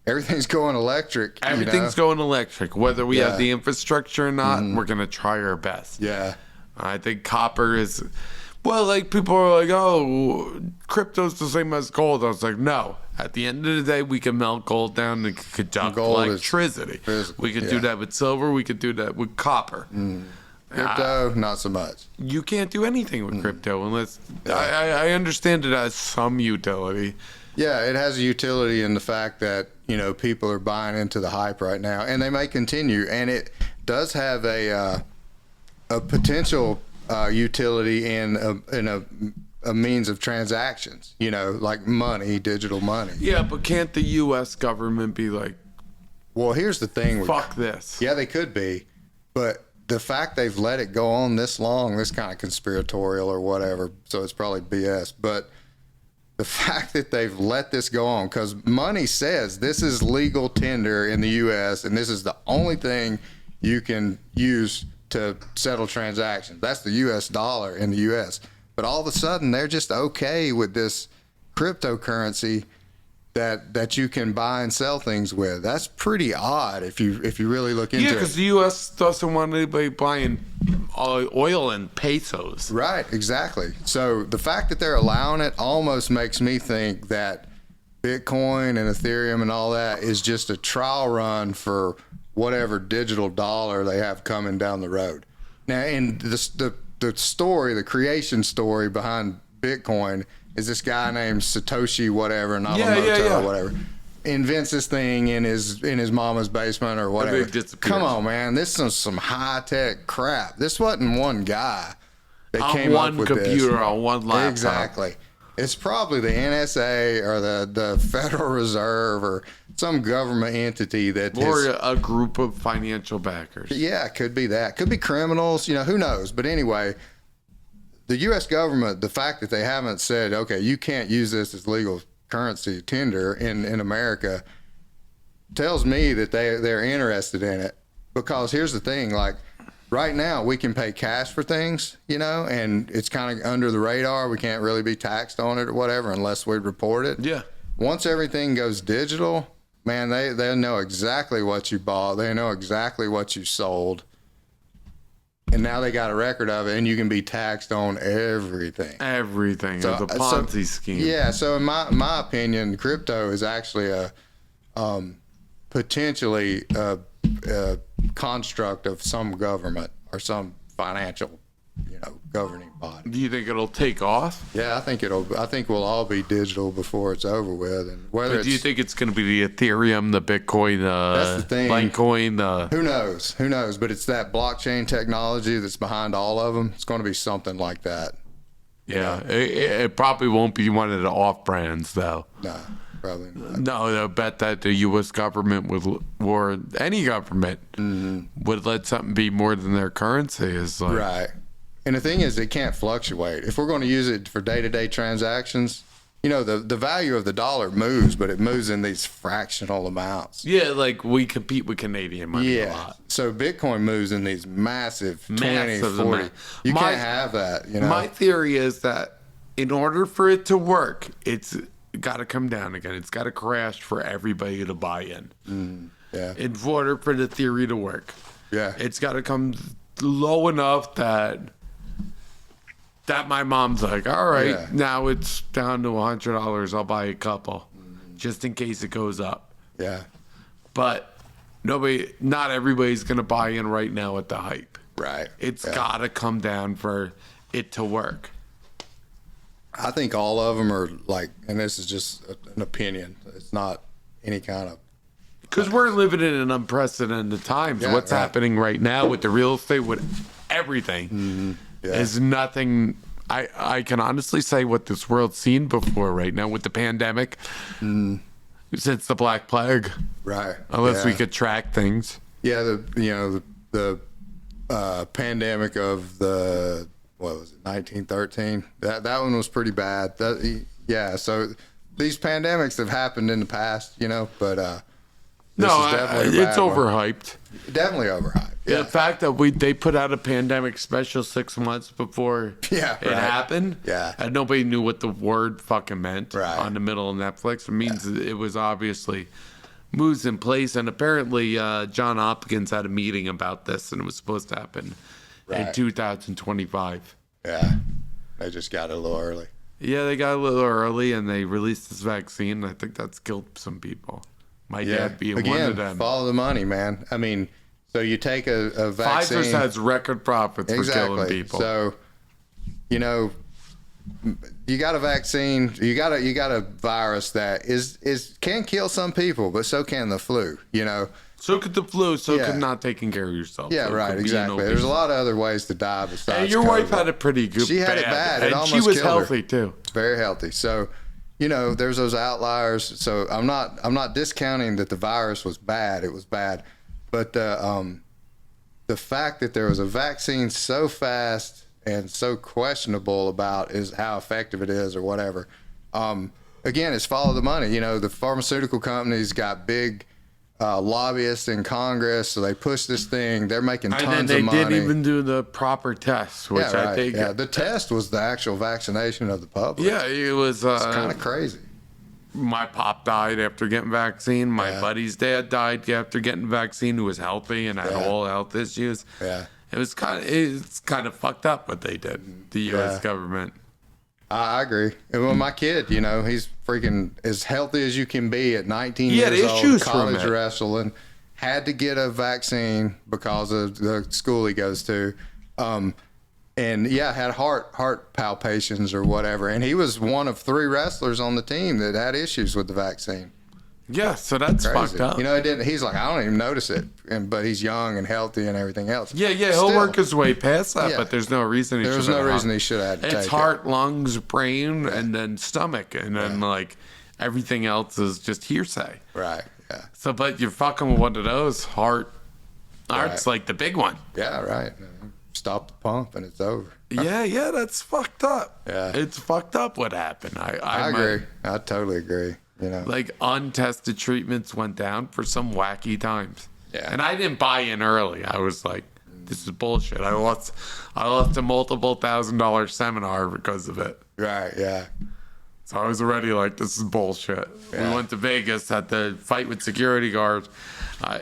everything's going electric. Everything's going electric. Whether we have the infrastructure or not, we're going to try our best. Yeah. I think copper is... Well, people are like, oh, crypto's the same as gold. I was like, no. At the end of the day, we can melt gold down and conduct electricity. We could do that with silver. We could do that with copper. Crypto, not so much. You can't do anything with crypto unless... I understand it has some utility. Yeah, it has a utility in the fact that, people are buying into the hype right now, and they may continue. And it does have a potential... utility in a means of transactions, like money, digital money. Yeah, but can't the U.S. government be like, well, here's the thing. Fuck this. Yeah, they could be. But the fact they've let it go on this long, this kind of conspiratorial or whatever, so it's probably BS. But the fact that they've let this go on, because money says this is legal tender in the U.S., and this is the only thing you can use to settle transactions. That's the U.S. dollar in the U.S. But all of a sudden, they're just okay with this cryptocurrency that you can buy and sell things with. That's pretty odd if you really look into it. Yeah, because the U.S. doesn't want anybody buying oil in pesos. Right, exactly. So the fact that they're allowing it almost makes me think that Bitcoin and Ethereum and all that is just a trial run for whatever digital dollar they have coming down the road. Now, in the story, the creation story behind Bitcoin is this guy named Satoshi whatever, Nakamoto or whatever, invents this thing in his mama's basement or whatever. Come on, man, this is some high tech crap. This wasn't one guy that came up with this. On one computer, on one laptop. Exactly. It's probably the NSA or the Federal Reserve or some government entity that or a group of financial backers. Yeah, could be that. Could be criminals. Who knows? But anyway, the U.S. government, the fact that they haven't said, okay, you can't use this as legal currency tender in America, tells me that they're interested in it. Because here's the thing, like right now we can pay cash for things, and it's kind of under the radar. We can't really be taxed on it or whatever unless we report it. Yeah. Once everything goes digital, man, they know exactly what you bought. They know exactly what you sold. And now they got a record of it, and you can be taxed on everything. Everything. So, it's a Ponzi scheme. Yeah, so in my opinion, crypto is actually a potentially a construct of some government or some financial, governing body. Do you think it'll take off? Yeah, I think we'll all be digital before it's over with. And but do you think it's going to be the Ethereum, the Bitcoin, that's the thing. Litecoin? Who knows? But it's that blockchain technology that's behind all of them. It's going to be something like that. Yeah, it probably won't be one of the off brands though. No. Probably not. No, I bet that the U.S. government would, or any government, would let something be more than their currency. Is like, right. And the thing is, it can't fluctuate. If we're going to use it for day-to-day transactions, the value of the dollar moves, but it moves in these fractional amounts. Yeah, like we compete with Canadian money a lot. So Bitcoin moves in these massive 20, 40. You can't have that. My theory is that in order for it to work, it's got to come down again. It's got to crash for everybody to buy in. Yeah. In order for the theory to work. Yeah. It's got to come low enough that my mom's like, all right, now it's down to $100. I'll buy a couple just in case it goes up. Yeah. But not everybody's going to buy in right now at the hype. Right. It's got to come down for it to work. I think all of them are like, and this is just an opinion. It's not any kind of. Because we're living in an unprecedented times. Yeah, What's happening right now with the real estate, with everything, is nothing. I can honestly say what this world's seen before right now with the pandemic, since the Black Plague. Right. Unless we could track things. Yeah, the pandemic of the. What was it, 1913? That one was pretty bad. So these pandemics have happened in the past, but this is definitely it's overhyped. Definitely overhyped. Yeah. The fact that they put out a pandemic special 6 months before it happened, and nobody knew what the word fucking meant on the middle of Netflix. It means it was obviously moves in place, and apparently John Hopkins had a meeting about this, and it was supposed to happen in 2025. Yeah. They just got it a little early. Yeah, they got a little early, and they released this vaccine. I think that's killed some people. My dad being one of them. Follow the money, man. I mean, so you take a vaccine. Pfizer has record profits for killing people. So, you got a vaccine. You got a virus that can kill some people, but so can the flu. So could the flu. So could not taking care of yourself. Yeah, so right. Exactly. There's a lot of other ways to die besides. And your COVID. wife had it pretty good. She had it bad. It almost she was killed healthy her. too. Very healthy. So, there's those outliers. So I'm not discounting that the virus was bad. It was bad, but the fact that there was a vaccine so fast and so questionable about is how effective it is or whatever. Again, it's follow the money. The pharmaceutical companies got big lobbyists in Congress, so they push this thing. They're making tons of money. And then they didn't even do the proper tests, which I think. Yeah, the test was the actual vaccination of the public. Yeah, it was. It's kind of crazy. My pop died after getting vaccine. My buddy's dad died after getting vaccine, who was healthy and had all health issues. Yeah. It's kind of fucked up what they did, the U.S. government. I agree. And my kid, he's freaking as healthy as you can be at 19 years old, college wrestling, had to get a vaccine because of the school he goes to. And had heart palpitations or whatever. And he was one of 3 wrestlers on the team that had issues with the vaccine. Yeah, so that's crazy. Fucked up. It didn't. He's like, I don't even notice it, but he's young and healthy and everything else. Yeah, he'll work his way past that, but there's no reason he should have. There's no reason he should have had to take it. It's heart, lungs, brain, and then stomach, and then everything else is just hearsay. Right. Yeah. So, but you're fucking with one of those. Heart's Right. like the big one. Yeah, right. Stop the pump and it's over. Yeah, that's fucked up. Yeah. It's fucked up what happened. I agree. I totally agree. You know. Like untested treatments went down for some wacky times. Yeah. And I didn't buy in early. I was like, this is bullshit. I lost a multiple $1,000 seminar because of it. Right, yeah. So I was already like, this is bullshit. Yeah. We went to Vegas at the fight with security guards.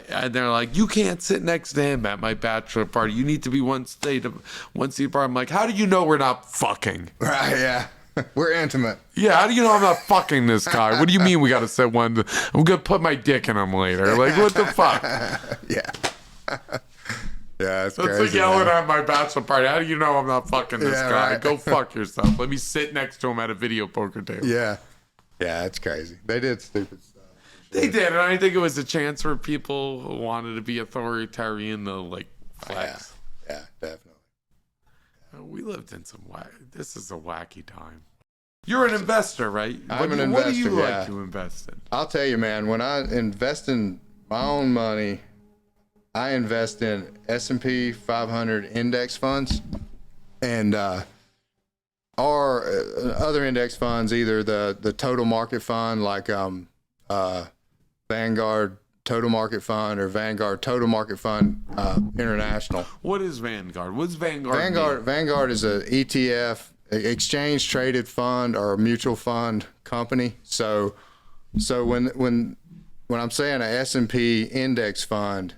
And they're like, you can't sit next to him at my bachelor party. You need to be one seat apart. I'm like, how do you know we're not fucking? Right, yeah. We're intimate. Yeah, how do you know I'm not fucking this guy? What do you mean we got to sit one? I'm going to put my dick in him later. Like, what the fuck? Yeah. Yeah, it's That's crazy. like yelling man. at my bachelor party. How do you know I'm not fucking this Yeah, guy? right. Go fuck yourself. Let me sit next to him at a video poker table. Yeah. Yeah, it's crazy. They did stupid stuff. They did, and I think it was a chance for people who wanted to be authoritarian to like flex. Yeah, definitely. We lived in some this is a wacky time. You're an investor, right? I'm an What do you investor, like yeah. to invest in? I'll tell you, man, when I invest in my own money, I invest in S&P 500 index funds and or other index funds, either the total market fund like Vanguard Total Market Fund or Vanguard Total Market Fund International. What is Vanguard? What's Vanguard? mean? Vanguard is a ETF, exchange traded fund or a mutual fund company. So when I'm saying a S&P index fund,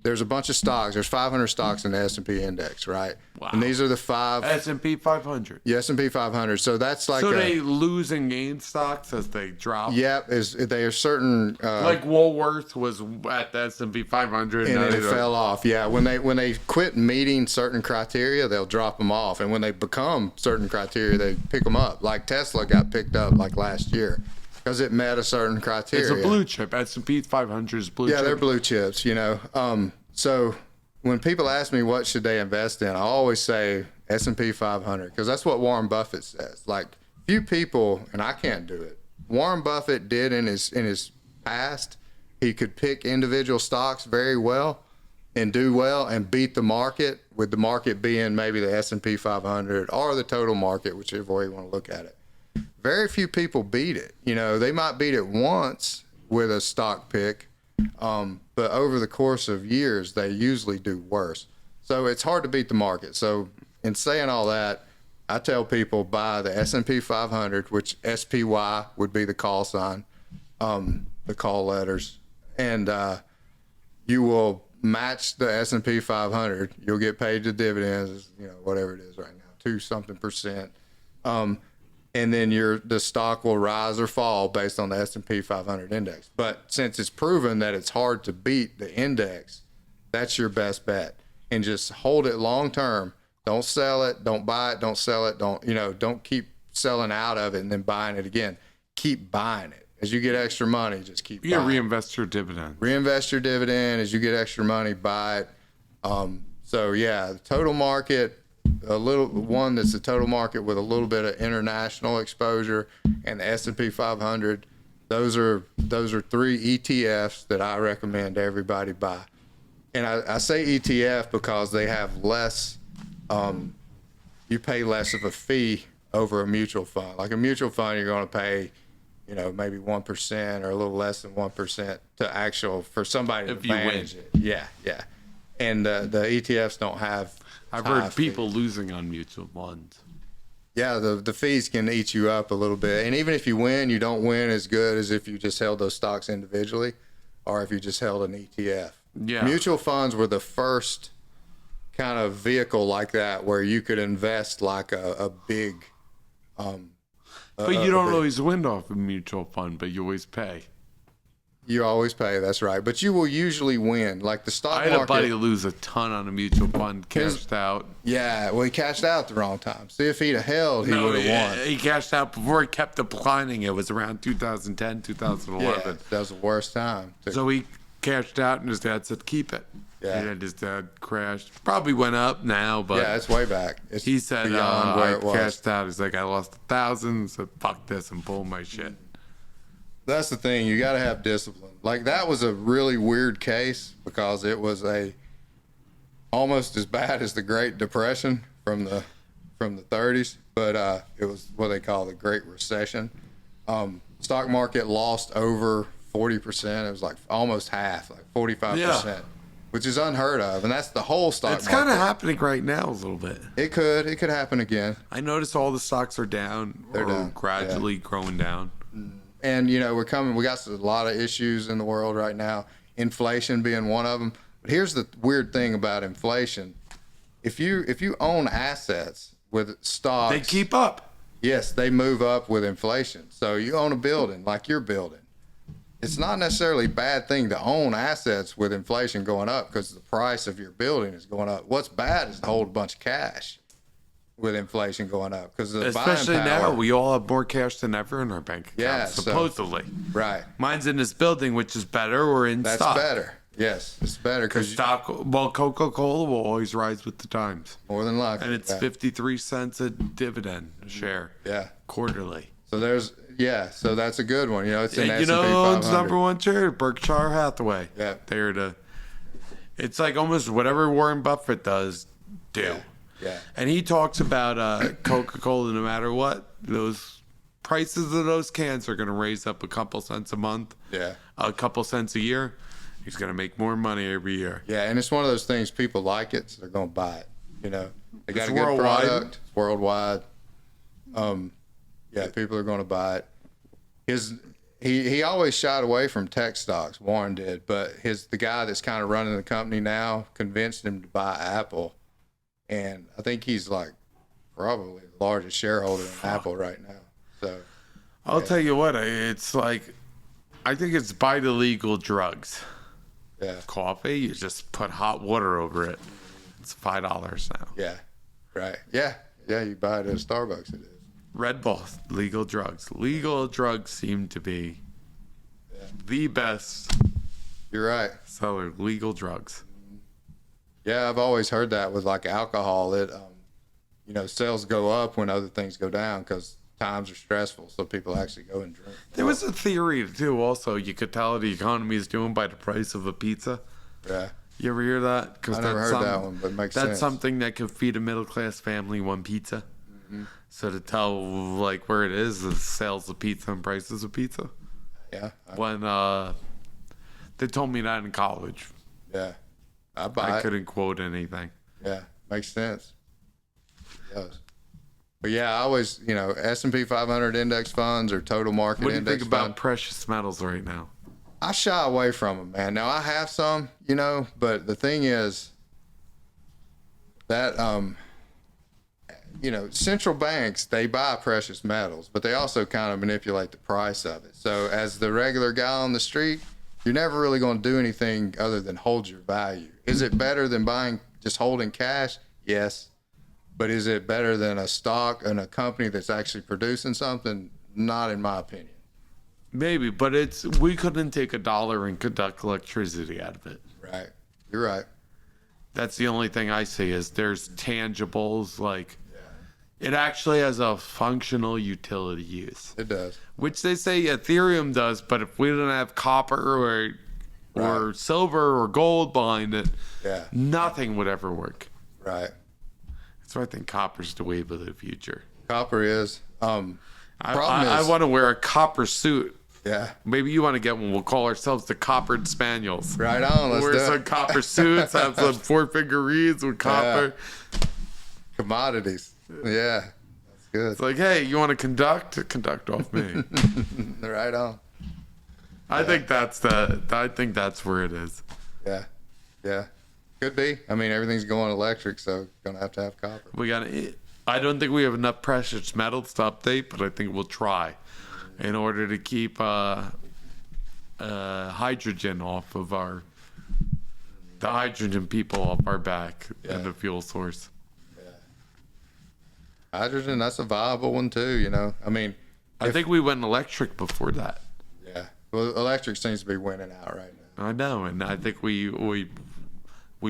there's a bunch of stocks. There's 500 stocks in the S&P index, right? Wow. And these are the five. S&P 500. The S&P 500. So that's like So they lose and gain stocks as they drop. Yep, they are certain. Like Woolworth was at the S&P 500 and it fell off. Yeah, when they quit meeting certain criteria, they'll drop them off, and when they become certain criteria, they pick them up. Like Tesla got picked up like last year because it met a certain criteria. It's a blue chip. S&P 500 is blue chip. Yeah, they're blue chips. You know, so when people ask me what should they invest in, I always say S&P 500 because that's what Warren Buffett says. Like few people, and I can't do it. Warren Buffett did in his past. He could pick individual stocks very well and do well and beat the market, with the market being maybe the S&P 500 or the total market, whichever way you want to look at it. Very few people beat it. You know, they might beat it once with a stock pick, but over the course of years, they usually do worse. So it's hard to beat the market. So in saying all that, I tell people buy the S&P 500, which SPY would be the call sign, the call letters, and you will match the S&P 500. You'll get paid the dividends, you know, whatever it is right now, 2-something%. And then the stock will rise or fall based on the S&P 500 index. But since it's proven that it's hard to beat the index, that's your best bet. And just hold it long term. Don't sell it. Don't buy it. Don't sell it. Don't keep selling out of it and then buying it again. Keep buying it. As you get extra money, just keep buying. Reinvest your dividend. Reinvest your dividend. As you get extra money, buy it. So yeah, the total market, one that's the total market with a little bit of international exposure, and the S&P 500. Those are 3 ETFs that I recommend everybody buy. And I say ETF because they have less. You pay less of a fee over a mutual fund. Like a mutual fund, you're going to pay, you know, maybe 1% or a little less than 1% for somebody to manage it. Yeah. And the ETFs don't have. I've heard people losing on mutual funds. Yeah, the fees can eat you up a little bit. And even if you win, you don't win as good as if you just held those stocks individually or if you just held an ETF. Yeah. Mutual funds were the first kind of vehicle like that where you could invest like a big. But you don't always win off a mutual fund, but you always pay. You always pay, that's right. But you will usually win. Like the stock market. I had a buddy lose a ton on a mutual fund, cashed out. Yeah, well, he cashed out at the wrong time. See, if he'd have held, he would have won. He cashed out before it kept declining. It was around 2010, 2011. Yeah, that was the worst time. So he cashed out, and his dad said, keep it. Yeah. And his dad crashed. Probably went up now, but yeah, it's way back. It's he said, beyond where it was. cashed out. He's like, I lost 1,000. Said, fuck this, and pulled my shit. That's the thing. You got to have discipline. Like, that was a really weird case because it was almost as bad as the Great Depression from the 30s, but it was what they call the Great Recession. Stock market lost over 40%. It was like almost half, like 45%, which is unheard of. And that's the whole stock market. It's kind of happening right now a little bit. It could happen again. I noticed all the stocks are down. They're down. Gradually growing down. And, you know, we got a lot of issues in the world right now, inflation being one of them. But here's the weird thing about inflation. If you own assets with stocks, they keep up. Yes, they move up with inflation. So you own a building like your building. It's not necessarily a bad thing to own assets with inflation going up because the price of your building is going up. What's bad is to hold a bunch of cash with inflation going up, because especially buying power, now we all have more cash than ever in our bank account. Yeah, supposedly. Right. Mine's in this building, which is better, or in stock. That's better. Yes, it's better because Coca-Cola will always rise with the times. More than likely. And it's 53 cents a dividend share. Yeah. Quarterly. So so that's a good one. You know, it's in S&P 500. Owns number one share, Berkshire Hathaway. Yeah. It's like almost whatever Warren Buffett does, do. Yeah. And he talks about Coca-Cola, no matter what, those prices of those cans are going to raise up a couple cents a month. Yeah. A couple cents a year. He's going to make more money every year. Yeah, and it's one of those things, people like it, so they're going to buy it. You know, they got a good product. It's worldwide. People are going to buy it. He always shied away from tech stocks, Warren did, but the guy that's kind of running the company now convinced him to buy Apple. And I think he's like probably the largest shareholder in Apple right now. So I'll tell you what, it's like, I think it's buy the legal drugs. Yeah. Coffee, you just put hot water over it. It's $5 now. Yeah. Right. Yeah. Yeah, you buy it at Starbucks, it is. Red Bull, legal drugs. Legal drugs seem to be the best. You're right. Seller, legal drugs. Yeah, I've always heard that with like alcohol. It, sales go up when other things go down because times are stressful, so people actually go and drink. There was a theory too. Also, you could tell the economy is doing by the price of a pizza. Yeah. You ever hear that? I never heard that one, but it makes sense. That's something that could feed a middle class family one pizza. Mm-hmm. So to tell like where it is, the sales of pizza and prices of pizza. Yeah. When they told me that in college. Yeah. I couldn't quote anything. Yeah, makes sense. It does. But yeah, I always, S&P 500 index funds or total market index funds. What do you think about precious metals right now? I shy away from them, man. Now, I have some, but the thing is that, central banks, they buy precious metals, but they also kind of manipulate the price of it. So as the regular guy on the street, you're never really going to do anything other than hold your value. Is it better than just holding cash? Yes. But is it better than a stock and a company that's actually producing something? Not in my opinion. Maybe, but we couldn't take $1 and conduct electricity out of it. Right. You're right. That's the only thing I see is there's tangibles like it actually has a functional utility use. It does. Which they say Ethereum does, but if we didn't have copper or silver or gold behind it, nothing would ever work. Right. So I think copper's the wave of the future. Copper is. I want to wear a copper suit. Yeah. Maybe you want to get one. We'll call ourselves the Coppered Spaniels. Right on. Let's wear some copper suits, have some 4-finger reeds with copper. Yeah. Commodities. Yeah. That's good. It's like, hey, you want to conduct off me. Right on. I think that's where it is. Yeah. Yeah. Could be. I mean, everything's going electric, so gonna have to have copper. I don't think we have enough precious metals to update, but I think we'll try in order to keep hydrogen off of the hydrogen people off our back and the fuel source. Yeah. Hydrogen, that's a viable one too, I mean, I think we went electric before that. Yeah. Well, electric seems to be winning out right now. I know, and I think we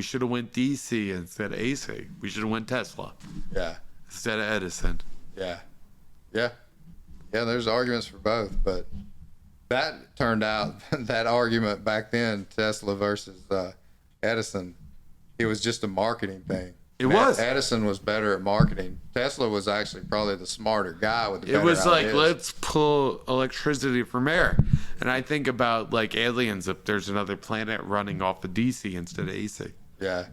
should have went DC instead of AC. We should have went Tesla. Yeah. Instead of Edison. Yeah. Yeah. Yeah, there's arguments for both, but that turned out, that argument back then, Tesla versus Edison, it was just a marketing thing. It was. Edison was better at marketing. Tesla was actually probably the smarter guy with the better It was like, ideas. let's pull electricity from air. And I think about like aliens, if there's another planet running off of DC instead of AC. Yeah,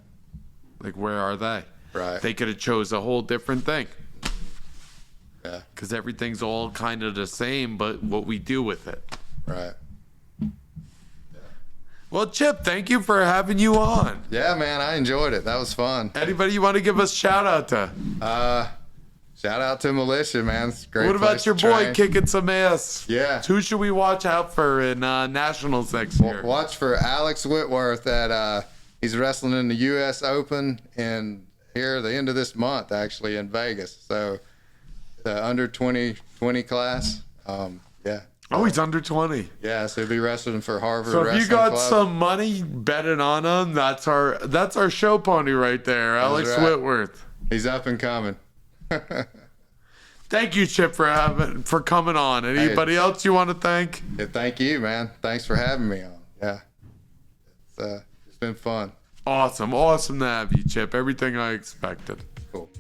Like, where are they? right. They could have chose a whole different thing. Yeah, Because everything's all kind of the same, but what we do with it. right. Well, Chip, thank you for having you on. Yeah, man, I enjoyed it. That was fun. Anybody you want to give us shout out to? Shout out to Militia, man. It's a great. What about place your to boy train. kicking some ass? Yeah. Who should we watch out for in nationals next year? Watch for Alex Whitworth at he's wrestling in the U.S. Open and here the end of this month actually in Vegas. So the under 20 class. Yeah. Oh, he's under 20. Yeah, so he'll be wrestling for Harvard So if Wrestling you got Club. some money betting on him, that's our show pony right there, Alex right. Whitworth. He's up and coming. Thank you, Chip, for coming on. Anybody else you want to thank? Yeah, thank you, man. Thanks for having me on. Yeah. It's been fun. Awesome to have you, Chip. Everything I expected. Cool.